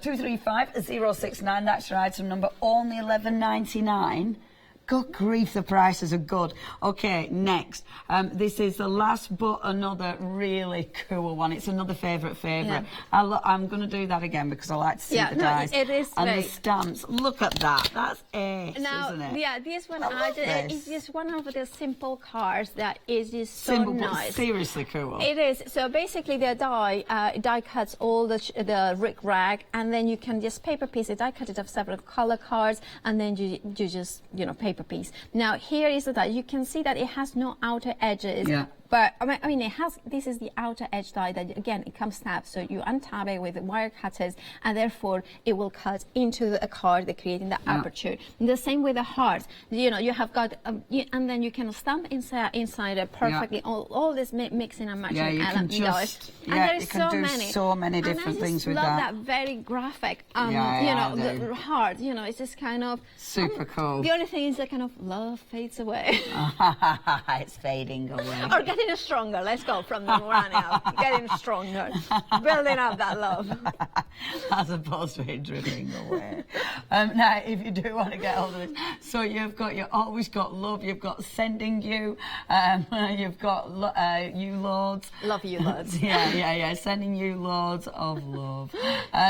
235069, that's your item number, only $11.99. Good grief, the prices are good. Okay, next. This is the last but another really cool one. It's another favourite. Yeah. I'm going to do that again because I like to see the dies. It is and great. The stamps. Look at that. That's ace, now, isn't it? Yeah, this one this. is just one of the simple cards that is just so Simple, nice. but seriously cool. It is. So basically, the die cuts all the rick-rack, and then you can just paper piece it. Die cut it of several color cards, and then you just paper piece. Now here is the die. You can see that it has no outer edges. Yeah. But I mean, it has. This is the outer edge die that again it comes snapped. So you untap it with the wire cutters, and therefore it will cut into a card, creating the aperture. And the same with the heart. You have got, and then you can stamp inside it perfectly. All this mixing and matching. Yeah, you can just. And there is you can do so many different things with that. I love that very graphic. The heart. It's just kind of super cool. The only thing is that kind of love fades away. It's fading away. Or getting stronger. Let's go from the running up, getting stronger, building up that love. As opposed to it drifting away. Now, if you do want to get hold of it, so you always got love. You've got sending you. You've got you loads. Love you loads. yeah. Sending you loads of love.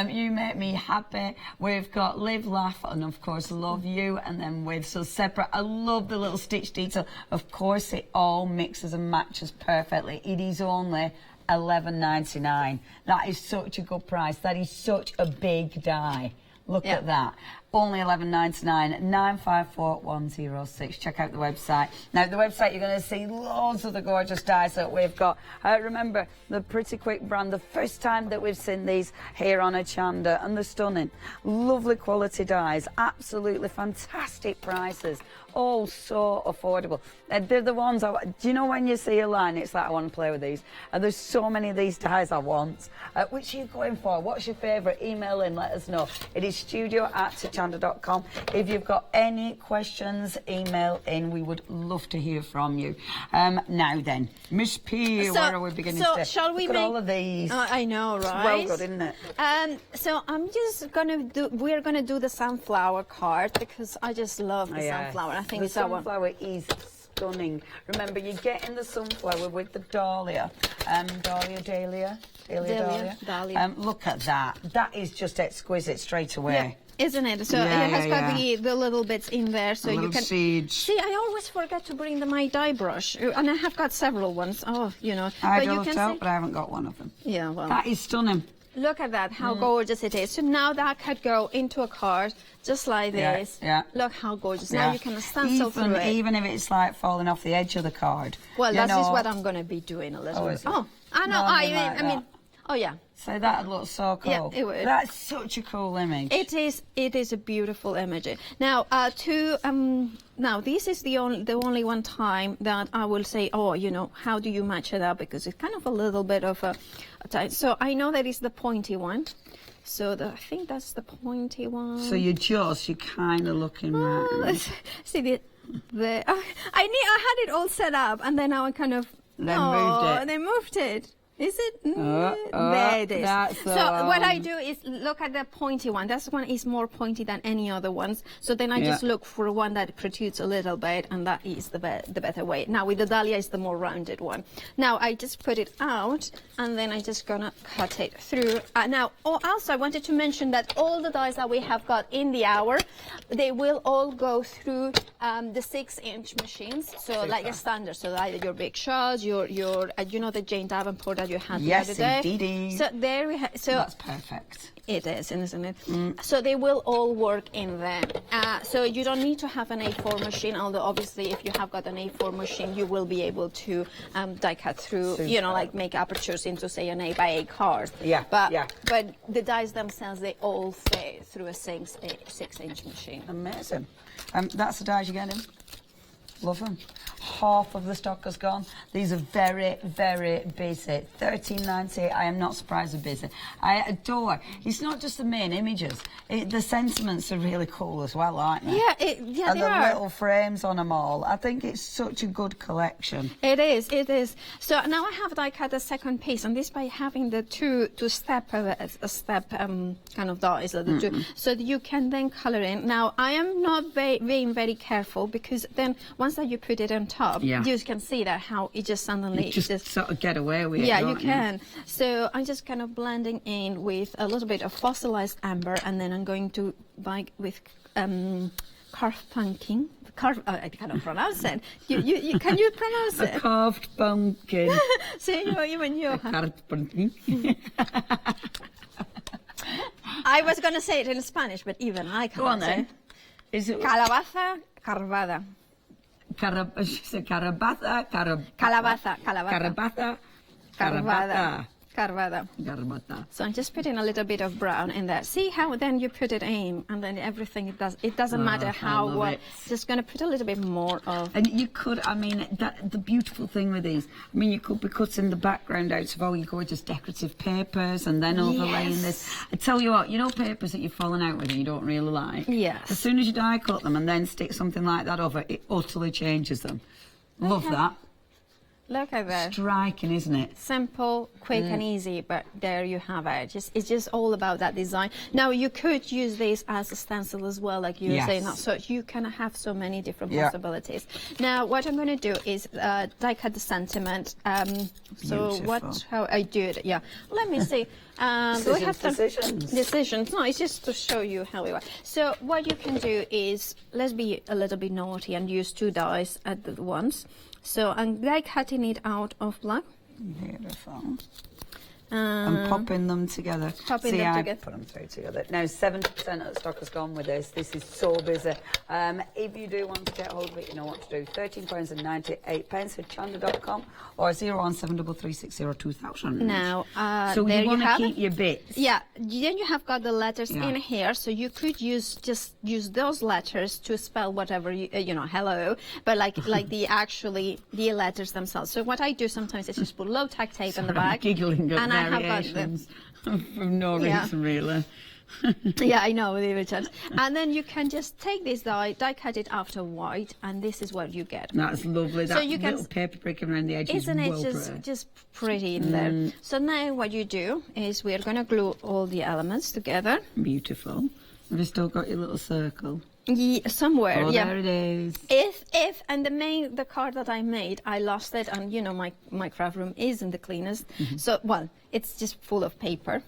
You make me happy. We've got live, laugh, and of course love you. And then so separate. I love the little stitch detail. Of course, it all mixes and matches perfectly. It is only $11.99. That is such a good price. That is such a big die. Look at that. Only $11.99, 954106. Check out the website. Now, the website, you're going to see loads of the gorgeous dies that we've got. Remember, the Pretty Quick brand, the first time that we've seen these here on Hochanda, and they're stunning. Lovely quality dies, absolutely fantastic prices. All so affordable. They're the ones, do you know when you see a line, it's like, I want to play with these. And there's so many of these dies I want. Which are you going for? What's your favourite? Email in, let us know. It is studio@hochanda.com. If you've got any questions, email in. We would love to hear from you. Now then, Miss P, where are we beginning today? Shall we Look at all of these. I know, right? It's well good, isn't it? So I'm just we're gonna do the sunflower card because I just love the sunflower. I think the sunflower is stunning. Remember, you're getting the sunflower with the dahlia. Dahlia. Look at that. That is just exquisite straight away. Yeah. Isn't it? So it has got the little bits in there, so you can seeds. See. I always forget to bring my dye brush, and I have got several ones. Oh, I don't know, but I haven't got one of them. Yeah, well, that is stunning. Look at that, how gorgeous it is. So now that could go into a card, just like this. Yeah. Look how gorgeous. Now you can stencil through it. Even if it's like falling off the edge of the card. Well, that is what I'm going to be doing a little bit. Oh, I know. I mean, oh yeah. So that looks so cool. Yeah, it would. That's such a cool image. It is a beautiful image. Now, now this is the only one time that I will say, oh, how do you match it up? Because it's kind of a little bit of a tight. So I know that is the pointy one. So I think that's the pointy one. So you're kind of looking right. See, there. I had it all set up, and then now I kind of They moved it. Is it? There it is. So what I do is look at the pointy one. That one is more pointy than any other ones. So then I just look for one that protrudes a little bit, and that is the better way. Now with the dahlia is the more rounded one. Now I just put it out, and then I'm just gonna cut it through. Now also I wanted to mention that all the dies that we have got in the hour, they will all go through the 6-inch machines. So like a standard. So like your big shots, your you know the Jane Davenport that you had the other day. Indeed. So there we have. So that's perfect. It is, isn't it? So they will all work in there. So you don't need to have an A4 machine, although obviously if you have got an A4 machine, you will be able to die cut through, you know, like make apertures into, say, an 8x8 card. Yeah. But the dies themselves, they all fit through a 6-inch machine. Amazing. That's the dies you're getting. Love them. Half of the stock has gone. These are very, very busy. $13.98. I am not surprised they're busy. I adore. It's not just the main images. The sentiments are really cool as well, aren't they? Yeah, and they are. The little frames on them all. I think it's such a good collection. It is. It is. So now I have die cut the second piece, and this by having the two step kind of dies, the two, so that you can then color in. Now I am not being very careful, because then once that you put it on top, you can see that how it just suddenly you just sort of get away with it. Yeah, you can. So I'm just kind of blending in with a little bit of fossilized amber, and then I'm going to buy with carved pumpkin. I cannot pronounce it. You can you pronounce it? A carved pumpkin. See, even you. Carved pumpkin. I was going to say it in Spanish, but even I can't. Go on then. Is it calabaza carvada? Calabaza carvada. So I'm just putting a little bit of brown in there. See how then you put it in, and then everything it doesn't matter how. Just going to put a little bit more of. And you could, I mean, the beautiful thing with these, I mean, you could be cutting the background out of all your gorgeous decorative papers, and then overlaying this. I tell you what, you know, papers that you've fallen out with and you don't really like. Yes. As soon as you die cut them and then stick something like that over, it utterly changes them. Love that. Look at that. Striking, isn't it? Simple, quick and easy, but there you have it. It's just all about that design. Now, you could use this as a stencil as well, like you were saying. So you can have so many different possibilities. Now, what I'm going to do is die cut the sentiment. How I do it, Let me see. Do we have some decisions? No, it's just to show you how we work. So what you can do is, let's be a little bit naughty and use 2 dies at once. So I'm die cutting it out of black. Beautiful. And popping them together. I put them through together. Now, 70% of the stock has gone with this. This is so busy. If you do want to get hold of it, you know what to do. £13.98 Hochanda.com or 01733602000. Now, so there you want to keep it. your bits. Yeah, then you have got the letters in here, so you could use those letters to spell whatever you know, hello, but like the letters themselves. So what I do sometimes is just put low tack tape in the back. Giggling and I have got from no reason really. Yeah, I know, Richard. And then you can just take this die cut it after white, and this is what you get. That's lovely. That little paper pricking around the edges. Isn't it just pretty in there? So now what you do is we're going to glue all the elements together. Beautiful. Have you still got your little circle? Yeah, somewhere. Oh, there it is. And the card that I made, I lost it, and you know my craft room isn't the cleanest. So it's just full of paper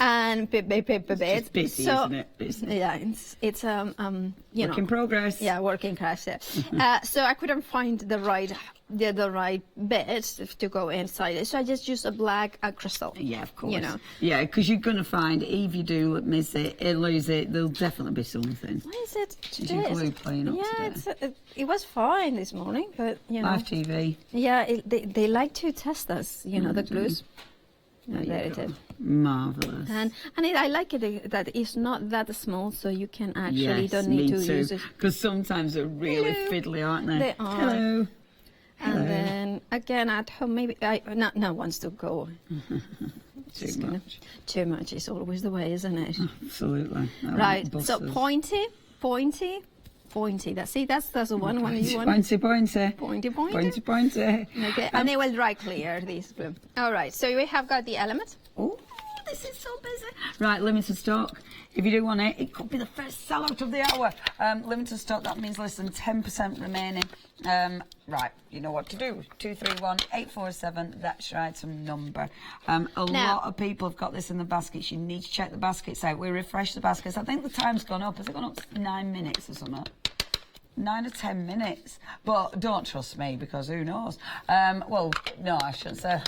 and paper bits. It's busy, isn't it? Busy. Yeah, it's work in progress. Yeah, work in progress. Yeah. So I couldn't find the right bit to go inside it, so I just used a black crystal. Yeah, of course. You know. Yeah, because you're going to find if you do miss it, lose it, there'll definitely be something. Why is it today? Is your glue playing up today? It was fine this morning, but you know. Live TV. Yeah, they like to test us, you know, the glues. There it is. Marvellous. And I like it that it's not that small, so you can actually don't need to use it. Because sometimes they're really fiddly, aren't they? They are. Hello. And then again at home, maybe no wants to go. Too much is always the way, isn't it? Absolutely. Right. So pointy, pointy. That's the one you want. Pointy. Pointy. Pointy. Okay, and they will dry clear these blue. All right, so we have got the element. Oh, this is so busy. Right, limited stock. If you do want it could be the first sellout of the hour. Limited stock, that means less than 10% remaining. Right, you know what to do. 231-847, that's your item number. A lot of people have got this in the baskets. You need to check the baskets out. We refresh the baskets. I think the time's gone up. Has it gone up to 9 minutes or something? 9 or 10 minutes, but don't trust me because who knows? Well, no, I shouldn't say.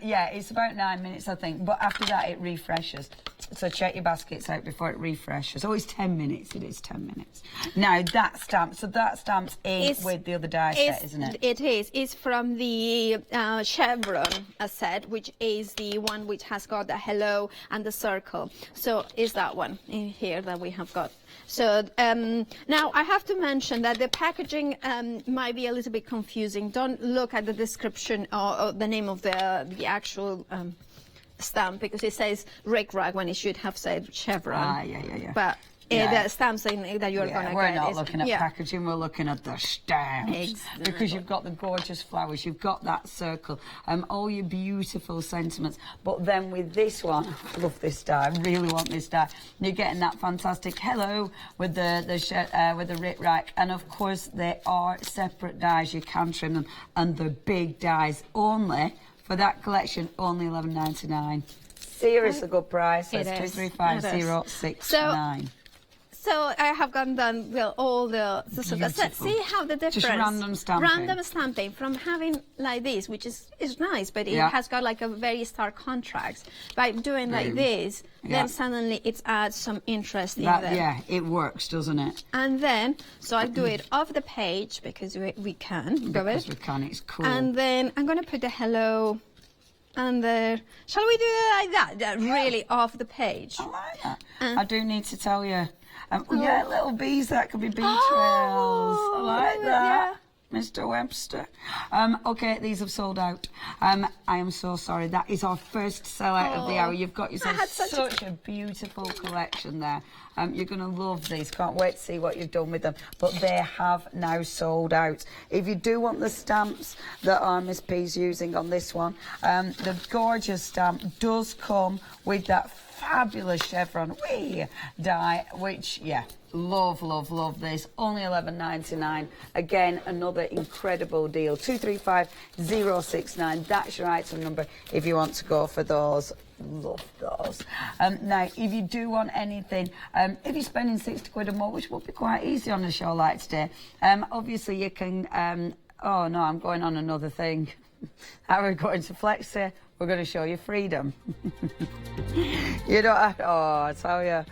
Yeah, it's about 9 minutes, I think. But after that, it refreshes. So check your baskets out before it refreshes. Oh, it's 10 minutes. It is 10 minutes. Now that stamp. So that stamp's in with the other die set, isn't it? It is. It's from the chevron set, which is the one which has got the hello and the circle. So is that one in here that we have got. So now I have to mention that the packaging might be a little bit confusing. Don't look at the description or the name of the actual stamp, because it says Rick Rag when it should have said chevron. Yeah. But the stamps that you're going to get. We're not looking at packaging, we're looking at the stamps. Exactly. Because you've got the gorgeous flowers, you've got that circle, all your beautiful sentiments. But then with this one, I love this die, I really want this die. You're getting that fantastic hello with the Rick Rack, and of course they are separate dies, you can trim them, and the big dies only, for that collection, only $11.99. Seriously good price. It's 235069. So I have gone done all the see how the difference. Just random stamping. Random stamping from having like this, which is nice, but it has got like a very stark contrast. By doing like this, then suddenly it adds some interest in there. Yeah, it works, doesn't it? And then, so I do it off the page because we can. Because we can, it's cool. And then I'm going to put the hello. And shall we do it like that? Really off the page? I like that. I do need to tell you. Yeah, little bees, that could be bee trails. I like that. Mr. Webster. Okay, these have sold out. I am so sorry. That is our first sellout of the hour. You've got yourself such a beautiful collection there. You're going to love these. Can't wait to see what you've done with them. But they have now sold out. If you do want the stamps that Miss P's using on this one, the gorgeous stamp does come with that fabulous chevron die, which, love this. Only $11.99. Again, another incredible deal. 235069. That's your item number if you want to go for those. Love those. Now, if you do want anything, if you're spending 60 quid or more, which will be quite easy on a show like today, obviously you can. Oh no, I'm going on another thing. Now we're going to Flexi. We're going to show you freedom. You don't have to, I tell you.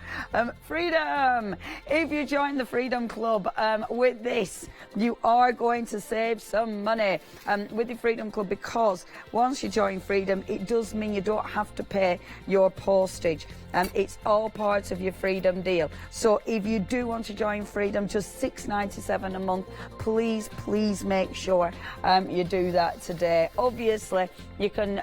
Freedom! If you join the Freedom Club with this, you are going to save some money with the Freedom Club, because once you join Freedom, it does mean you don't have to pay your postage. It's all part of your Freedom deal. So if you do want to join Freedom, just $6.97 a month, please make sure you do that today. Obviously, you can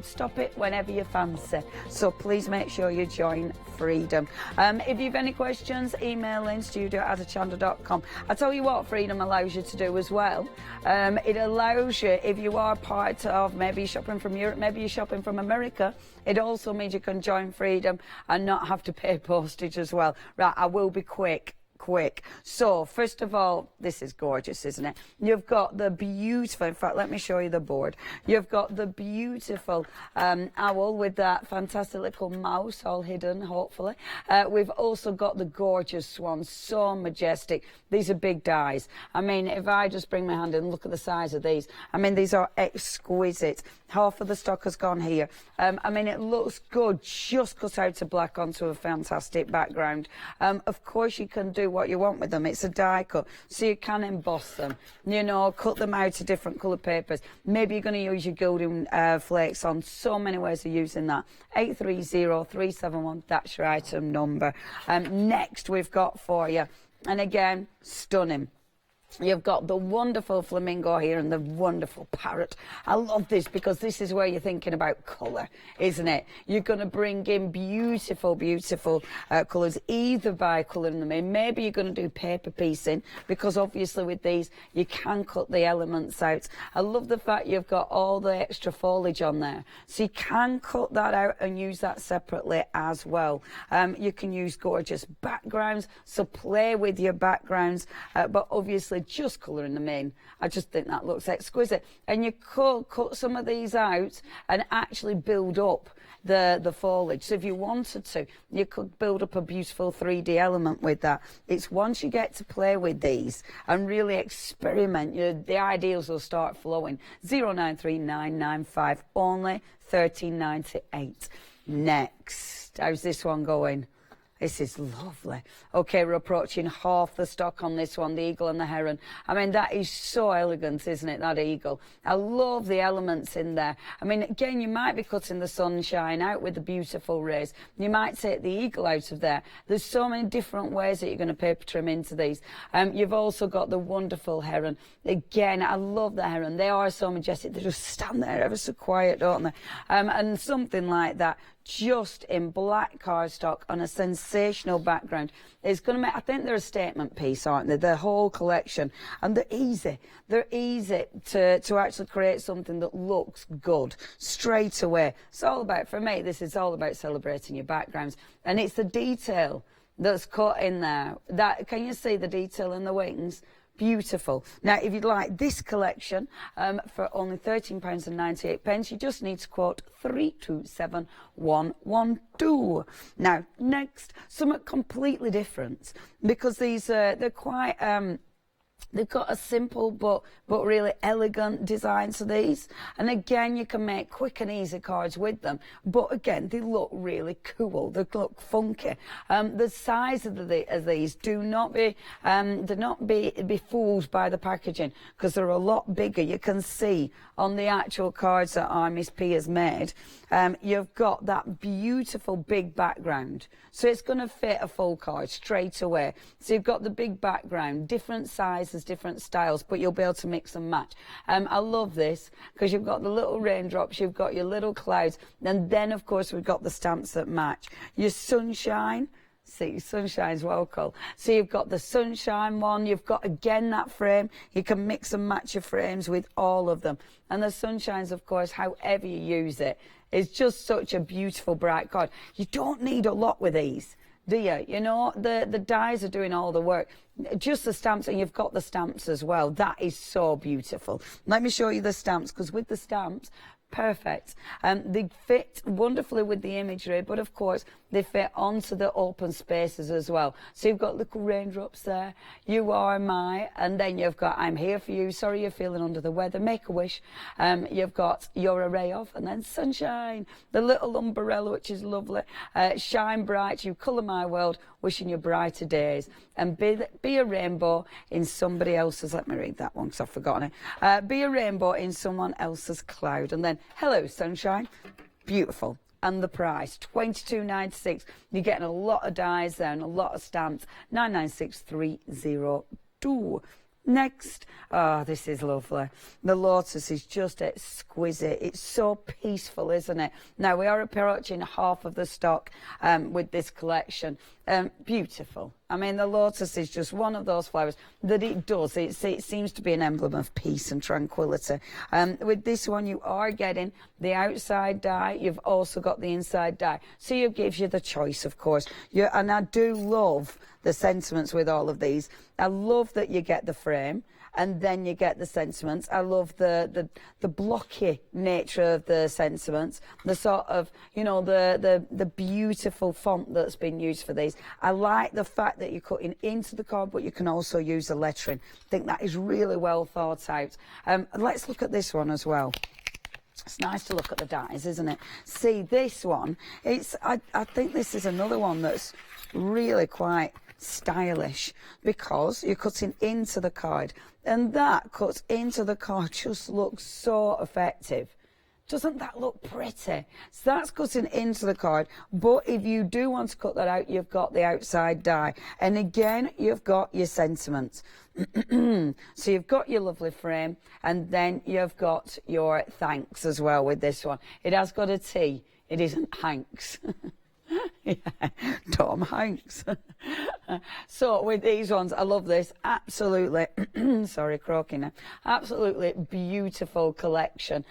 stop it whenever you fancy. So please make sure you join Freedom. If you've any questions, email in studio@hochanda.com. I tell you what Freedom allows you to do as well. It allows you, if you are part of, maybe you're shopping from Europe, maybe you're shopping from America, it also means you can join Freedom and not have to pay postage as well. Right, I will be quick. So, first of all, this is gorgeous, isn't it? You've got the beautiful, in fact, let me show you the board. You've got the beautiful owl with that fantastic little mouse all hidden, hopefully. We've also got the gorgeous swan, so majestic. These are big dies. I mean, if I just bring my hand and look at the size of these, I mean, these are exquisite. Half of the stock has gone here. I mean, it looks good, just cut out to black onto a fantastic background. Of course, you can do what you want with them. It's a die cut, so you can emboss them, you know, cut them out to different coloured papers. Maybe you're going to use your gilding flakes on. So many ways of using that. 830371, that's your item number. Next we've got for you, and again, stunning. You've got the wonderful flamingo here and the wonderful parrot. I love this because this is where you're thinking about colour, isn't it? You're going to bring in beautiful, beautiful colours, either by colouring them in. Maybe you're going to do paper piecing, because obviously with these you can cut the elements out. I love the fact you've got all the extra foliage on there. So you can cut that out and use that separately as well. You can use gorgeous backgrounds, so play with your backgrounds, but obviously just colouring them in. I just think that looks exquisite. And you could cut some of these out and actually build up the foliage. So if you wanted to, you could build up a beautiful 3D element with that. It's once you get to play with these and really experiment, the ideas will start flowing. 093995 only £13.98. Next, how's this one going? This is lovely. Okay, we're approaching half the stock on this one, the eagle and the heron. I mean, that is so elegant, isn't it, that eagle? I love the elements in there. I mean, again, you might be cutting the sunshine out with the beautiful rays. You might take the eagle out of there. There's so many different ways that you're going to paper trim into these. You've also got the wonderful heron. Again, I love the heron. They are so majestic. They just stand there ever so quiet, don't they? And something like that, just in black cardstock on a sensational background, is going to make, I think they're a statement piece, aren't they? The whole collection. And they're easy. They're easy to actually create something that looks good straight away. It's all about, for me, this is all about celebrating your backgrounds. And it's the detail that's cut in there. That, can you see the detail in the wings? Beautiful. Now, if you'd like this collection for only £13.98, you just need to quote 327112. Now, next, something completely different, because these they're quite they've got a simple but really elegant design to these. And again, you can make quick and easy cards with them. But again, they look really cool. They look funky. The size of these, do not be fooled by the packaging, because they're a lot bigger. You can see on the actual cards that our Miss P has made, you've got that beautiful big background. So it's going to fit a full card straight away. So you've got the big background, different sizes, different styles, but you'll be able to mix and match. I love this because you've got the little raindrops, you've got your little clouds, and then of course we've got the stamps that match. Your sunshine, see, sunshine's well cool. So you've got the sunshine one, you've got again that frame. You can mix and match your frames with all of them. And the sunshine's, of course, however you use it. It's just such a beautiful bright card. You don't need a lot with these, do you? You know, the dies are doing all the work. Just the stamps, and you've got the stamps as well. That is so beautiful. Let me show you the stamps, because with the stamps, perfect. They fit wonderfully with the imagery, but of course they fit onto the open spaces as well. So you've got little raindrops there, you are my, and then you've got I'm here for you, sorry you're feeling under the weather, make a wish. You've got your array of, and then sunshine, the little umbrella, which is lovely. Shine bright, you colour my world, wishing you brighter days. And be a rainbow in somebody else's, let me read that one because I've forgotten it. Be a rainbow in someone else's cloud. And then, hello, sunshine. Beautiful. And the price, $22.96. You're getting a lot of dies there and a lot of stamps. 996302. Next, oh, this is lovely. The lotus is just exquisite. It's so peaceful, isn't it? Now, we are approaching half of the stock with this collection. Beautiful. I mean, the lotus is just one of those flowers that it does. It seems to be an emblem of peace and tranquility. With this one, you are getting the outside die. You've also got the inside die. So it gives you the choice, of course. And I do love the sentiments with all of these. I love that you get the frame and then you get the sentiments. I love the blocky nature of the sentiments, the sort of, you know, the beautiful font that's been used for these. I like the fact that you're cutting into the card, but you can also use the lettering. I think that is really well thought out. Let's look at this one as well. It's nice to look at the dies, isn't it? See, this one, I think this is another one that's really quite stylish, because you're cutting into the card, and that cuts into the card just looks so effective, Doesn't that look pretty? So that's cutting into the card, but if you do want to cut that out, you've got the outside die. And again, you've got your sentiments. So you've got your lovely frame, and then you've got your thanks as well with this one. It has got a T. It isn't Hanks. Yeah, Tom Hanks. So with these ones, I love this. Absolutely, sorry, croaking now. Absolutely beautiful collection.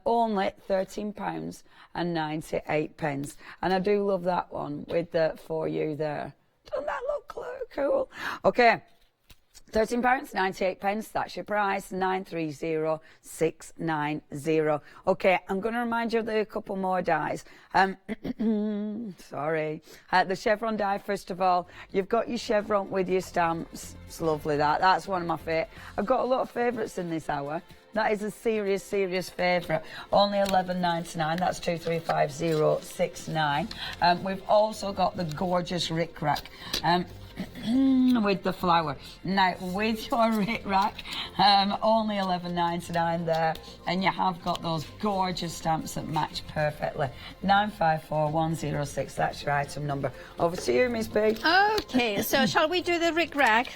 Only £13.98, and I do love that one with the For You there. Doesn't that look cool? Okay. £13.98, that's your price, 930690. Okay, I'm going to remind you of a couple more dies. Sorry. The chevron die, first of all. You've got your chevron with your stamps. It's lovely, that's one of my favourites. I've got a lot of favourites in this hour. That is a serious favourite. Only £11.99. That's 235069. We've also got the gorgeous Rick Rack. With the flower. Now, with your Rick Rack, only £11.99 there, and you have got those gorgeous stamps that match perfectly. 954106, that's your item number. Over to you, Miss B. Okay, so shall we do the Rick Rack?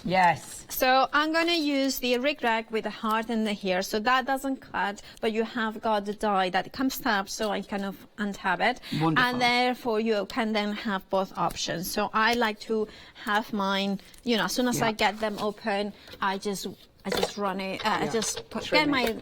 Yes. So I'm going to use the Rick Rack with the heart in the here, so that doesn't cut, but you have got the die that comes up, so I kind of untap it. Wonderful. And therefore you can then have both options. So I like to have mine, you know, as soon as I get them open, I just run it, get my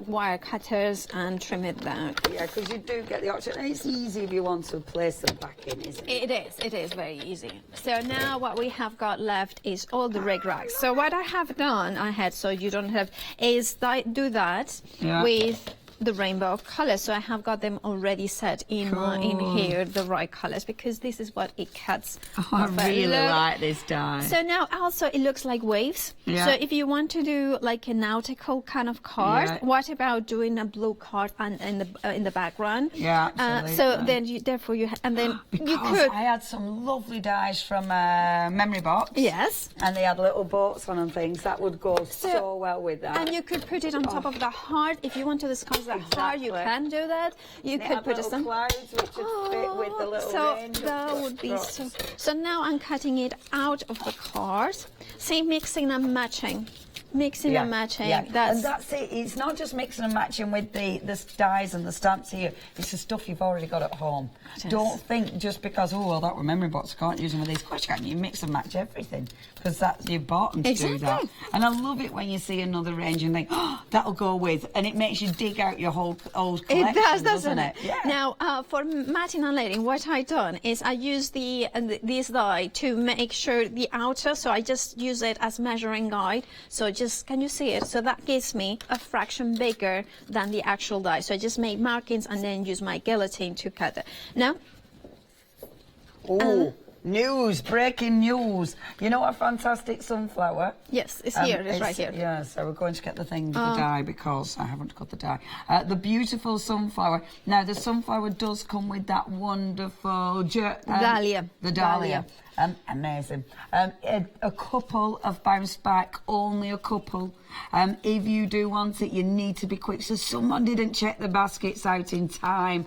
wire cutters and trim it down. Yeah, because you do get the option. And it's easy if you want to place them back in, isn't it? It is very easy. So now what we have got left is all the Rick Racks. So what I have done, so you don't have, is do that with the rainbow colors. So I have got them already set in in here, the right colors, because this is what it cuts. Oh, I really like this die. So now also it looks like waves. Yeah. So if you want to do like a nautical kind of card, what about doing a blue card in the background? Yeah, absolutely. So then therefore you and then you could. I had some lovely dies from Memory Box. Yes. And they had little boats on and things. That would go so well with that. And you could put it on top of the heart if you want to discuss the heart. You can do that. You could put some clouds which would fit with the little range. That would be so. So now I'm cutting it out of the card. See, mixing and matching. Mixing and matching. Yeah. And that's it. It's not just mixing and matching with the dies and the stamps here. It's the stuff you've already got at home. Don't think just because, oh, well, that were Memory Box, I can't use them with these. Of course you can. You mix and match everything because that's you bought them to do that. And I love it when you see another range and think, oh, that'll go with. And it makes you dig out your whole old collection, it does, doesn't it? Yeah. Now, for matting and layering, what I've done is I use this die to make sure the outer, so I just use it as measuring guide. So just, can you see it? So that gives me a fraction bigger than the actual die. So I just make markings and then use my guillotine to cut it. Now, news, breaking news. You know our fantastic sunflower? Yes, it's here, it's right here. Yeah, so we're going to get the thing with the die because I haven't got the die. The beautiful sunflower. Now, the sunflower does come with that wonderful... dahlia. The dahlia. Amazing. A couple have bounced back, only a couple. If you do want it, you need to be quick. So someone didn't check the baskets out in time.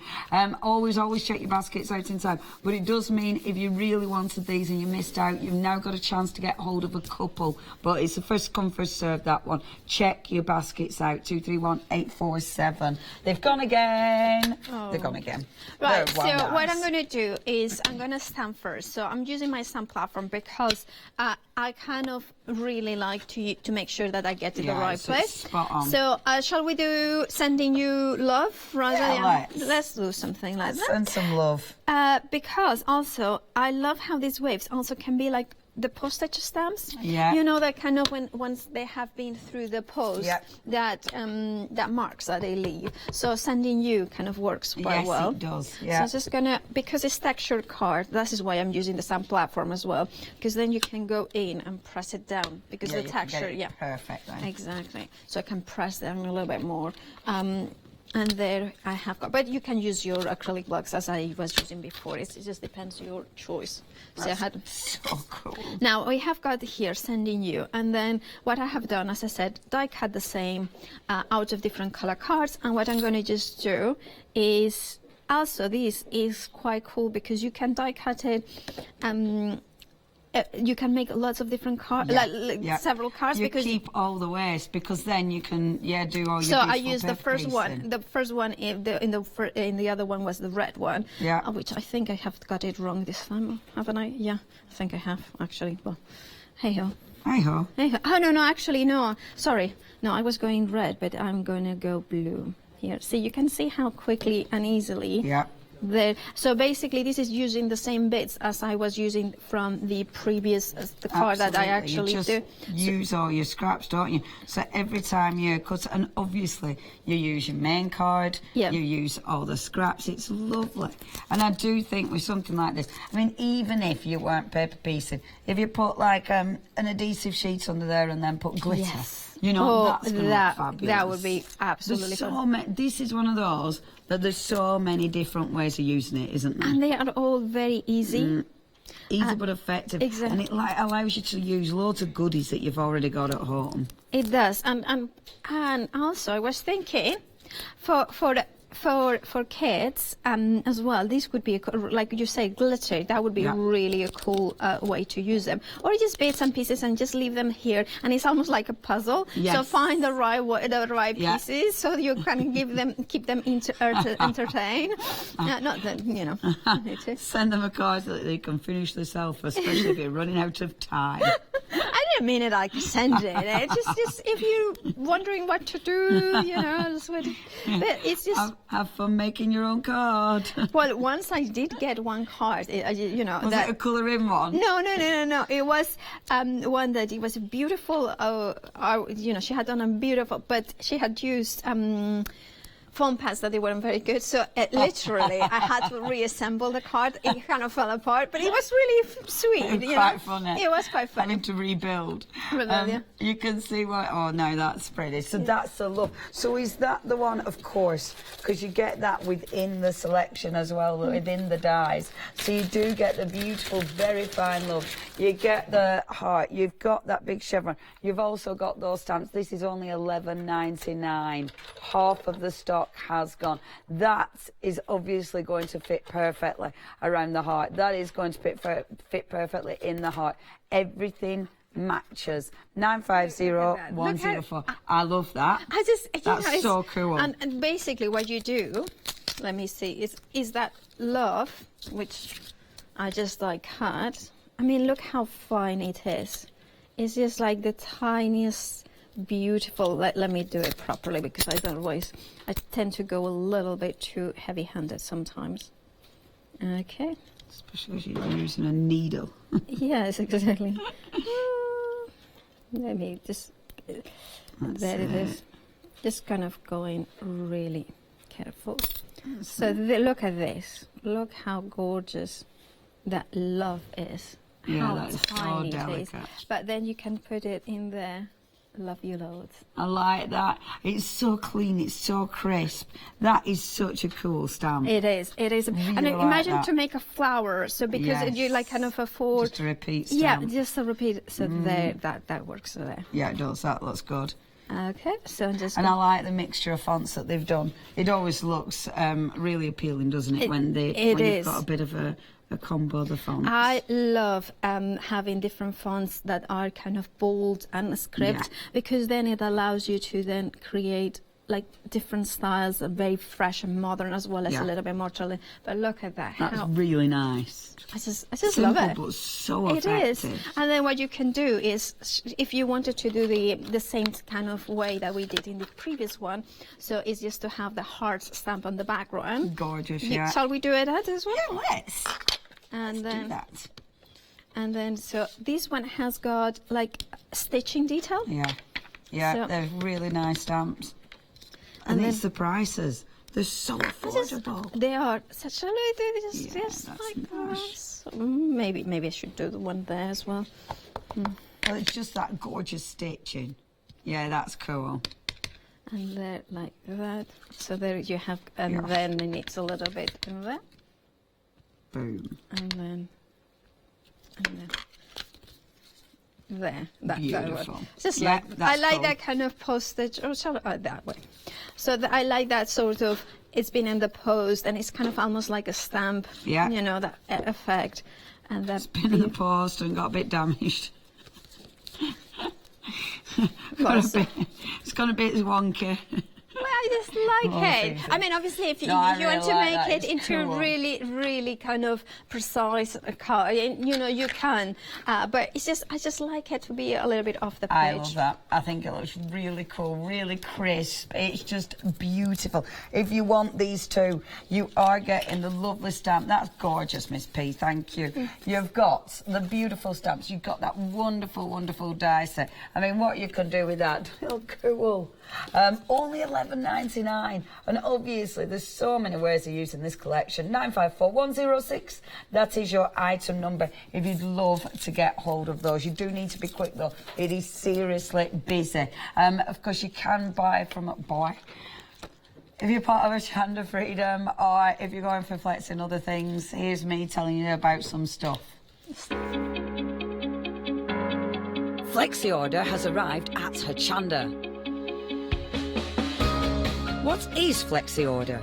Always check your baskets out in time. But it does mean if you really wanted these and you missed out, you've now got a chance to get hold of a couple. But it's a first come, first serve, that one. Check your baskets out, 231847. They've gone again. Oh. They've gone again. Right, so what I'm going to do is I'm going to stamp first. So I'm using my stamp platform because I kind of really like to make sure that I get to the right place. Spot on. So shall we do sending you love rather than let's do something like that. Send some love. Because also I love how these waves also can be like the postage stamps. Yeah. You know that kind of once they have been through the post, that marks that they leave. So sending you kind of works quite well. Yes, it does. Yeah. So I'm just gonna, because it's textured card, this is why I'm using the stamp platform as well, because then you can go in and press it down because the texture, perfect. Then. Exactly. So I can press down a little bit more. And there I have got, but you can use your acrylic blocks as I was using before. It just depends your choice. So I had so cool. Now we have got here sending you, and then what I have done, as I said, die cut the same out of different color cards. And what I'm going to just do is also, this is quite cool because you can die cut it. You can make lots of different cards, several cards. You because keep all the waste, because then you can do all your. So I used used the first one. The first one in the other one was the red one. Yeah. Which I think I have got it wrong this time, haven't I? Yeah, I think I have actually. Well, hey ho. Hey ho. Hey ho. Oh no, actually no. Sorry, no, I was going red, but I'm going to go blue here. See, you can see how quickly and easily. Yeah. There. So basically, this is using the same bits as I was using from the previous card that I actually you just use all your scraps, don't you? So every time you cut, and obviously you use your main card, you use all the scraps. It's lovely. And I do think with something like this, I mean, even if you weren't paper piecing, if you put like an adhesive sheet under there and then put glitter. Yes. You know, that's going to look fabulous. That would be absolutely fun. This is one of those that there's so many different ways of using it, isn't there? And they are all very easy. Easy but effective. Exactly. And it allows you to use loads of goodies that you've already got at home. It does. And also I was thinking for kids as well, this would be like you say, glitter. That would be really a cool way to use them, or just bits and pieces and just leave them here, and it's almost like a puzzle. Yes. So find the right pieces so you can keep them entertained. Not that Send them a card so that they can finish themselves, especially if you're running out of time. I didn't mean it like send it. It's just if you're wondering what to do, but it's just. Have fun making your own card. Well, once I did get one card, Was it a colour-in one? No. It was one that it was beautiful. She had done a beautiful, but she had used foam pads that they weren't very good. So literally, I had to reassemble the card. It kind of fell apart, but it was really sweet. It was quite funny. It was quite funny. Having to rebuild. You can see why. Oh no, that's pretty. So that's the look. So is that the one? Of course, because you get that within the selection as well, within the dies. So you do get the beautiful, very fine look. You get the heart. You've got that big chevron. You've also got those stamps. This is only $11.99. Half of the stock has gone. That is obviously going to fit perfectly around the heart. That is going to fit perfectly in the heart. Everything matches. 950104. I love that. That's so cool. And basically what you do, let me see, is that love, which I just like cut. I mean, look how fine it is. It's just like the tiniest beautiful. Let me do it properly, because otherwise I tend to go a little bit too heavy-handed sometimes. Okay. Especially if you're using a needle. Yes, exactly. Let me just. There it is. Just kind of going really careful. So look at this. Look how gorgeous that love is. Yeah, how that's tiny so it is. delicate. But then you can put it in there. Love you loads. I like that. It's so clean. It's so crisp. That is such a cool stamp. It is. It is. Really And imagine like that. to make a flower. So because you like kind of afford. Just a repeat stamp. Yeah, just a repeat. So there, that works there. Yeah, it does. That looks good. Okay, so I'm just. And I like the mixture of fonts that they've done. It always looks really appealing, doesn't it? When you've got a bit of a combo of the fonts. I love having different fonts that are kind of bold and script, because then it allows you to then create like different styles, very fresh and modern, as well as a little bit more trendy. But look at that. That's really nice. I just Simple, love it. But so it effective. is. And then what you can do is, if you wanted to do the same kind of way that we did in the previous one, so it's just to have the heart stamp on the background. Gorgeous, yeah. Shall we do it as well? Yeah, let's. And then do that. And then so this one has got like stitching detail. Yeah, So- they're really nice stamps. And then- it's the prices. They're so affordable. They are such a little, just that's like nice. that. Maybe I should do the one there as well. Well, it's just that gorgeous stitching. Yeah, that's cool. and there like that. So there you have, and then it needs a little bit in there. Boom. And then there. Beautiful. That just Yeah, like that's I like cool. that kind of postage, or shall I, that way. So I like that sort of. It's been in the post, and it's kind of almost like a stamp. Yeah. You know, that effect, and that's Been in the post and got a bit damaged. It's gone a bit wonky. Well, I just like it. I mean, obviously, if you want to make it into a really, really kind of precise car, you know, you can. But it's just, I just like it to be a little bit off the page. I love that. I think it looks really cool, really crisp. It's just beautiful. If you want these two, you are getting the lovely stamp. That's gorgeous, Miss P. Thank you. You've got the beautiful stamps. You've got that wonderful, wonderful die set. I mean, what you can do with that? Oh, cool. Only $11.99, and obviously there's so many ways of using this collection. 954106, that is your item number if you'd love to get hold of those. You do need to be quick though, it is seriously busy. Of course you can buy from if you're part of Hochanda Freedom, or if you're going for Flexi and other things, here's me telling you about some stuff. Flexi order has arrived at Hochanda. What is Flexi order?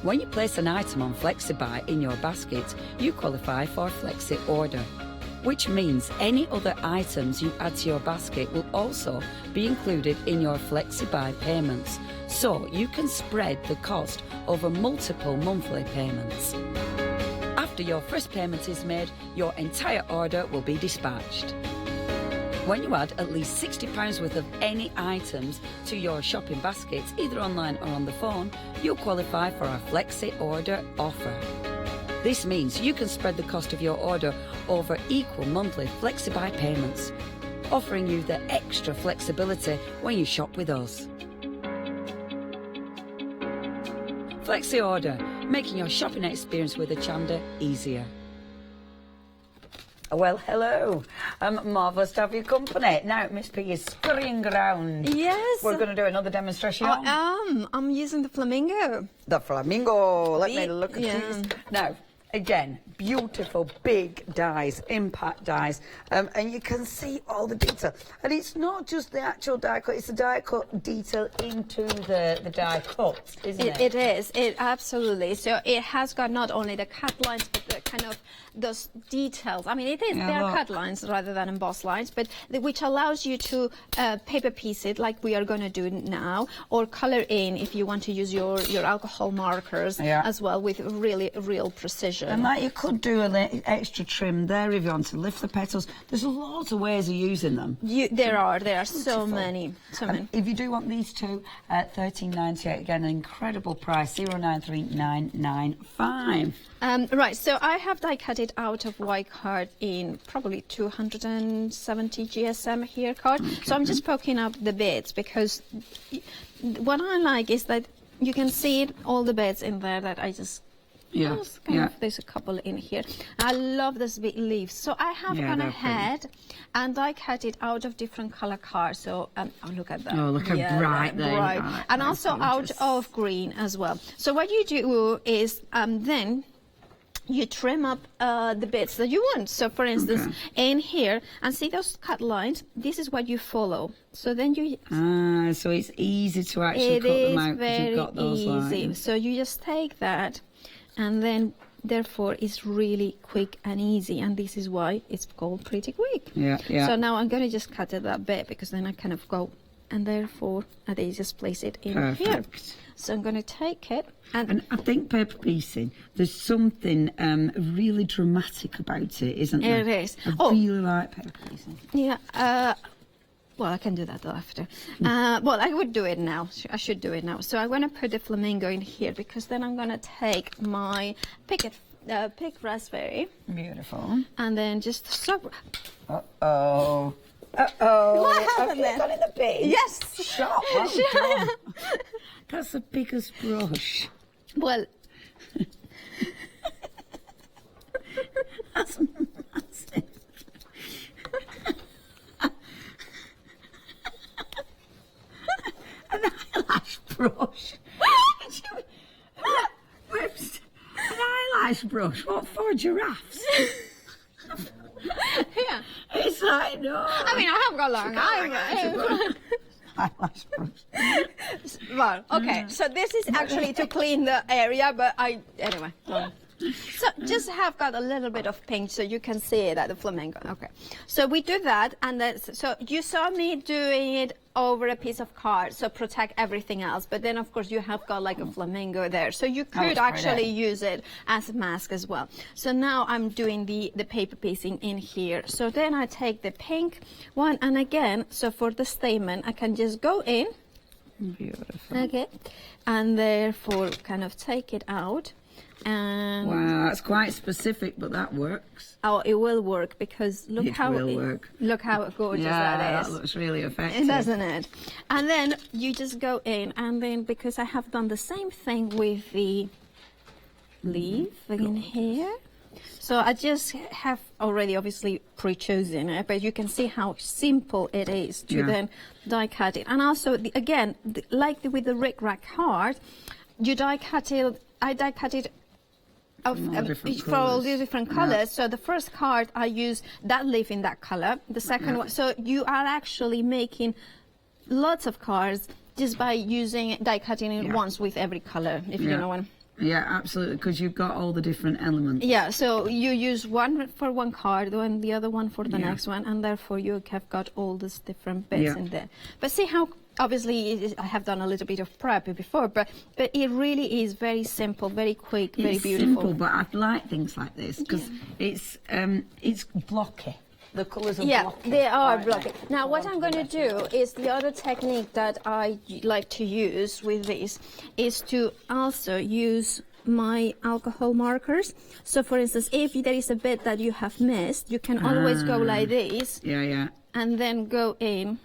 When you place an item on FlexiBuy in your basket, you qualify for Flexi order, which means any other items you add to your basket will also be included in your FlexiBuy payments, so you can spread the cost over multiple monthly payments. After your first payment is made, your entire order will be dispatched. When you add at least £60 worth of any items to your shopping baskets, either online or on the phone, you'll qualify for our Flexi order offer. This means you can spread the cost of your order over equal monthly FlexiBuy payments, offering you the extra flexibility when you shop with us. Flexi order, making your shopping experience with Hochanda easier. Well, hello. Marvellous to have your company. Now, Miss P is scurrying around. Yes. We're going to do another demonstration. I'm using the flamingo. The flamingo. Let me look at these. Now, again, beautiful big dies, impact dies, and you can see all the detail. And it's not just the actual die cut, it's the die cut detail into the die cut, isn't it? It is. It absolutely. So it has got not only the cut lines, but the kind of those details. I mean, it is. Yeah, they are look. cut lines rather than embossed lines, but which allows you to paper piece it like we are going to do now, or color in if you want to use your alcohol markers as well with really real precision. And like you could do an extra trim there if you want to lift the petals. There's lots of ways of using them. There are so many. If you do want these two, $13.98, again, an incredible price, 093995. Right, so I have die cut it out of white card in probably 270 GSM here card. Okay. So I'm just poking up the bits because what I like is that you can see it, all the bits in there that I just there's a couple in here. I love this big leaf. So I have gone ahead and I cut it out of different color cards. So oh, look at that. Oh, look how bright they are. And also out of green as well. So what you do is then you trim up the bits that you want. So for instance, in here, and see those cut lines, this is what you follow. So then you... so it's easy to actually cut them out because you've got those lines. So you just take that, and then therefore it's really quick and easy, and this is why it's called pretty quick. So now I'm going to just cut it that bit because then I kind of go, and therefore I just place it in here. So I'm going to take it. And I think paper piecing, there's something really dramatic about it, isn't there? It is. I really like paper piecing. Yeah. Well, I can do that after. Well, I would do it now. I should do it now. So I'm going to put the flamingo in here because then I'm going to take my pick raspberry. Beautiful. And then just stop. Uh-oh. What happened then? Got in the bin? Yes. Shot. Well done. That's the biggest brush. Well. That's massive. An eyelash brush. An eyelash brush? What for? Giraffes? Yeah. It's like, no. I mean, I have got long eyebrows. Eyelash brush. Well, okay. So this is actually to clean the area, but anyway. So just have got a little bit of pink so you can see it at the flamingo. Okay. So we do that, and then so you saw me doing it over a piece of card, so protect everything else. But then of course you have got like a flamingo there, so you could actually use it as a mask as well. So now I'm doing the paper piecing in here. So then I take the pink one, and again, so for the stamen, I can just go in. Beautiful. Okay, and therefore kind of take it out. And wow, that's quite specific, but that works. Oh, it will work because look how gorgeous that is. That looks really effective, doesn't it? And then you just go in, and then because I have done the same thing with the leaf in here, so I just have already obviously pre-chosen it, but you can see how simple it is to then die cut it. And also, again, like with the Rick Rack card, you die cut it. I die cut it for all the different colors. So the first card I use that leaf in that color. The second one, so you are actually making lots of cards just by using die cutting it once with every color, if you know what. Yeah, absolutely, because you've got all the different elements. Yeah, so you use one for one card and the other one for the next one, and therefore you have got all these different bits in there. But see how, obviously, I have done a little bit of prep before, but it really is very simple, very quick, very beautiful. Simple, but I like things like this because it's blocky. The colours are blocky. They are blocky. Now, what I'm going to do is the other technique that I like to use with this is to also use my alcohol markers. So, for instance, if there is a bit that you have missed, you can always go like this. Yeah. And then go in.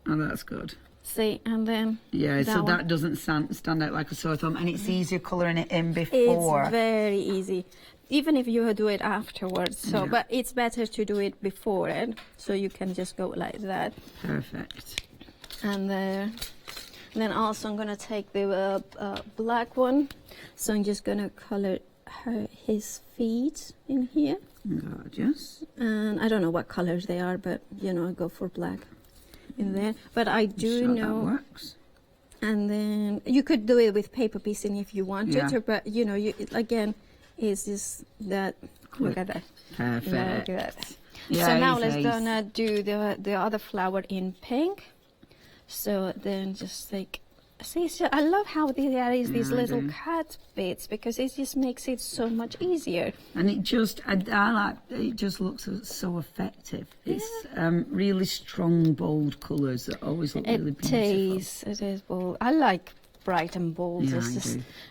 Oh, that's good. See, and then that doesn't stand out like a sore thumb, and it's easier colouring it in before. It's very easy, even if you do it afterwards. So, but it's better to do it before it, so you can just go like that. Perfect. And then also I'm gonna take the black one, so I'm just gonna colour his feet in here. Gorgeous. And I don't know what colours they are, but I go for black in there. But I do know that works. And then you could do it with paper piecing if you wanted to, but again, it's just that. Look at that. Perfect. Look at that. Yeah, so now let's gonna do the other flower in pink. So then just like, see, so I love how there is these little cut bits, because it just makes it so much easier. And it just, I like, it just looks so effective. It's really strong, bold colours that always look really beautiful. It is bold. I like bright and bold. Yeah,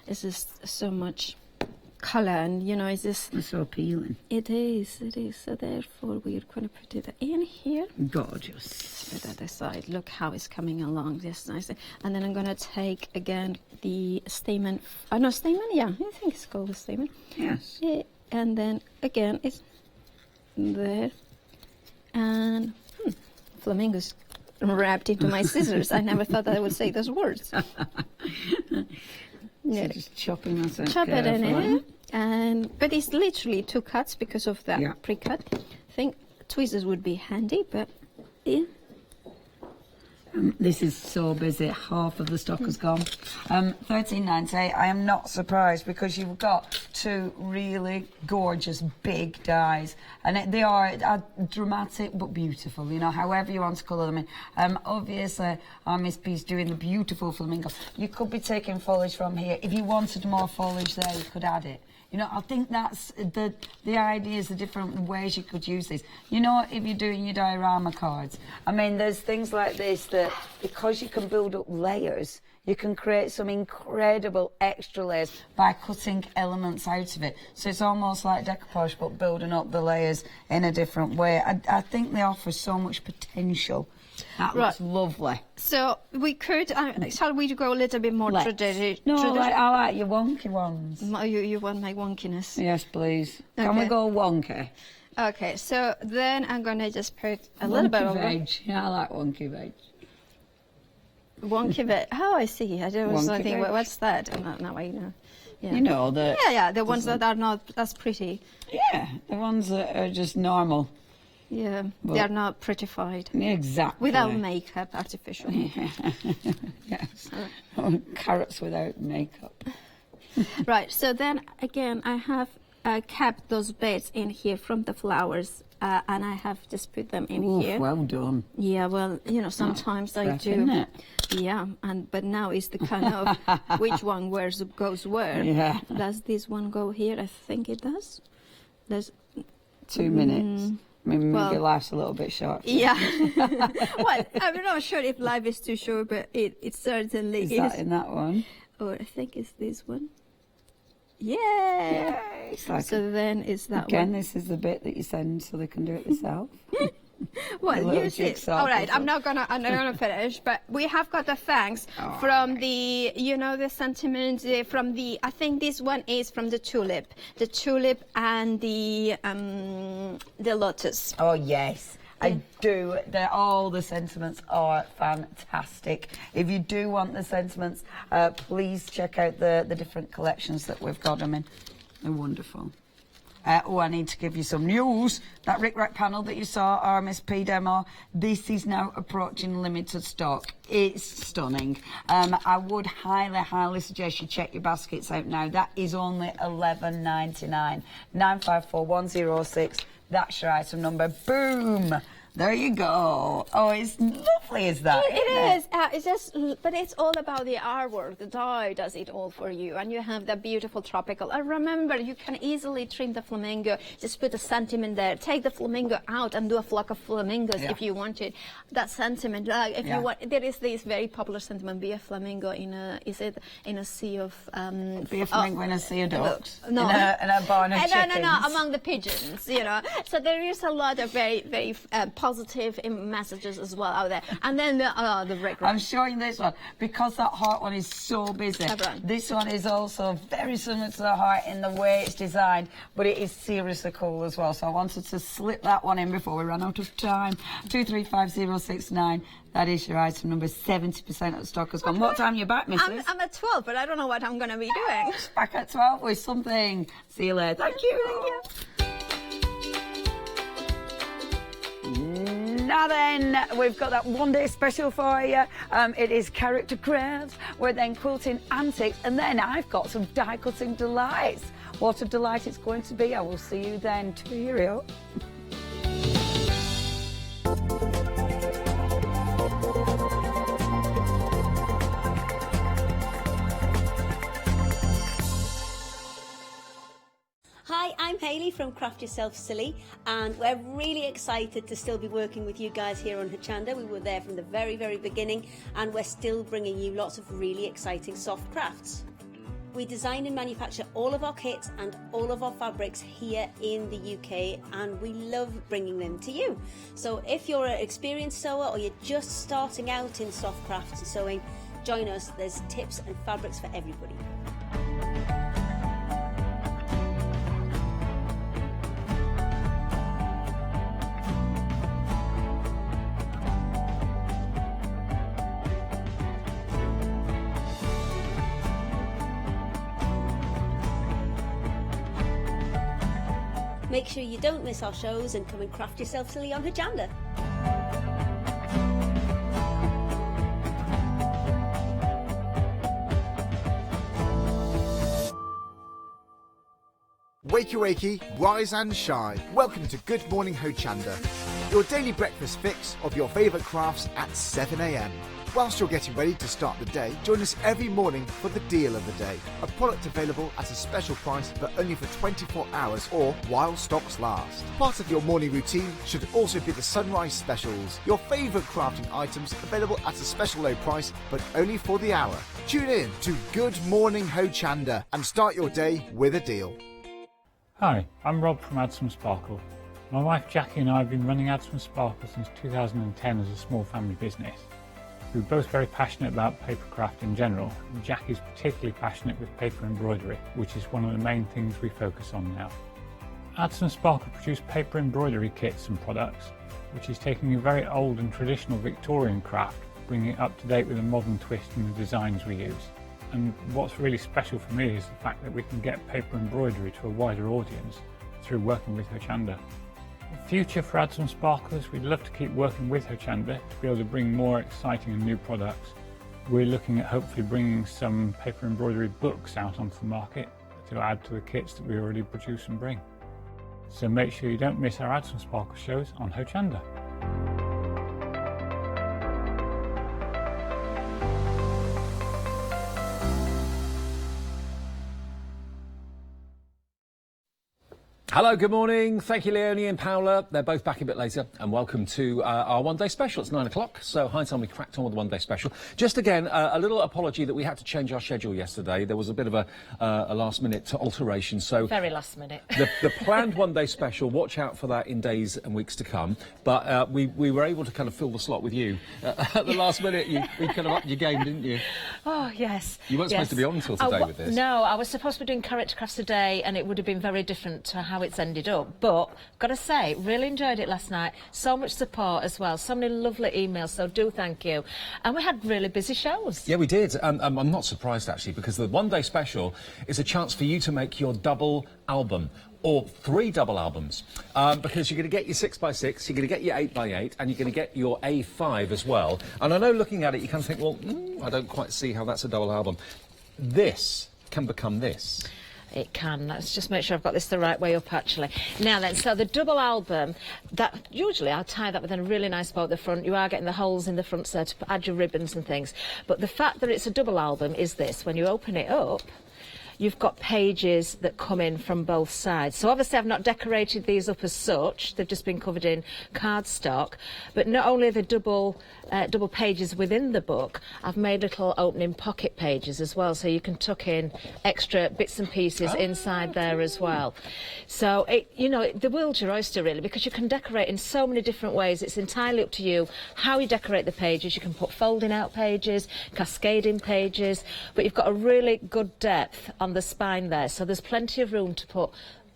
it's just so much colour, and it's just... It's so appealing. It is. So therefore we're going to put it in here. Gorgeous. Put that aside. Look how it's coming along just nicely. And then I'm going to take again the stamen. Oh no, stamen? Yeah, I think it's called a stamen. Yes. And then again it's there. And flamingos wrapped into my scissors. I never thought that I would say those words. So just chopping that Chop it in it. But it's literally 2 cuts because of that pre-cut. I think tweezers would be handy, but yeah. This is so busy. Half of the stock has gone. $13.98. I am not surprised, because you've got 2 really gorgeous big dies, and they are dramatic but beautiful. However you want to colour them in. Obviously, our Miss B's doing the beautiful flamingo. You could be taking foliage from here. If you wanted more foliage there, you could add it. I think that's the idea, is the different ways you could use these. If you're doing your diorama cards, I mean, there's things like this that, because you can build up layers, you can create some incredible extra layers by cutting elements out of it. So it's almost like decoupage, but building up the layers in a different way. I think they offer so much potential. That looks lovely. So we could, shall we go a little bit more traditional? No, I like your wonky ones. You want my wonkiness? Yes, please. Okay. Can we go wonky? Okay, so then I'm going to just put a little bit of veg. Yeah, I like wonky veg. Wonky bit. Oh, I see. I was Wonky thinking, bit. what's that? Now I know. Yeah. You know, the ones that are not as pretty. Yeah, the ones that are just normal. Yeah, they are not prettified. Exactly. Without makeup, artificial. Yes. Carrots without makeup. Right, so then again, I have kept those bits in here from the flowers, and I have just put them in here. Well done. Yeah, well, you know, sometimes I do. Isn't it? Yeah, but now it's the kind of which one goes where. Yeah. Does this one go here? I think it does. There's 2 minutes. I mean, maybe life's a little bit short. Yeah. Well, I'm not sure if life is too short, but it certainly is. Is that in that one? Or I think it's this one. Yeah. So then it's that again, one. this is the bit that you send so they can do it themselves. Well, use it. All right, I'm not gonna finish, but we have got the thanks from the, you know, the sentiment from the. I think this one is from the tulip and the lotus. Oh yes. I do. All the sentiments are fantastic. If you do want the sentiments, please check out the different collections that we've got them in. They're wonderful. I need to give you some news. That Rick Rack panel that you saw, our Miss P demo, this is now approaching limited stock. It's stunning. I would highly suggest you check your baskets out now. That is only $11.99. 954106. That's your item number. Boom! There you go. Oh, it's lovely, is that? It is. It's just, but it's all about the artwork. The dye does it all for you, and you have that beautiful tropical. And remember, you can easily trim the flamingo. Just put a sentiment there. Take the flamingo out and do a flock of flamingos if you wanted. That sentiment, like if you want, there is this very popular sentiment: be a flamingo in a. Is it in a sea of? Be a flamingo in a sea of ducks. No, in a barn of chickens. No. Among the pigeons, you know. So there is a lot of very positive messages as well out there. And then the Rick Rack. I'm showing this one because that heart one is so busy. This one is also very similar to the heart in the way it's designed, but it is seriously cool as well. So I wanted to slip that one in before we ran out of time. 235069. That is your item number. 70% of the stock has gone. What time are you back, Mrs.? I'm at 12, but I don't know what I'm going to be doing. Back at 12 with something. See you later. Thank you. Thank you. Now then, we've got that one-day special for you. It is character crafts. We're then quilting antiques, and then I've got some die cutting delights. What a delight it's going to be. I will see you then. Cheerio. Hi, I'm Hayley from Craft Yourself Silly, and we're really excited to still be working with you guys here on Hochanda. We were there from the very beginning, and we're still bringing you lots of really exciting soft crafts. We design and manufacture all of our kits and all of our fabrics here in the UK, and we love bringing them to you. So if you're an experienced sewer or you're just starting out in soft crafts and sewing, join us. There's tips and fabrics for everybody. Make sure you don't miss our shows and come and craft yourself silly on Hochanda. Wakey wakey, rise and shine. Welcome to Good Morning Hochanda, your daily breakfast fix of your favourite crafts at 7 a.m. Whilst you're getting ready to start the day, join us every morning for the deal of the day. A product available at a special price but only for 24 hours or while stocks last. Part of your morning routine should also be the sunrise specials. Your favourite crafting items available at a special low price but only for the hour. Tune in to Good Morning Hochanda and start your day with a deal. Hi, I'm Rob from Add Some Sparkle. My wife Jackie and I have been running Add Some Sparkle since 2010 as a small family business. We're both very passionate about papercraft in general, and Jackie's particularly passionate with paper embroidery, which is one of the main things we focus on now. Add Some Sparkle produce paper embroidery kits and products, which is taking a very old and traditional Victorian craft bringing it up to date with a modern twist in the designs we use. And what's really special for me is the fact that we can get paper embroidery to a wider audience through working with Hochanda. In the future for Add Some Sparklers, we'd love to keep working with Hochanda to be able to bring more exciting and new products. We're looking at hopefully bringing some paper embroidery books out onto the market to add to the kits that we already produce and bring. So make sure you don't miss our Add Some Sparkle shows on Hochanda. Hello, good morning. Thank you, Leonie and Paola. They're both back a bit later. And welcome to our one-day special. It's 9 o'clock. So, high time we cracked on with the one-day special. Just again, a little apology that we had to change our schedule yesterday. There was a bit of a last-minute alteration. So very last minute. The planned one-day special, watch out for that in days and weeks to come. But we were able to kind of fill the slot with you. At the last minute, you kind of upped your game, didn't you? Oh, yes. You weren't supposed to be on until today with this. No, I was supposed to be doing character crafts today, and it would have been very different to how it's ended up, but got to say, really enjoyed it last night. So much support as well, so many lovely emails, so do thank you. And we had really busy shows. Yeah, we did. I'm not surprised actually, because the one day special is a chance for you to make your double album, or 3 double albums, because you're going to get your 6x6, you're going to get your 8x8, and you're going to get your A5 as well. And I know looking at it you kind of think, well, I don't quite see how that's a double album. This can become this. It can. Let's just make sure I've got this the right way up, actually. Now then, so the double album, that usually I'll tie that with a really nice bow at the front. You are getting the holes in the front there to add your ribbons and things. But the fact that it's a double album is this. When you open it up, you've got pages that come in from both sides. So obviously I've not decorated these up as such. They've just been covered in cardstock. But not only are the double pages within the book, I've made little opening pocket pages as well, so you can tuck in extra bits and pieces inside there as well. So, the world's your oyster really, because you can decorate in so many different ways. It's entirely up to you how you decorate the pages. You can put folding out pages, cascading pages, but you've got a really good depth on the spine there, so there's plenty of room to put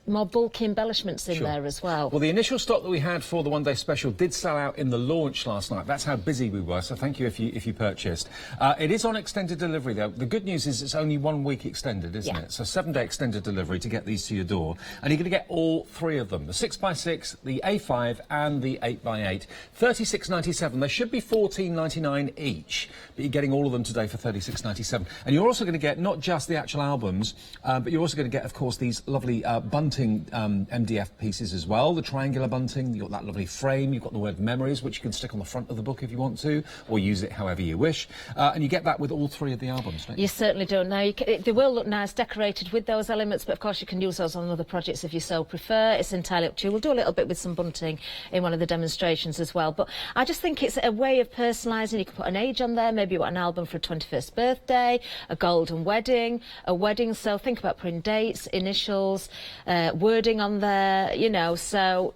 more bulky embellishments in there as well. Well, the initial stock that we had for the one-day special did sell out in the launch last night. That's how busy we were, so thank you if you purchased. It is on extended delivery, though. The good news is it's only 1 week extended, isn't it? So 7-day extended delivery to get these to your door. And you're going to get all 3 of them, the 6x6, the A5 and the 8x8. $36.97. They should be $14.99 each, but you're getting all of them today for $36.97. And you're also going to get not just the actual albums, but you're also going to get, of course, these lovely bunting MDF pieces as well, the triangular bunting. You've got that lovely frame, you've got the word memories, which you can stick on the front of the book if you want to, or use it however you wish. And you get that with all 3 of the albums, don't you? You certainly do. Now, they will look nice decorated with those elements, but of course you can use those on other projects if you so prefer. It's entirely up to you. We'll do a little bit with some bunting in one of the demonstrations as well. But I just think it's a way of personalising. You can put an age on there, maybe you want an album for a 21st birthday, a golden wedding, a wedding. So think about putting dates, initials, wording on there, so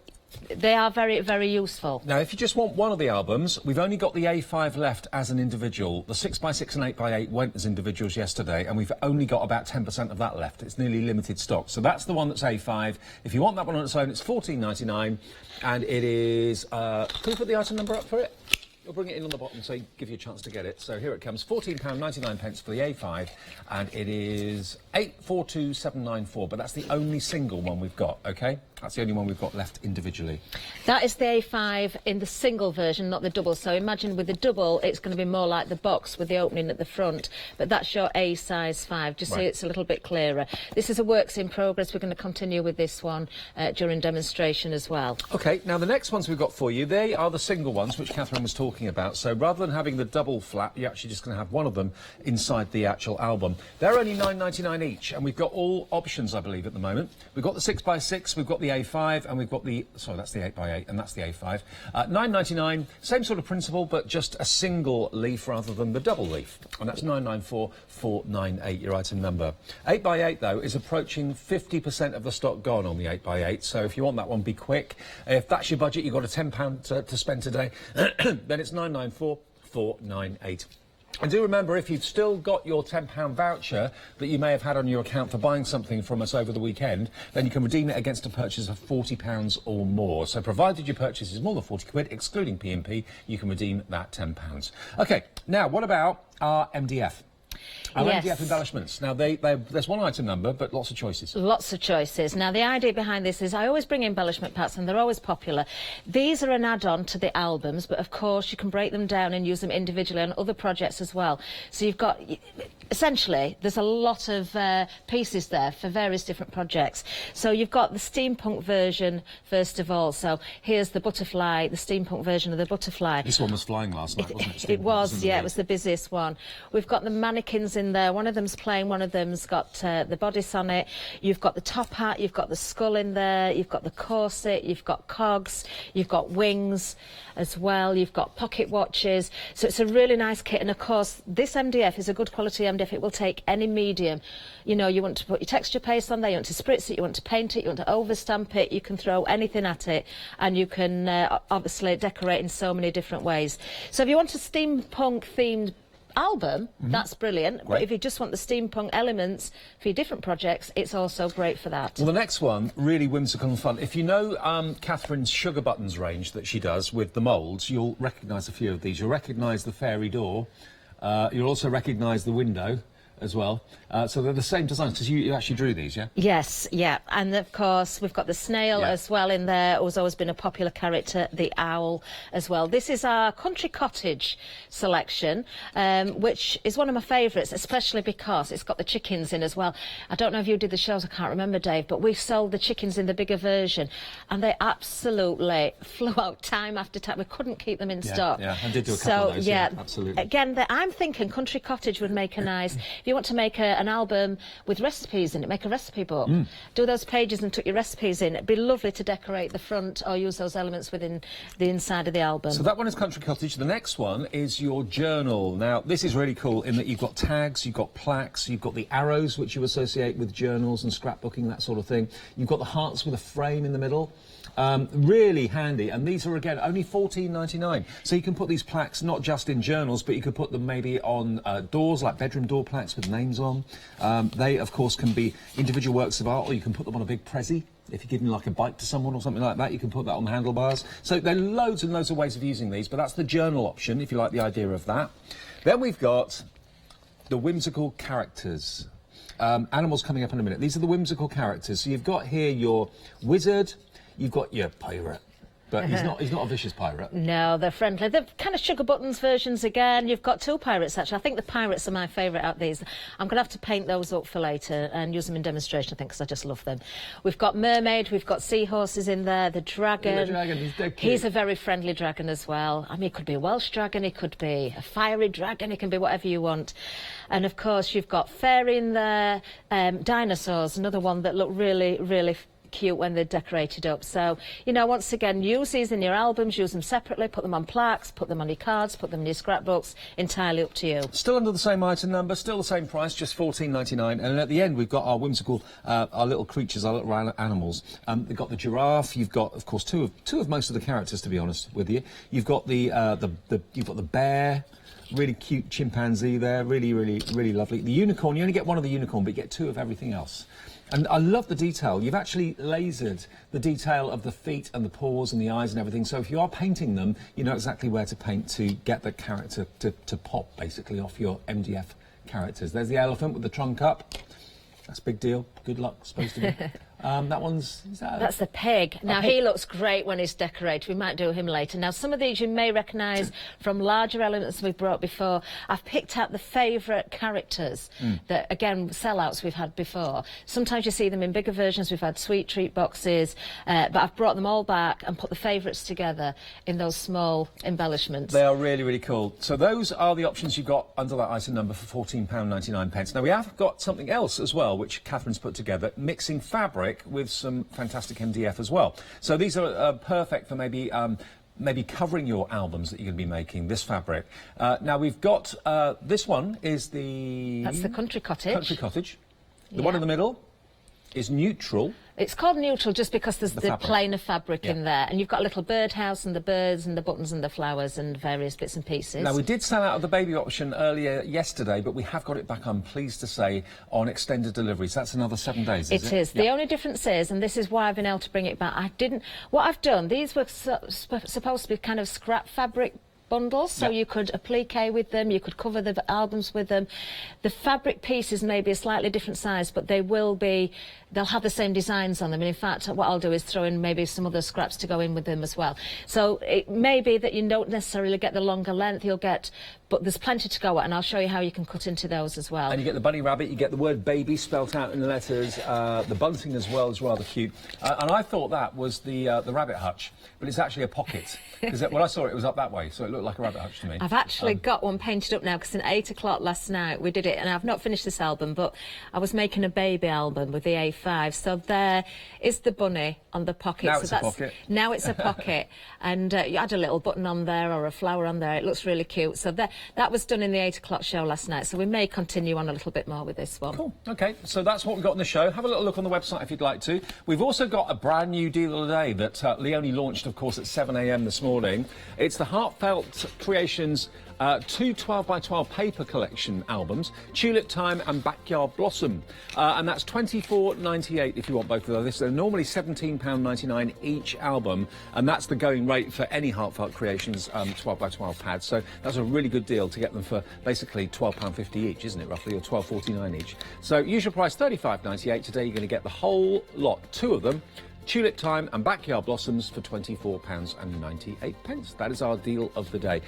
they are very, very useful. Now, if you just want one of the albums, we've only got the A5 left as an individual. The 6x6 and 8x8 went as individuals yesterday, and we've only got about 10% of that left. It's nearly limited stock. So that's the one that's A5. If you want that one on its own, it's $14.99, and it is... can we put the item number up for it? You'll bring it in on the bottom so give you a chance to get it. So here it comes, £14.99 for the A5, and it is 842794, but that's the only single one we've got, OK? That's the only one we've got left individually. That is the A5 in the single version, not the double. So imagine with the double, it's going to be more like the box with the opening at the front, but that's your A size 5, just so it's a little bit clearer. This is a works in progress. We're going to continue with this one during demonstration as well. OK, now the next ones we've got for you, they are the single ones, which Catherine was talking about. So rather than having the double flap, you're actually just going to have one of them inside the actual album. They're only $9.99 each, and we've got all options, I believe, at the moment. We've got the 6x6, we've got the A5, and we've got the... Sorry, that's the 8x8, and that's the A5. $9.99, same sort of principle, but just a single leaf rather than the double leaf. And that's 994498, your item number. 8x8, though, is approaching 50% of the stock gone on the 8x8, so if you want that one, be quick. If that's your budget, you've got a £10 to spend today, then it's 994498. And do remember, if you've still got your £10 voucher that you may have had on your account for buying something from us over the weekend, then you can redeem it against a purchase of £40 or more. So provided your purchase is more than 40 quid, excluding P&P, you can redeem that £10. OK, now what about our MDF? Our MDF embellishments. Now, there's one item number, but lots of choices. Lots of choices. Now, the idea behind this is I always bring embellishment packs, and they're always popular. These are an add-on to the albums, but of course you can break them down and use them individually on other projects as well. So you've got, essentially, there's a lot of pieces there for various different projects. So you've got the steampunk version, first of all. So here's the butterfly, the steampunk version of the butterfly. This one was flying last night, wasn't it? It was, yeah, it was the busiest one. We've got the mannequins in there. One of them's plain, one of them's got the bodice on it. You've got the top hat, you've got the skull in there, you've got the corset, you've got cogs, you've got wings as well, you've got pocket watches. So it's a really nice kit, and of course this MDF is a good quality MDF. It will take any medium. You know, you want to put your texture paste on there, you want to spritz it, you want to paint it, you want to overstamp it, you can throw anything at it, and you can obviously decorate in so many different ways. So if you want a steampunk themed album, that's brilliant. Great. But if you just want the steampunk elements for your different projects, it's also great for that. Well, the next one, really whimsical and fun. If you know Catherine's Sugar Buttons range that she does with the moulds, you'll recognise a few of these. You'll recognise the fairy door. You'll also recognise the window as well. So they're the same designs, because you actually drew these, yeah? Yes, yeah. And of course, we've got the snail as well in there, who's always been a popular character, the owl as well. This is our country cottage selection, which is one of my favourites, especially because it's got the chickens in as well. I don't know if you did the shows, I can't remember, Dave, but we sold the chickens in the bigger version, and they absolutely flew out time after time. We couldn't keep them in stock. Yeah, I did do a couple of those, yeah, absolutely. Again, I'm thinking country cottage would make a nice... If you want to make an album with recipes in it, make a recipe book. Do those pages and tuck your recipes in. It'd be lovely to decorate the front or use those elements within the inside of the album. So that one is country cottage. The next one is your journal. Now, this is really cool in that you've got tags, you've got plaques, you've got the arrows which you associate with journals and scrapbooking, that sort of thing. You've got the hearts with a frame in the middle. Really handy, and these are again only $14.99. So you can put these plaques not just in journals, but you could put them maybe on doors, like bedroom door plaques with names on. They of course can be individual works of art, or you can put them on a big prezi. If you're giving like a bite to someone or something like that, you can put that on the handlebars. So there are loads and loads of ways of using these, but that's the journal option if you like the idea of that. Then we've got the whimsical characters. Animals coming up in a minute. These are the whimsical characters. So you've got here your wizard. You've got your pirate, but he's not a vicious pirate. No, they're friendly. They're kind of Sugar Buttons versions again. You've got two pirates, actually. I think the pirates are my favourite out of these. I'm going to have to paint those up for later and use them in demonstration, I think, because I just love them. We've got mermaid, we've got seahorses in there, the dragon. The dragon, he's dead cute. He's a very friendly dragon as well. I mean, it could be a Welsh dragon, it could be a fiery dragon, it can be whatever you want. And, of course, you've got fairy in there, dinosaurs, another one that look really, really cute when they're decorated up. So, you know, once again, use these in your albums, use them separately, put them on plaques, put them on your cards, put them in your scrapbooks, entirely up to you. Still under the same item number, still the same price, just $14.99. And at the end, we've got our whimsical, our little creatures, our little animals. They've got the giraffe. You've got, of course, two of most of the characters, to be honest with you. You've got you've got the bear. Really cute chimpanzee there, really, really, really lovely. The unicorn, you only get one of the unicorn, but you get two of everything else. And I love the detail. You've actually lasered the detail of the feet and the paws and the eyes and everything. So if you are painting them, you know exactly where to paint to get the character to pop, basically, off your MDF characters. There's the elephant with the trunk up. That's a big deal. Good luck, supposed to be. That's the pig. Now, he looks great when he's decorated. We might do him later. Now, some of these you may recognise from larger elements we've brought before. I've picked out the favourite characters that, again, sellouts we've had before. Sometimes you see them in bigger versions. We've had sweet treat boxes, but I've brought them all back and put the favourites together in those small embellishments. They are really, really cool. So those are the options you've got under that item number for £14.99. Now, we have got something else as well, which Catherine's put together, mixing fabric with some fantastic MDF as well. So these are perfect for maybe covering your albums that you're going to be making, this fabric. Now we've got, this one is the... That's the country cottage. Country cottage. The one in the middle. is neutral. It's called neutral just because there's the plainer fabric in there, and you've got a little birdhouse and the birds and the buttons and the flowers and various bits and pieces. Now, we did sell out of the baby option earlier yesterday, but we have got it back, I'm pleased to say, on extended deliveries. That's another 7 days, is it? It is. The only difference is, and this is why I've been able to bring it back, what I've done, these were supposed to be kind of scrap fabric bundles, so you could applique with them, you could cover the albums with them. The fabric pieces may be a slightly different size, but they'll have the same designs on them, and in fact what I'll do is throw in maybe some other scraps to go in with them as well. So it may be that you don't necessarily get the longer length, but there's plenty to go at, and I'll show you how you can cut into those as well. And you get the bunny rabbit, you get the word baby spelt out in the letters, the bunting as well is rather cute. And I thought that was the rabbit hutch, but it's actually a pocket, because when I saw it, it was up that way, so it looked like a rabbit hutch to me. I've actually got one painted up now, because at 8 o'clock last night we did it, and I've not finished this album, but I was making a baby album with the A5, so there is the bunny on the pocket. Now so it's a pocket. Now it's a pocket, and you add a little button on there or a flower on there. It looks really cute. So that was done in the 8 o'clock show last night, so we may continue on a little bit more with this one. Cool. OK, so that's what we've got on the show. Have a little look on the website if you'd like to. We've also got a brand new deal of the day that Leonie launched, of course, at 7 a.m. this morning. It's the Heartfelt Creations 2 12x12 paper collection albums, Tulip Time and Backyard Blossom, and that's £24.98 if you want both of those. They're normally £17.99 each album, and that's the going rate for any Heartfelt Creations 12x12 pads, so that's a really good deal to get them for basically £12.50 each, isn't it, roughly, or £12.49 each. So usual price £35.98. Today you're going to get the whole lot, 2 of them, Tulip Time and Backyard Blossoms, for £24.98. That is our deal of the day.